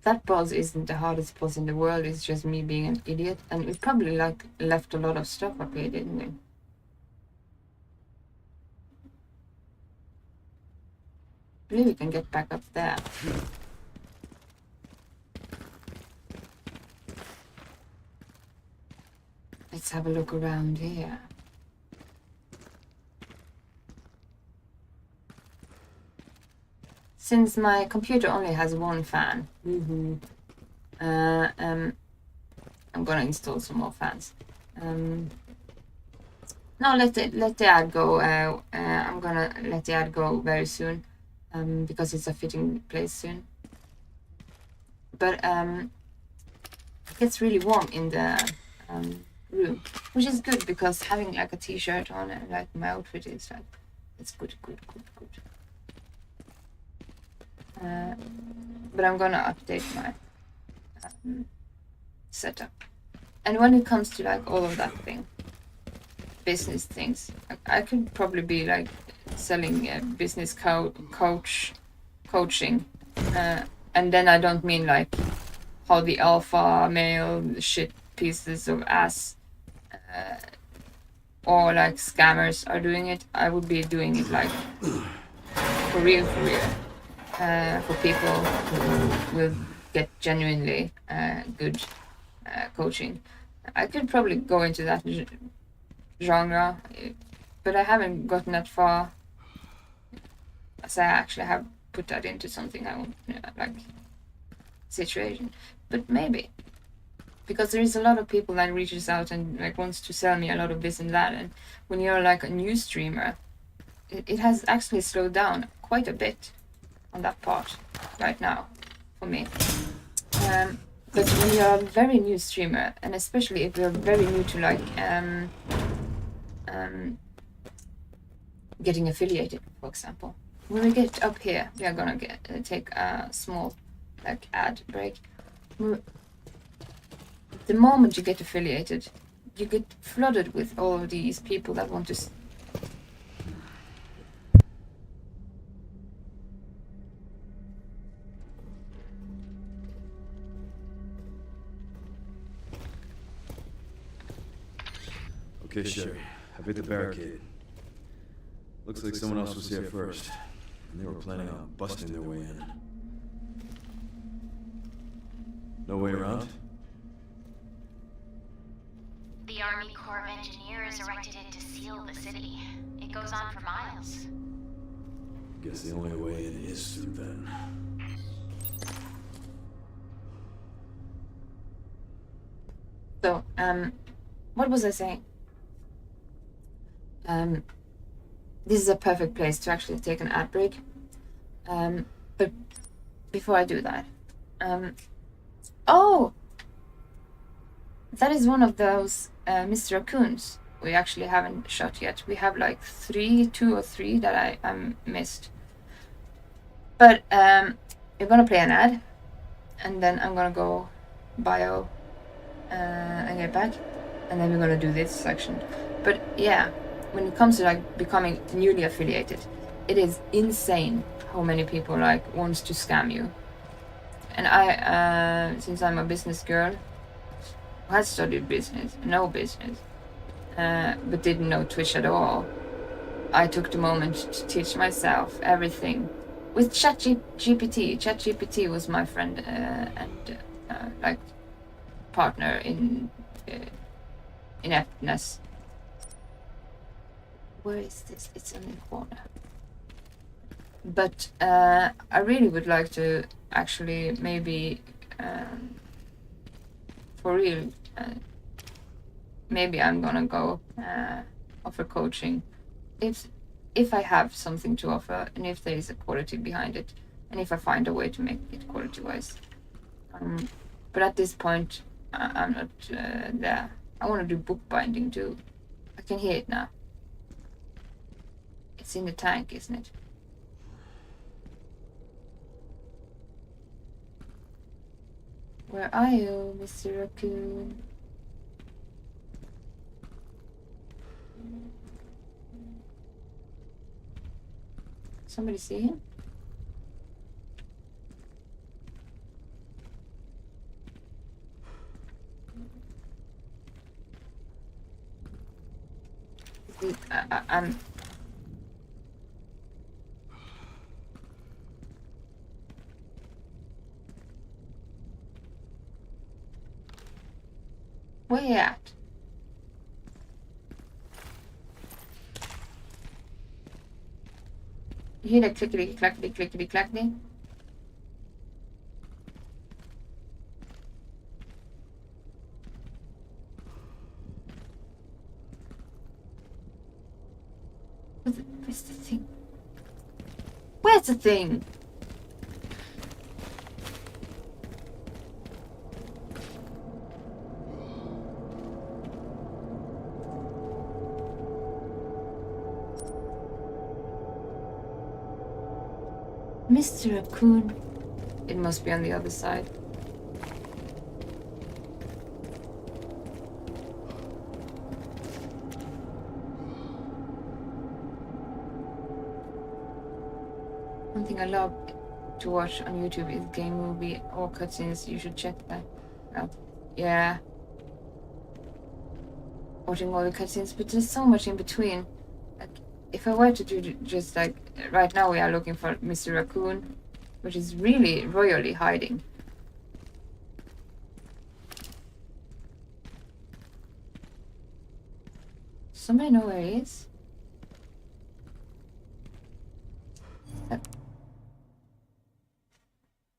That boss isn't the hardest boss in the world, it's just me being an idiot. And we probably like left a lot of stuff up here, didn't we? I believe we can get back up there. Let's have a look around here. Since my computer only has one fan, I'm gonna install some more fans. No, let the ad go. I'm gonna let the ad go very soon, because it's a fitting place soon. But it gets really warm in the room, which is good because having like a t-shirt on and like my outfit is like, it's good. But I'm gonna update my setup. And when it comes to like all of that thing, business things, I could probably be like selling business coaching, and then I don't mean like how the alpha male shit pieces of ass or like scammers are doing it. I would be doing it like for real. For people who will get genuinely good coaching. I could probably go into that genre, but I haven't gotten that far, as I actually have put that into something I want, like situation. But maybe, because there is a lot of people that reaches out and like wants to sell me a lot of this and that, and when you're like a new streamer, it has actually slowed down quite a bit on that part right now for me. But when you're a very new streamer, and especially if you're very new to like getting affiliated, for example. When we get up here, we are gonna take a small like ad break. The moment you get affiliated, you get flooded with all of these people that want to Okay, Sherry. I've hit the barricade. Looks like someone else was here first, and they were planning on busting their way in. No way around? The Army Corps of Engineers erected it to seal the city. It goes on for miles. Guess the only way in is through then. So, what was I saying? This is a perfect place to actually take an ad break. But before I do that, oh, that is one of those Mr. Raccoons we actually haven't shot yet. We have like two or three that I missed. But we're gonna play an ad, and then I'm gonna go bio and get back, and then we're gonna do this section. But yeah, when it comes to like becoming newly affiliated, it is insane how many people like wants to scam you. And I, since I'm a business girl, who has studied business, but didn't know Twitch at all, I took the moment to teach myself everything with ChatGPT. ChatGPT was my friend and like partner in ineptness. Where is this? It's in the corner. But I really would like to actually maybe for real maybe I'm gonna go offer coaching if I have something to offer, and if there is a quality behind it, and if I find a way to make it quality wise. But at this point I'm not there. I want to do bookbinding too. I can hear it now. It's in the tank, isn't it? Where are you, Mr. Raccoon? Somebody see him? I'm... Where you at? You hear that clickety clackety clickety clackety? Where's the thing? Where's the thing? Mr. Raccoon. It must be on the other side. One thing I love to watch on YouTube is game movie or cutscenes. You should check that out. Yeah. Watching all the cutscenes, but there's so much in between. Like, if I were to do just like right now, we are looking for Mr. Raccoon, which is really royally hiding. Somebody know where he is?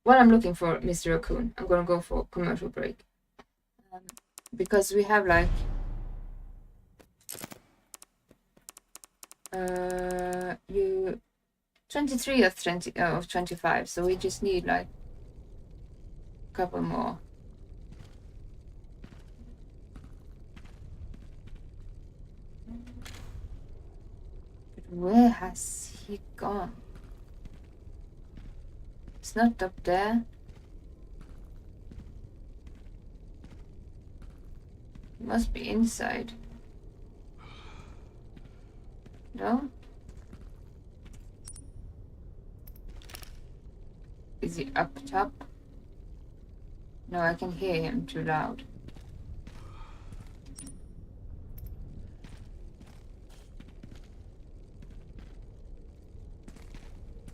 While I'm looking for Mr. Raccoon, I'm gonna go for commercial break. Because we have like 23 of 25, so we just need like a couple more. But Where has he gone? It's not up there. It must be inside. No? Is he up top? No, I can hear him too loud.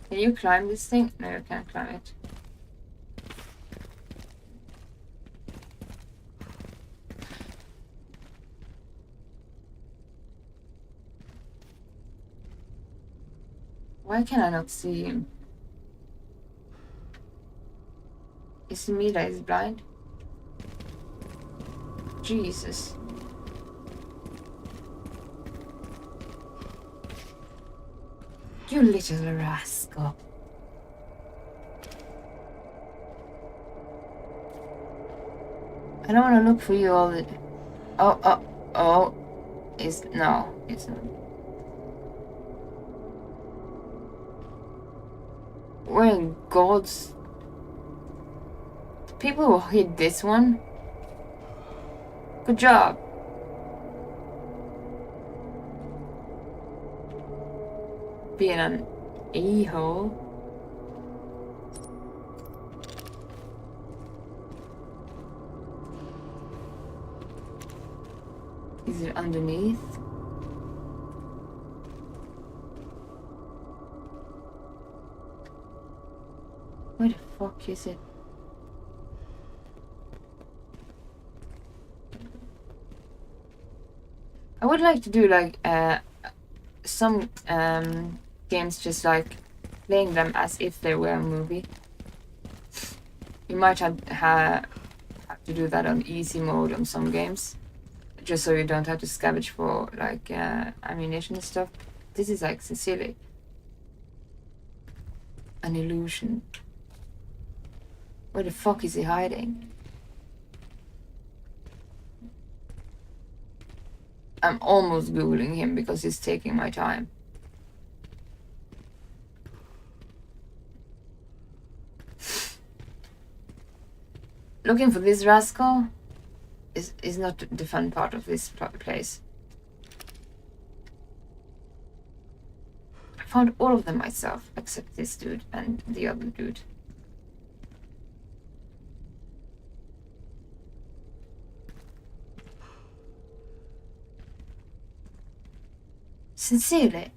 Can you climb this thing? No, you can't climb it. Why can I not see him? Is it me that is blind? Jesus. You little rascal. I don't want to look for you all the... Oh. No, it's not. Where in God's... The people who hit this one? Good job. Being an a-hole. Is it underneath? Where the fuck is it? I would like to do like some games just like playing them as if they were a movie. You might have to do that on easy mode on some games, just so you don't have to scavenge for like ammunition and stuff. This is like sincerely an illusion. Where the fuck is he hiding? I'm almost googling him because he's taking my time. Looking for this rascal is not the fun part of this place. I found all of them myself, except this dude and the other dude. Sincerely,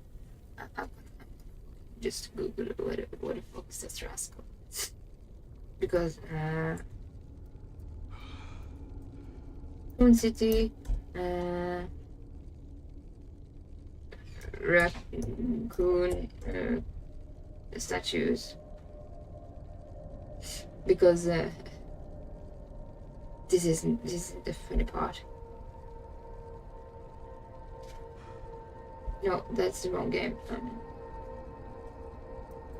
just Google what the fuck is this rascal? Because Moon City, raccoon statues. Because this isn't the funny part. No, that's the wrong game.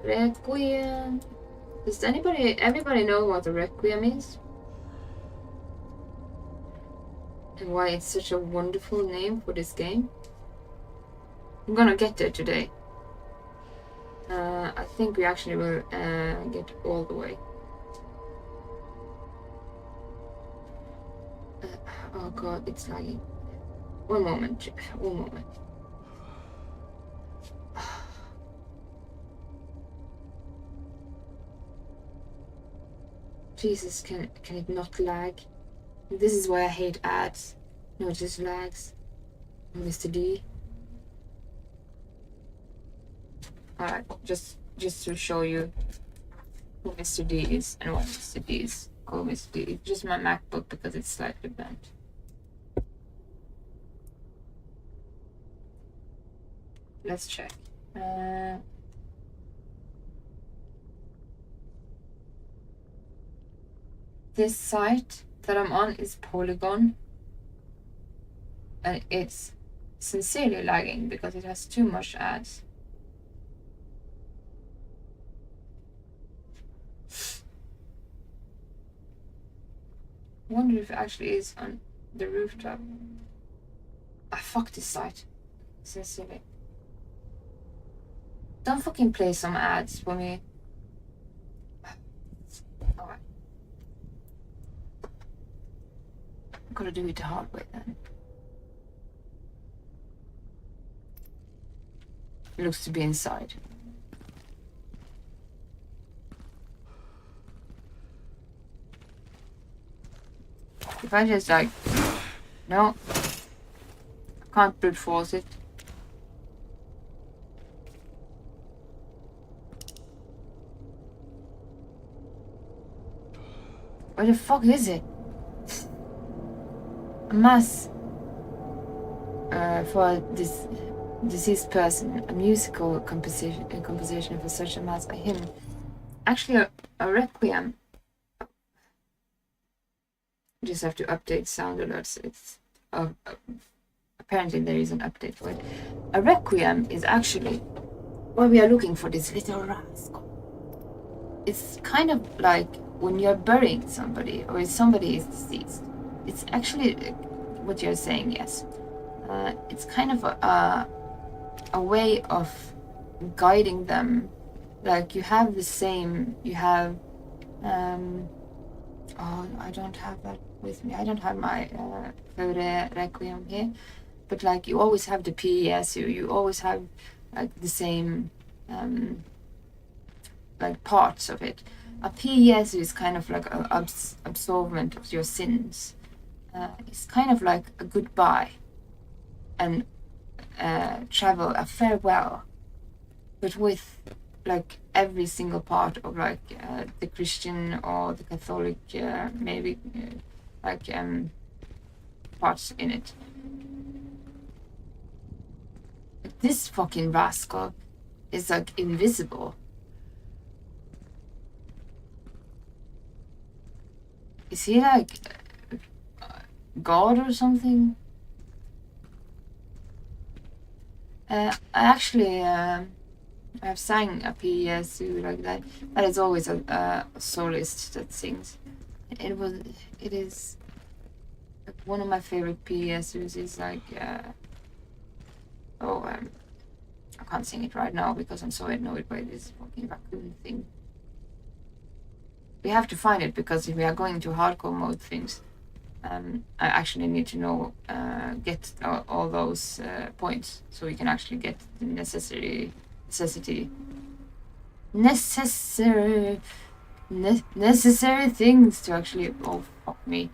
Requiem. Does everybody know what a requiem is? And why it's such a wonderful name for this game? I'm gonna get there today. I think we actually will get all the way. Oh god, it's lagging. One moment. Jesus, can it not lag? This is why I hate ads. No, it just lags. Mr. D. Alright, just to show you who Mr. D is and what Mr. D is. Oh, Mr. D. It's just my MacBook because it's slightly bent. Let's check. This site that I'm on is Polygon, and it's sincerely lagging because it has too much ads. I wonder if it actually is on the rooftop. Ah, fuck this site. Sincerely. Don't fucking play some ads for me. Alright. I'm gonna do it the hard way then. It looks to be inside. If I just like, no, I can't brute force it. Where the fuck is it? A mass for this deceased person, a musical composition for such a mass, a hymn. Actually, a requiem. You just have to update sound alerts. It's apparently there is an update for it. A requiem is actually what we are looking for. This little rascal. It's kind of like when you're burying somebody or if somebody is deceased. It's actually what you're saying. Yes, it's kind of a way of guiding them. Like you have the same. You have. Oh, I don't have that with me. I don't have my requiem here, but like you always have the PES. You always have like the same like parts of it. A PES is kind of like an absolvement of your sins. It's kind of like a goodbye and travel, a farewell, but with like every single part of like the Christian or the Catholic maybe like parts in it. This fucking rascal is like invisible. Is he like God or something? I've sang a PES like that. That is always a soloist that sings. It is like one of my favorite PES is like I can't sing it right now because I'm so annoyed by this fucking raccoon thing. We have to find it because if we are going to hardcore mode things, I actually need to know get all those points so we can actually get the necessary things to actually. Oh fuck me!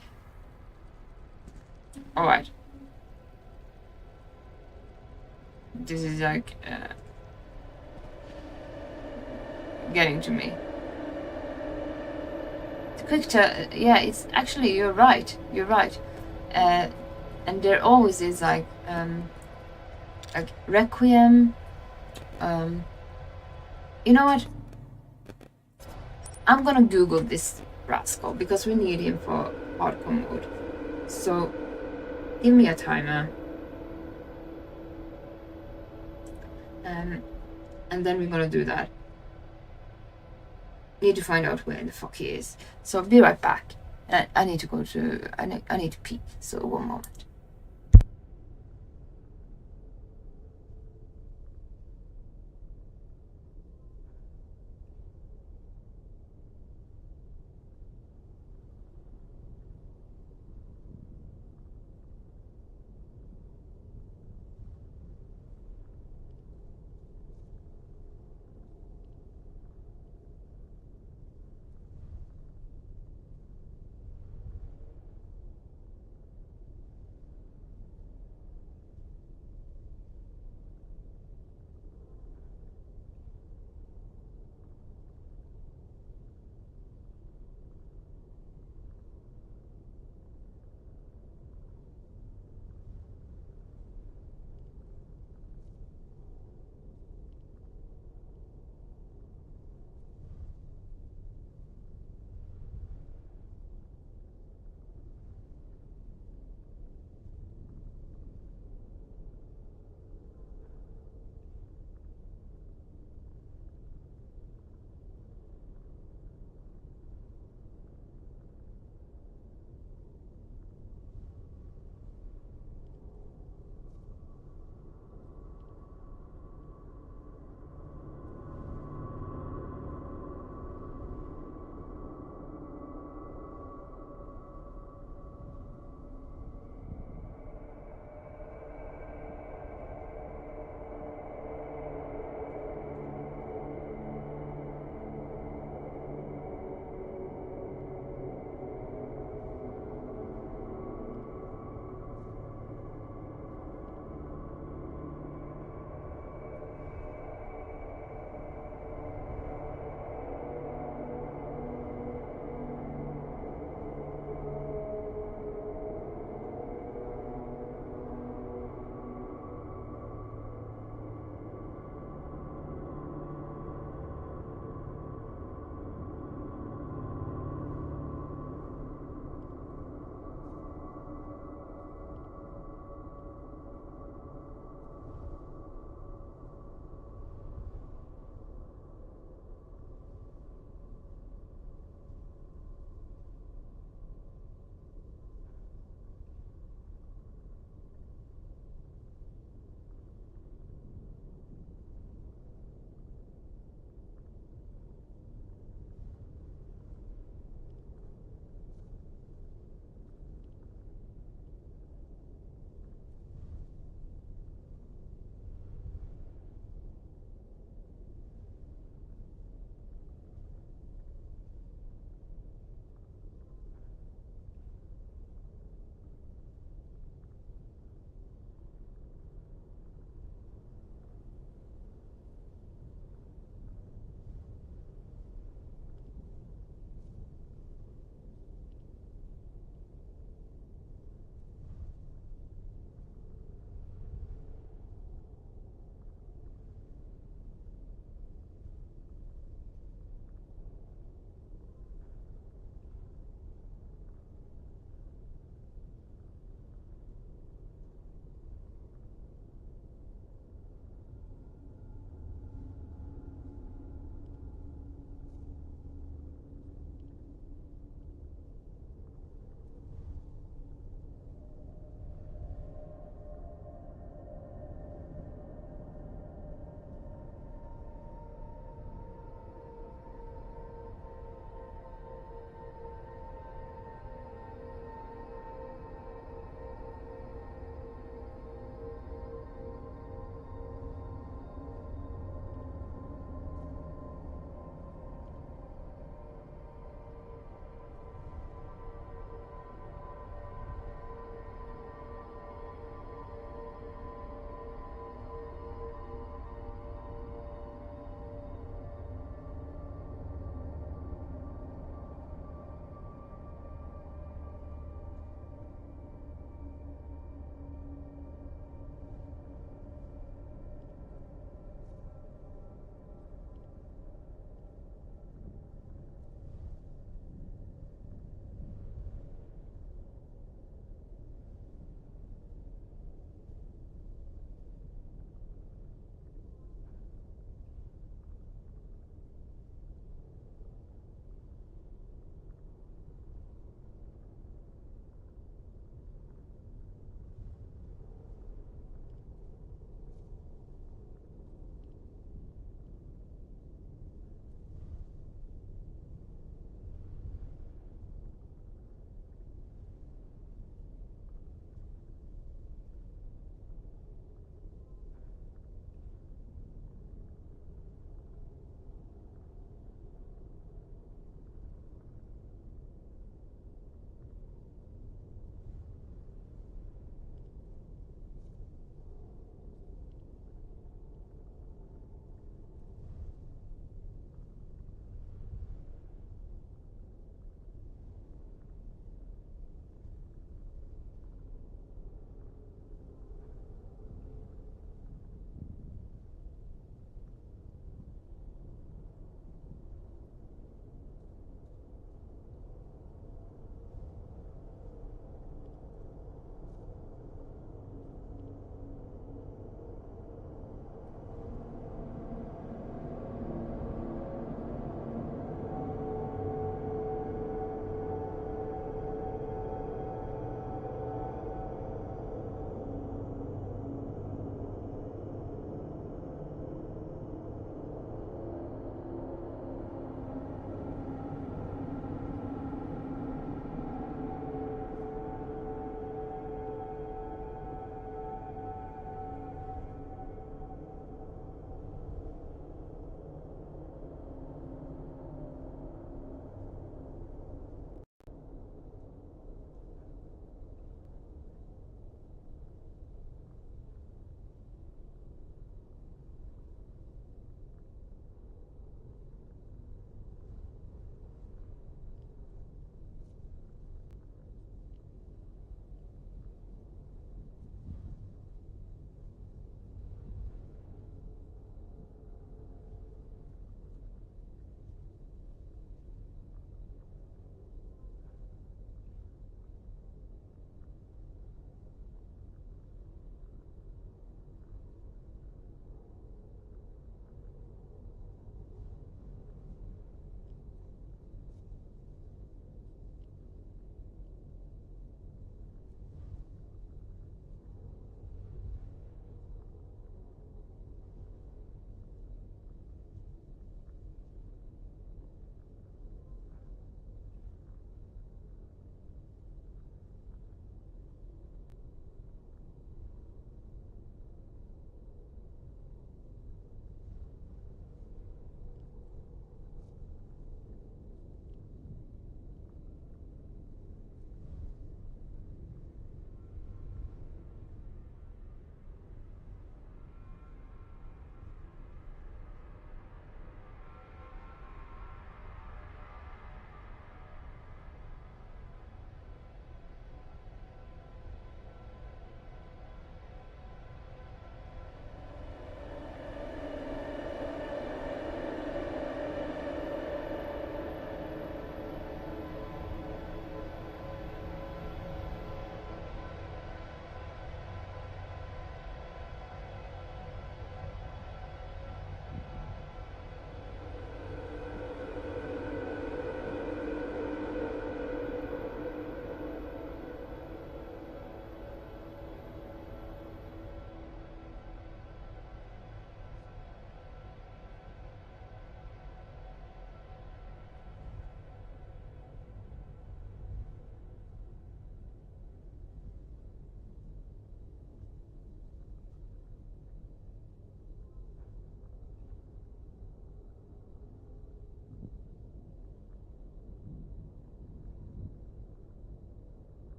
All right, this is like getting to me. The picture, yeah, it's actually you're right. And there always is like requiem. You know what? I'm gonna Google this rascal because we need him for hardcore mode. So give me a timer. And then we're gonna do that. We need to find out where the fuck he is. So be right back. I need to go to. I need to pee. So 1 moment.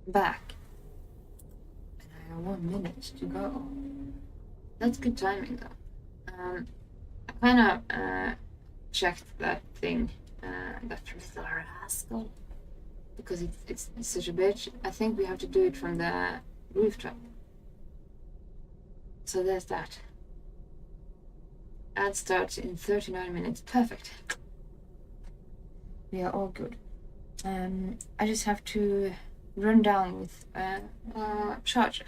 back. And I have 1 minute to go. That's good timing though. I kind of checked that thing, that little rascal, because it's such a bitch. I think we have to do it from the rooftop. So there's that. Ad starts in 39 minutes. Perfect. We are all good. I just have to run down with a charger,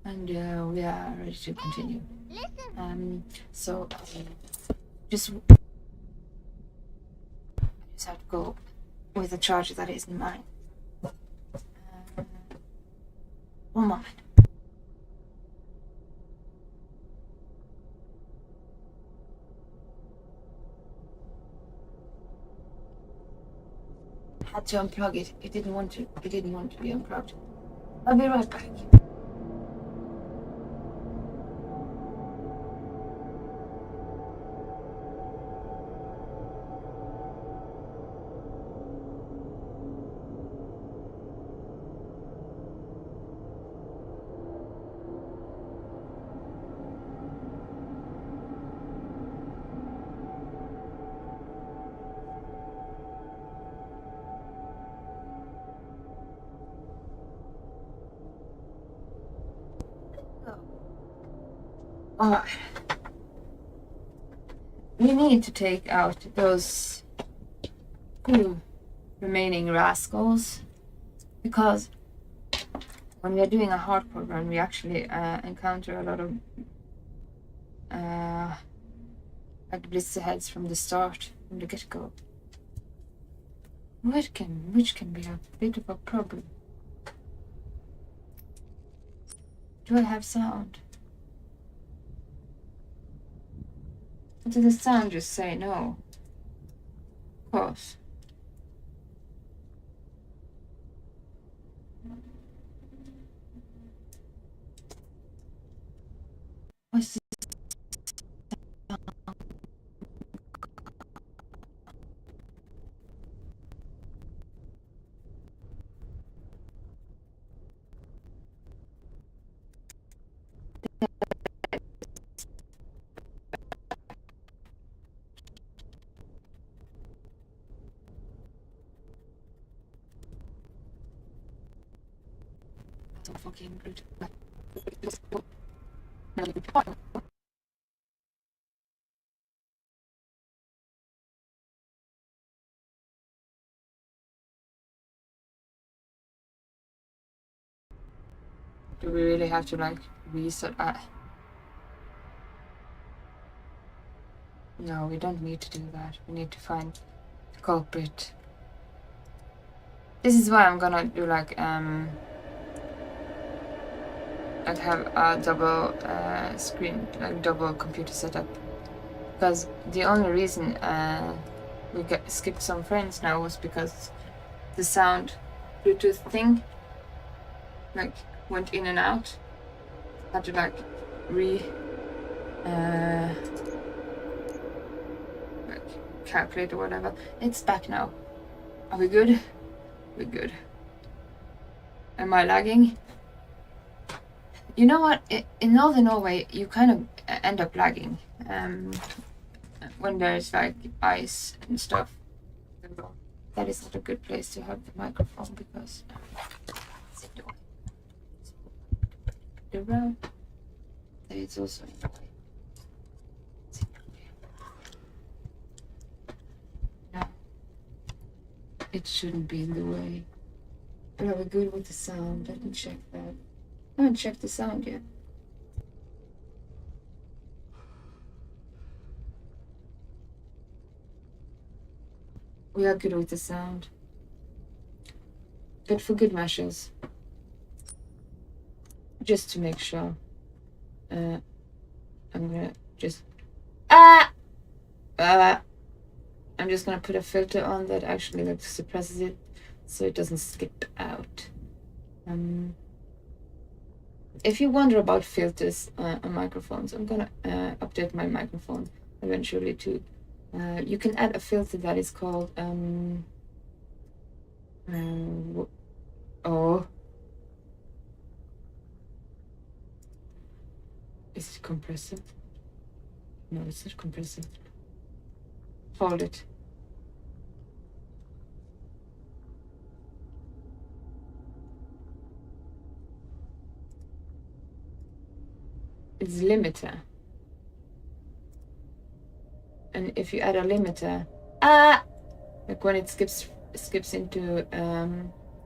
and we are ready to continue. So just have to go with a charger that isn't mine. 1 moment. Had to unplug it. It didn't want to be unplugged. I'll be right back. Alright. We need to take out those remaining rascals, because when we are doing a hardcore run, we actually encounter a lot of like blizzards from the start, from the get-go, which can be a bit of a problem. Do I have sound? Did the sound just say no? Of course. What's this? So fucking good. Do we really have to like reset? No, we don't need to do that. We need to find the culprit. This is why I'm gonna do like have a double screen, like double computer setup, because the only reason we skipped some frames now was because the sound Bluetooth thing like went in and out. Had to like like calculate or whatever. It's back now. Are we good? We're good. Am I lagging? You know what? In northern Norway, you kind of end up lagging when there's like ice and stuff. That is not a good place to have the microphone, because the round that it's also in the way. No, it shouldn't be in the way. But are we good with the sound? Let me check that. I haven't checked the sound yet. We are good with the sound. But for good measures, just to make sure, I'm gonna just I'm just gonna put a filter on that actually like suppresses it, so it doesn't skip out. If you wonder about filters on microphones, I'm gonna update my microphone eventually too. You can add a filter that is called compress it? No, it's not compress it. Fold it. It's limiter. And if you add a limiter, like when it skips into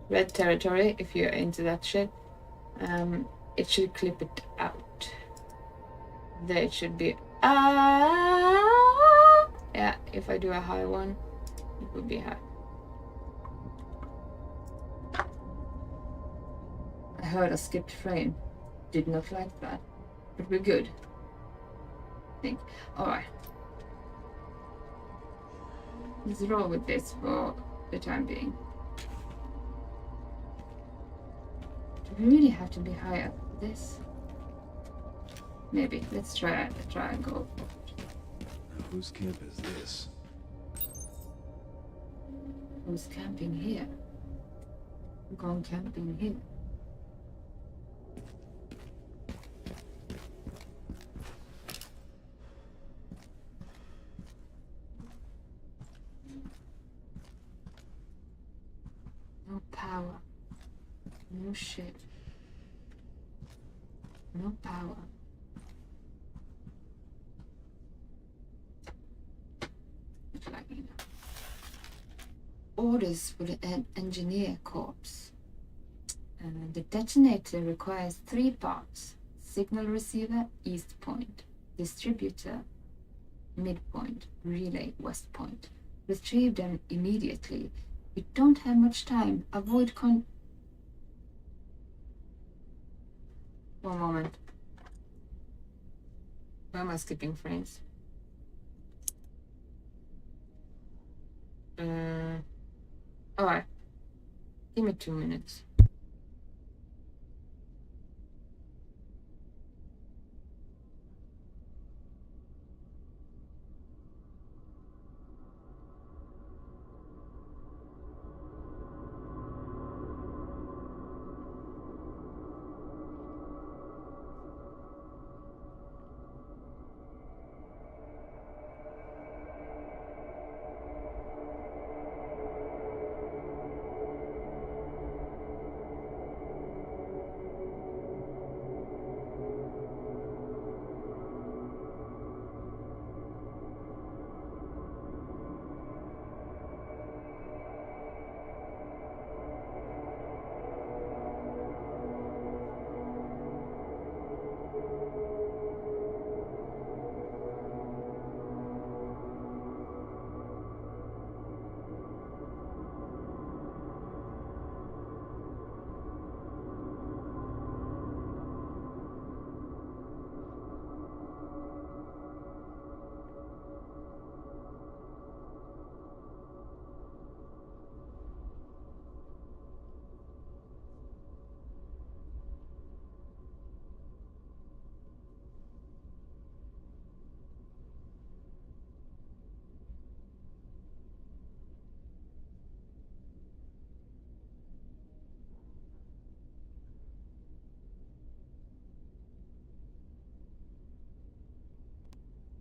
red territory, if you're into that shit, it should clip it out. There it should be yeah, if I do a high one, it would be high. I heard a skipped frame. Did not like that. But we're good. I think. Alright. Let's roll with this for the time being. Do we really have to be high up for this? Maybe. Let's try and go. Now, whose camp is this? Who's camping here? We're going camping here. No power. No shit. No power. Not liking it. Orders for the engineer corps. The detonator requires 3 parts. Signal receiver, east point. Distributor, midpoint. Relay, west point. Retrieve them immediately. We don't have much time. Avoid One moment. Why am I skipping frames? Alright. Give me 2 minutes.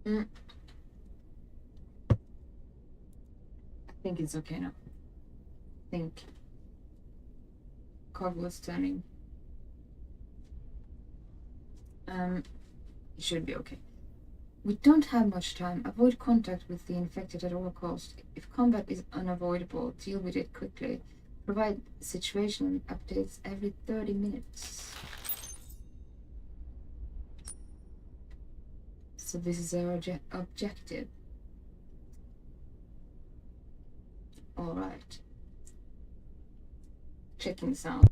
I think it's okay now. I think cog was turning. It should be okay. We don't have much time. Avoid contact with the infected at all costs. If combat is unavoidable, deal with it quickly. Provide situation updates every 30 minutes. So this is our objective. Alright. Checking sound.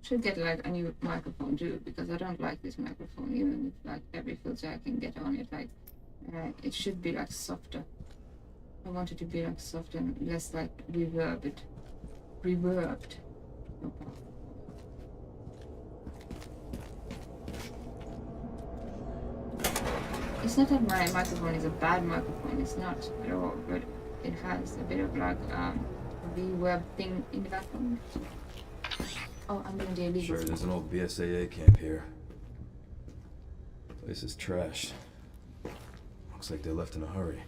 Should get like a new microphone too, because I don't like this microphone, even if like every filter I can get on it, like it should be like softer. I want it to be like soft and less like reverbed. No problem. It's not that my microphone is a bad microphone, it's not at all, but it has a bit of like web thing in the background. Oh, I'm doing the illegal. Sure, there's an old BSAA camp here. Place is trashed. Looks like they left in a hurry.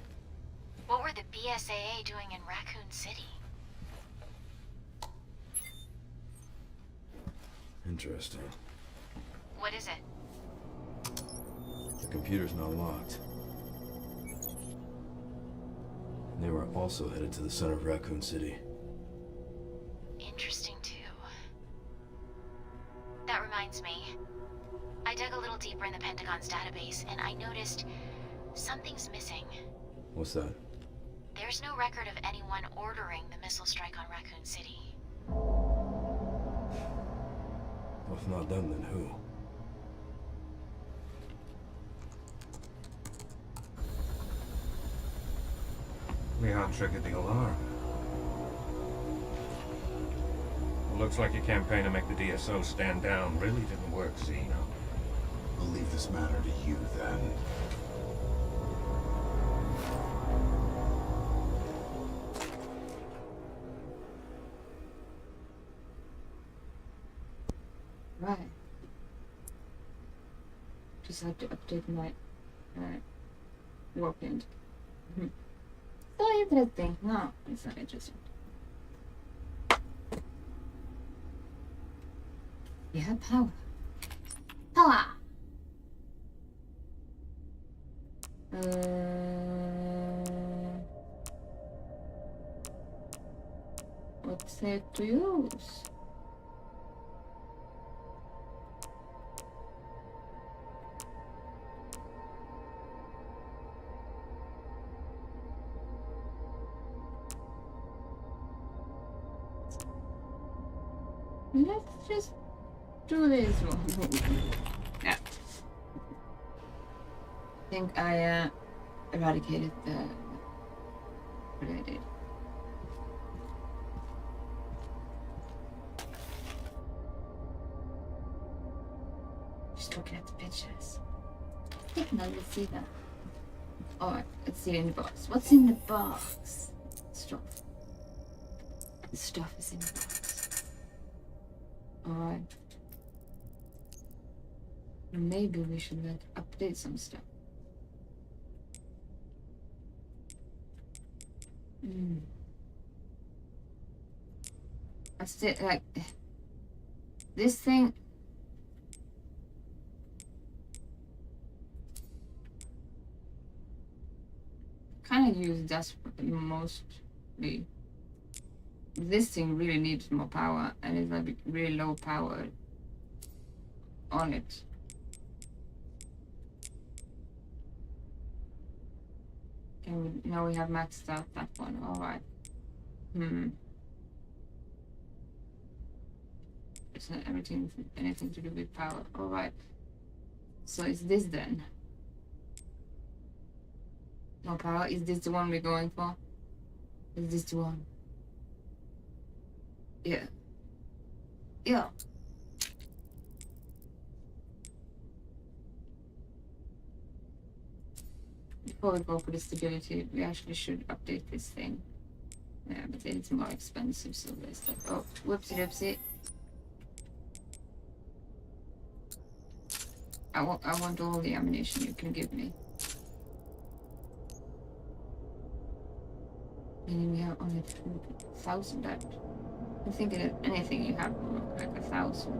What were the BSAA doing in Raccoon City? Interesting. What is it? The computer's now locked. They were also headed to the center of Raccoon City. Interesting, too. That reminds me. I dug a little deeper in the Pentagon's database, and I noticed something's missing. What's that? There's no record of anyone ordering the missile strike on Raccoon City. Well, if not them, then who? Leon triggered the alarm. Well, looks like your campaign to make the DSO stand down really didn't work, Zeno. I'll leave this matter to you, then. Right. Just had to update my workend. So interesting. No, it's not interesting. You have power. Power! What's there to use? Let's just do this one. Yeah. I think I eradicated the what I did. Just looking at the pictures. I think now let's see that. Alright, let's see it in the box. What's in the box? Stuff. The stuff is in the box. Alright. Maybe we should like update some stuff. I still like this thing. Kind of use that mostly. This thing really needs more power, and it's like really low power on it. And now we have maxed out that one. All right. It's not anything to do with power. All right. So it's this then. No power. Is this the one we're going for? Is this the one? Yeah. Yeah. Before we go for the stability, we actually should update this thing. Yeah, but then it's more expensive, so there's like, oh, whoopsie doopsie. I want all the ammunition you can give me. Meaning we have only 1,000 left. I'm thinking that anything you have will look like 1,000.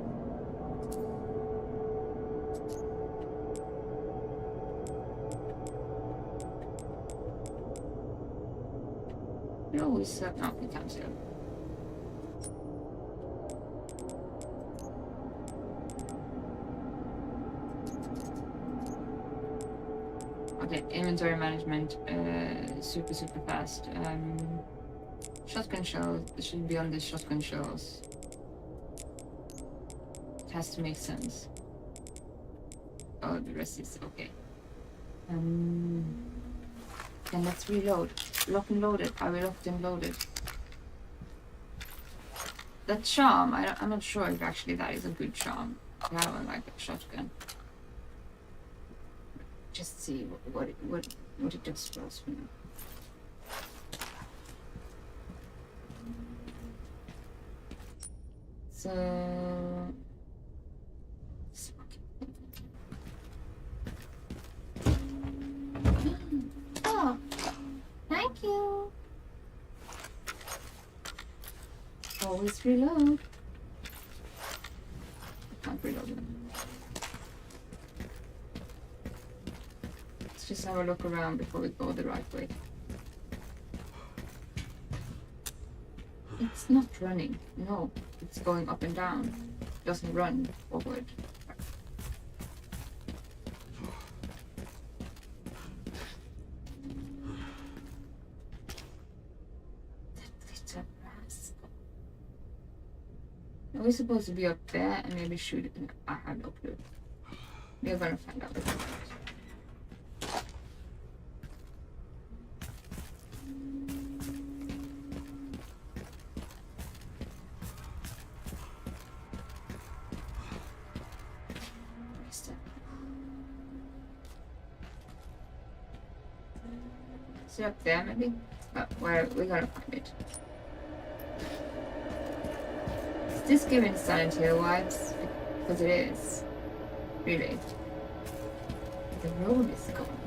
We always no, we can't sell. Okay, inventory management, super fast. Shotgun shells, it should be on the shotgun shells. It has to make sense. Oh, the rest is okay. Then let's reload. Lock and loaded. Are we locked and loaded? That charm, I'm not sure if actually that is a good charm. I have like a shotgun. Just see what it does for us for now. So oh, thank you. Always reload. I can't reload it. Let's just have a look around before we go the right way. It's not running. No, it's going up and down. It doesn't run forward. Are we supposed to be up there and maybe shoot it? No, I have no clue. We're gonna find out. Is it up there maybe? Oh, where we gotta find it. Is this giving Silent Hill vibes? Because it is. Really. The road is gone.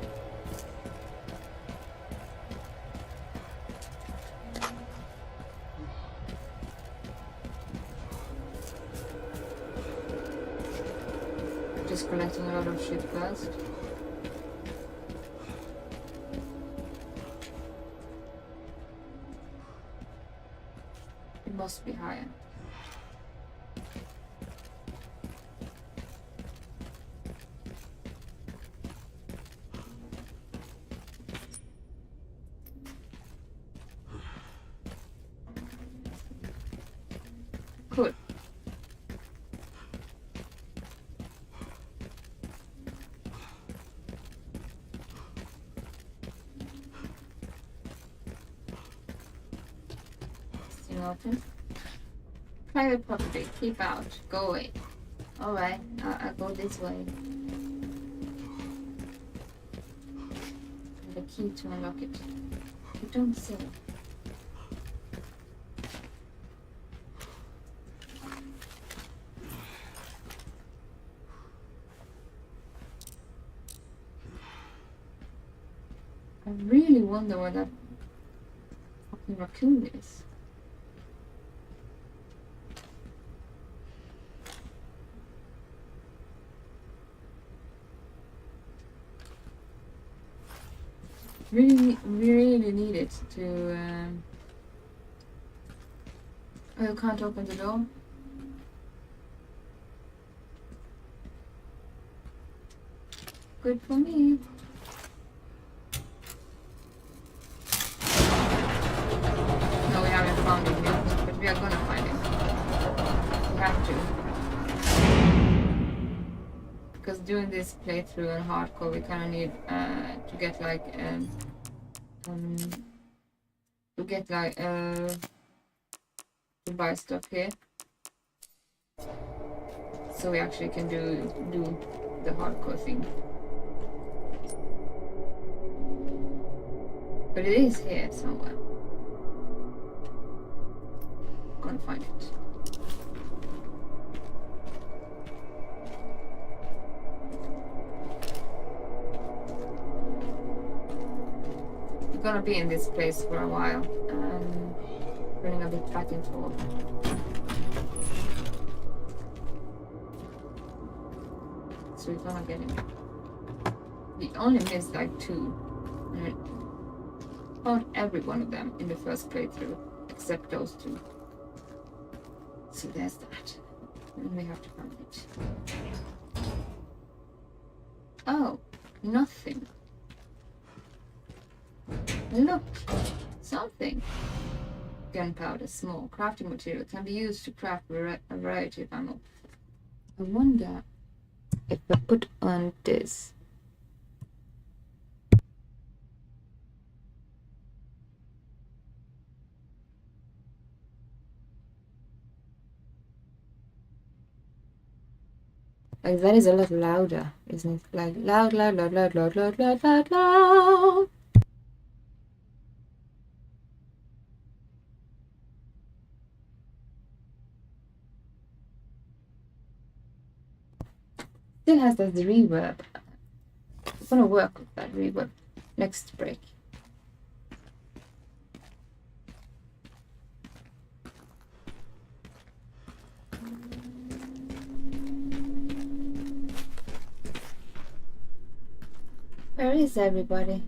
Just collecting a lot of shit first. It must be higher. Cool. Still open. Private property. Keep out. Go away. Alright, I'll go this way. The key to unlock it. You don't say. I really wonder what that fucking raccoon is. We really need it to. Oh, you can't open the door. Good for me. No, we haven't found him yet, but we are gonna find him. We have to. Because doing this playthrough on hardcore, we kind of need to get like to buy stuff here, so we actually can do the hardcore thing. But it is here somewhere. Gonna find it. Gonna be in this place for a while, running a bit back and forth. So we're gonna get him. We only missed like 2, and we found every one of them in the first playthrough, except those 2. So there's that. And we have to find it. Oh, nothing. Look, something. Gunpowder, small. Crafting material can be used to craft a variety of ammo. I wonder if I put on this. Like that is a lot louder, isn't it? Like loud, loud, loud, loud, loud, loud, loud, loud, loud. Still has that reverb. I'm gonna work with that reverb next break. Where is everybody?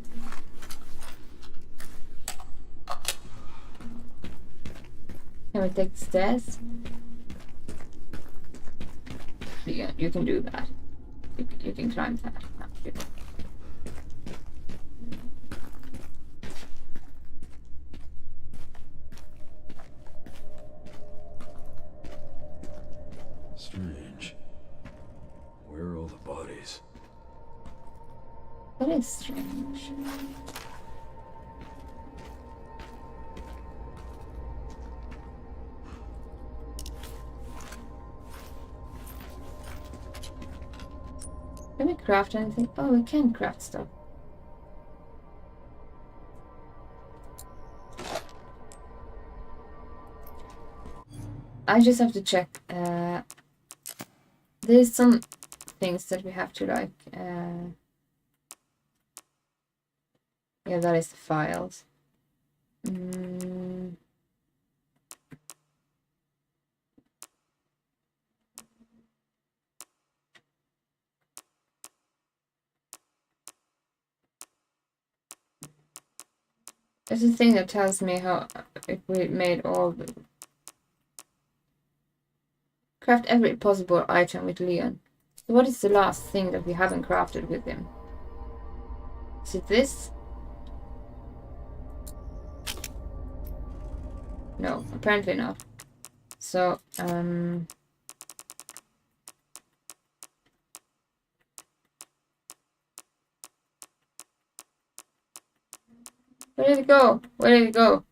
Can we take the stairs? You can do that. You can climb that. Strange. Where are all the bodies? That is strange. Can we craft anything? Oh, we can craft stuff. I just have to check. There's some things that we have to like. Yeah, that is the files. There's a thing that tells me how if we made all the craft every possible item with Leon. So what is the last thing that we haven't crafted with him? Is it this? No, apparently not. So, where did it go? Where did it go?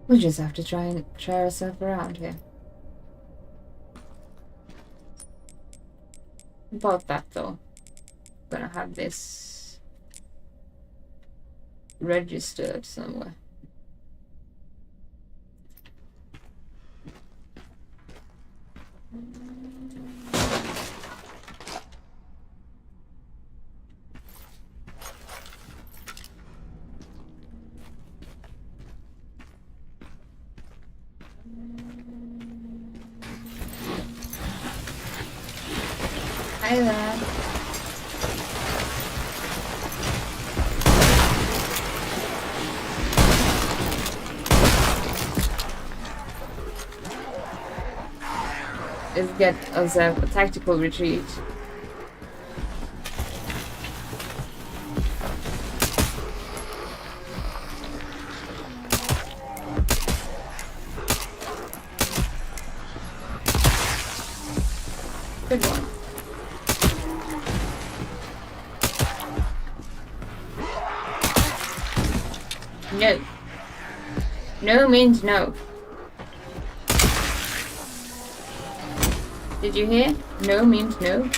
We just have to try ourselves around here. About that though. I'm gonna have this registered somewhere. Hi there. Let's get us a tactical retreat. Good one. No. No means no. Did you hear? No means no.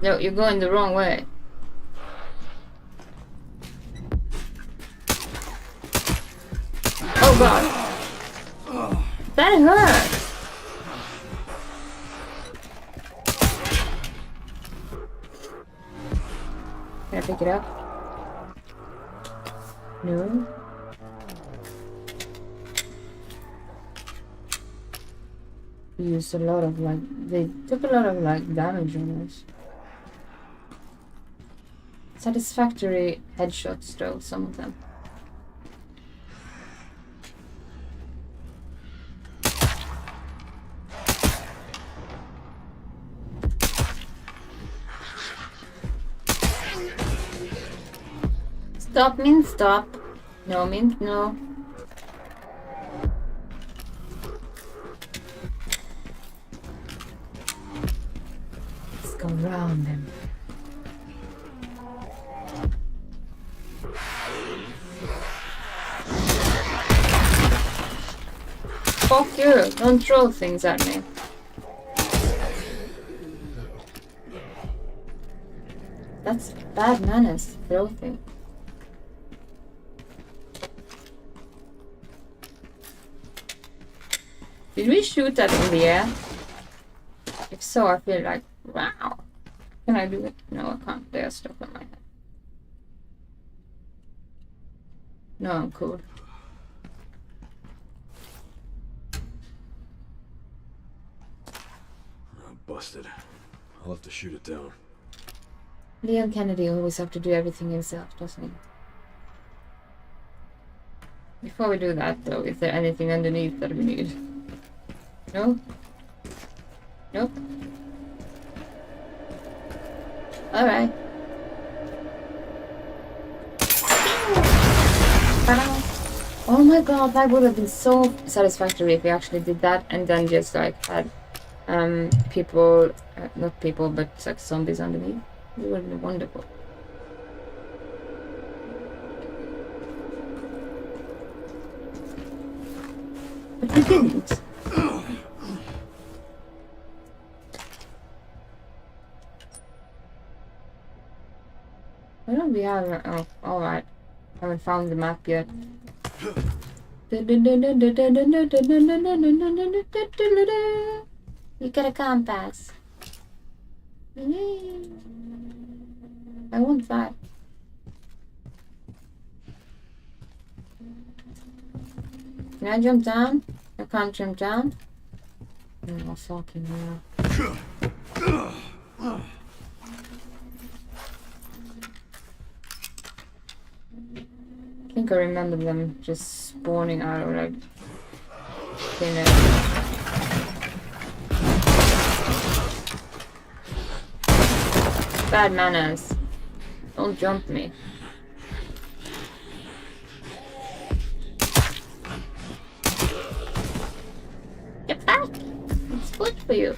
No, you're going the wrong way. Oh god. That hurt. Can I pick it up? No. We used a lot of they took a lot of damage on us. Satisfactory headshots though, some of them. Stop means stop. No means no. Let's go around them. Fuck you! Don't throw things at me. That's bad manners, throw thing. Did we shoot that in the air? If so, I feel like, wow. Can I do it? No, I can't. They are stuck on my head. No, I'm cool. I'm busted. I'll have to shoot it down. Leon Kennedy always have to do everything himself, doesn't he? Before we do that, though, is there anything underneath that we need? No? Nope. Alright. Oh my god, that would have been so satisfactory if we actually did that and then just like had people, not people, but like zombies underneath. It would have been wonderful. But we didn't. Why don't we have... Oh, alright. Haven't found the map yet. You got a compass. I want that. Can I jump down? I can't jump down. Oh, fucking hell. I think I remember them just spawning out of like thin air. Bad manners. Don't jump me. Get back! It's good for you.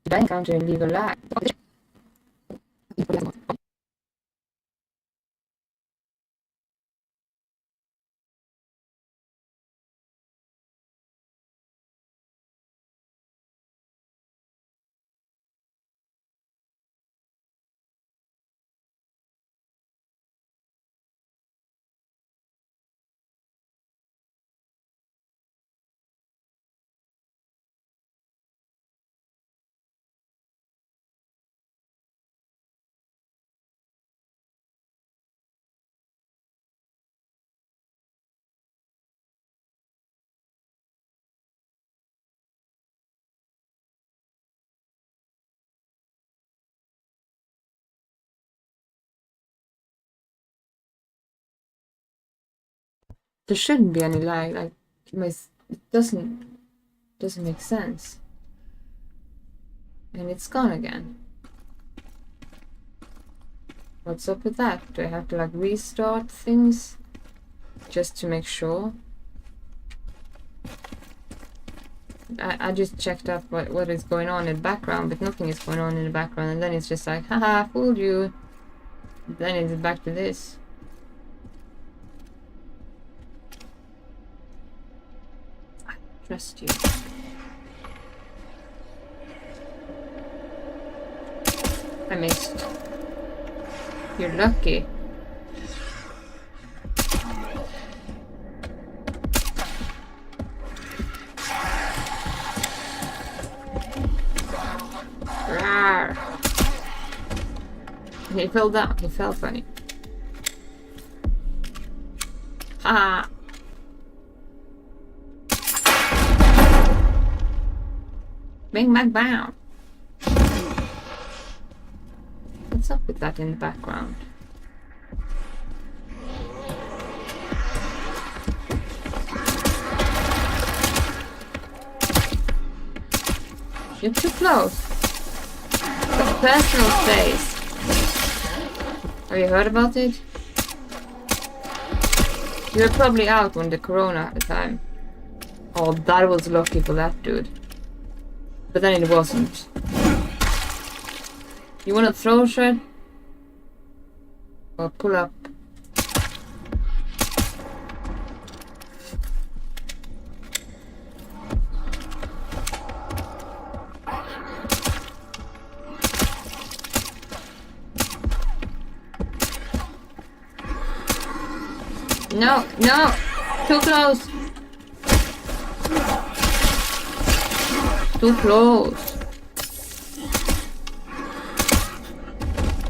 Did I encounter illegal lag? There shouldn't be any lag. Like it doesn't make sense. And it's gone again. What's up with that? Do I have to like restart things just to make sure? I just checked up what is going on in the background, but nothing is going on in the background, and then it's just like, haha, fooled you. Then it's back to this. I trust you. I missed. You're lucky. Rawr. He fell down. He fell funny. Haha. Bing bang bang. What's up with that in the background? You're too close. It's personal space. Have you heard about it? You were probably out when the corona at the time. Oh, that was lucky for that dude. But then it wasn't. You wanna throw, Shred? Or pull up? No, no! Too close! Too close!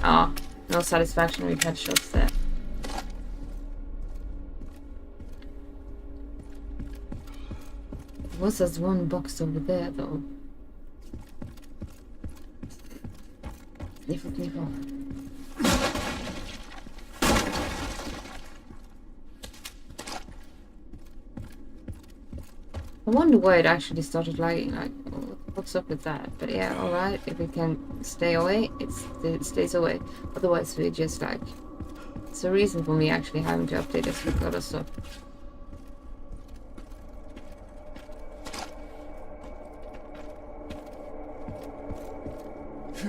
Ah, no satisfaction with headshots there. What's that one box over there though? Leave. I wonder why it actually started lagging, like, what's up with that? But yeah, alright, if it can stay away, it stays away. Otherwise we just like, it's a reason for me actually having to update this with other stuff.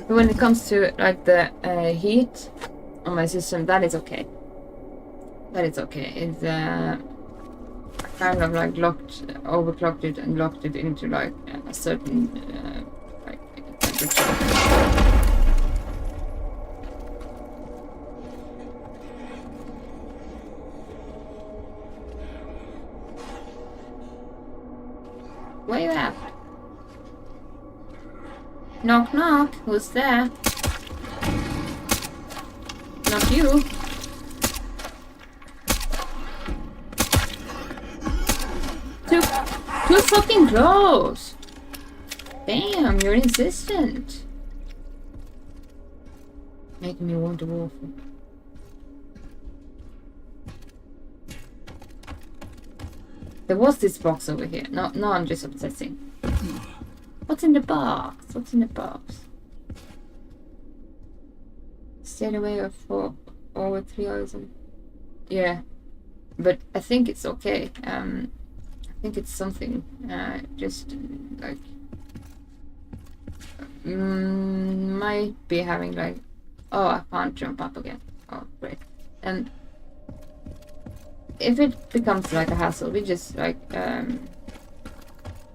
But when it comes to like the heat on my system, that is okay. That is okay. It's kind of like overclocked it and locked it into like a certain like temperature. Where you at? Knock knock, who's there? Not you. Too fucking close! Damn, you're insistent. Making me want a waffle. There was this box over here. No, I'm just obsessing. What's in the box? What's in the box? Stayed away for over 3 hours. Yeah, but I think it's okay. I think it's something. Just like might be having like. Oh, I can't jump up again. Oh, great. And if it becomes like a hassle, we just like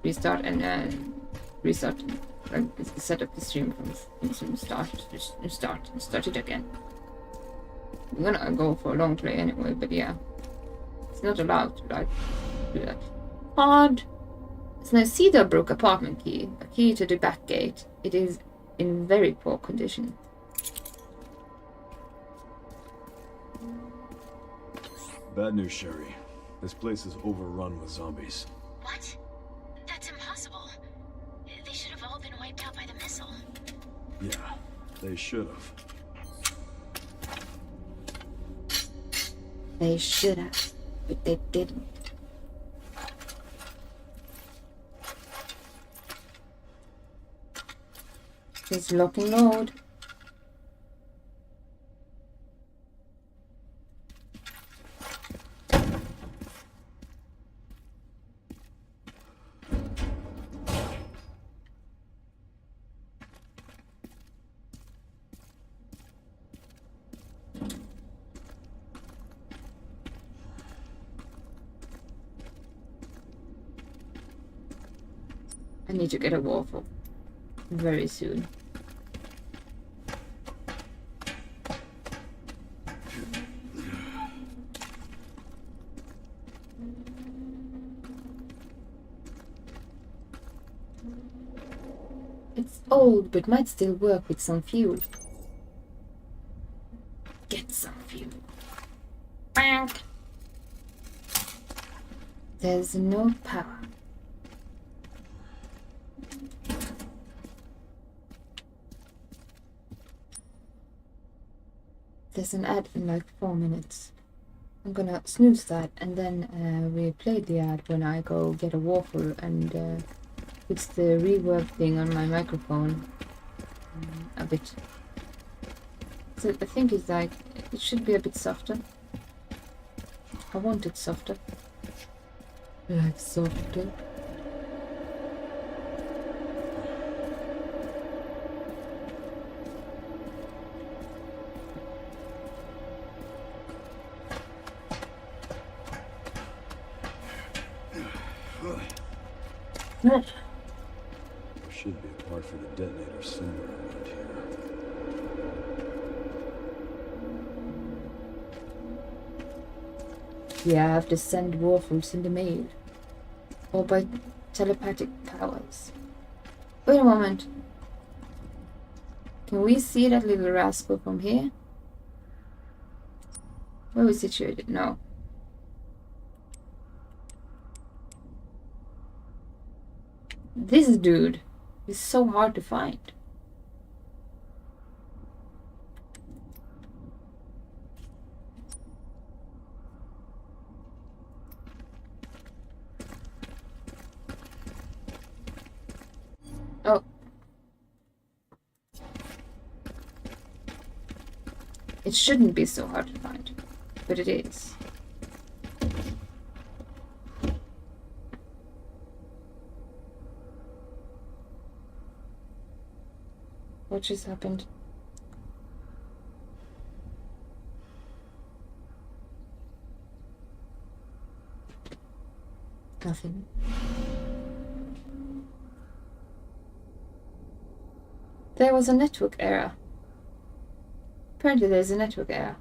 restart and restart, like set up the stream from start, just start it again. We're gonna go for a long play anyway, but yeah, it's not allowed to like do that. Odd. It's a Cedarbrook apartment key, a key to the back gate. It is in very poor condition. Bad news, Sherry. This place is overrun with zombies. What? That's impossible. They should have all been wiped out by the missile. Yeah, they should have. They should have, but they didn't. Please lock and load. I need to get a waffle very soon. It's old, but might still work with some fuel. Get some fuel. Bank. There's no power. There's an ad in like 4 minutes. I'm gonna snooze that and then we play the ad when I go get a waffle and fix the reverb thing on my microphone a bit. So I think it's like, it should be a bit softer. I want it softer. Like softer. There should be a part for the detonator somewhere around here. Yeah, I have to send war from Cindermaid. Or by telepathic powers. Wait a moment. Can we see that little rascal from here? Where are we situated? No. This dude is so hard to find. Oh. It shouldn't be so hard to find, but it is. What just happened? Nothing. There was a network error. Apparently there's a network error.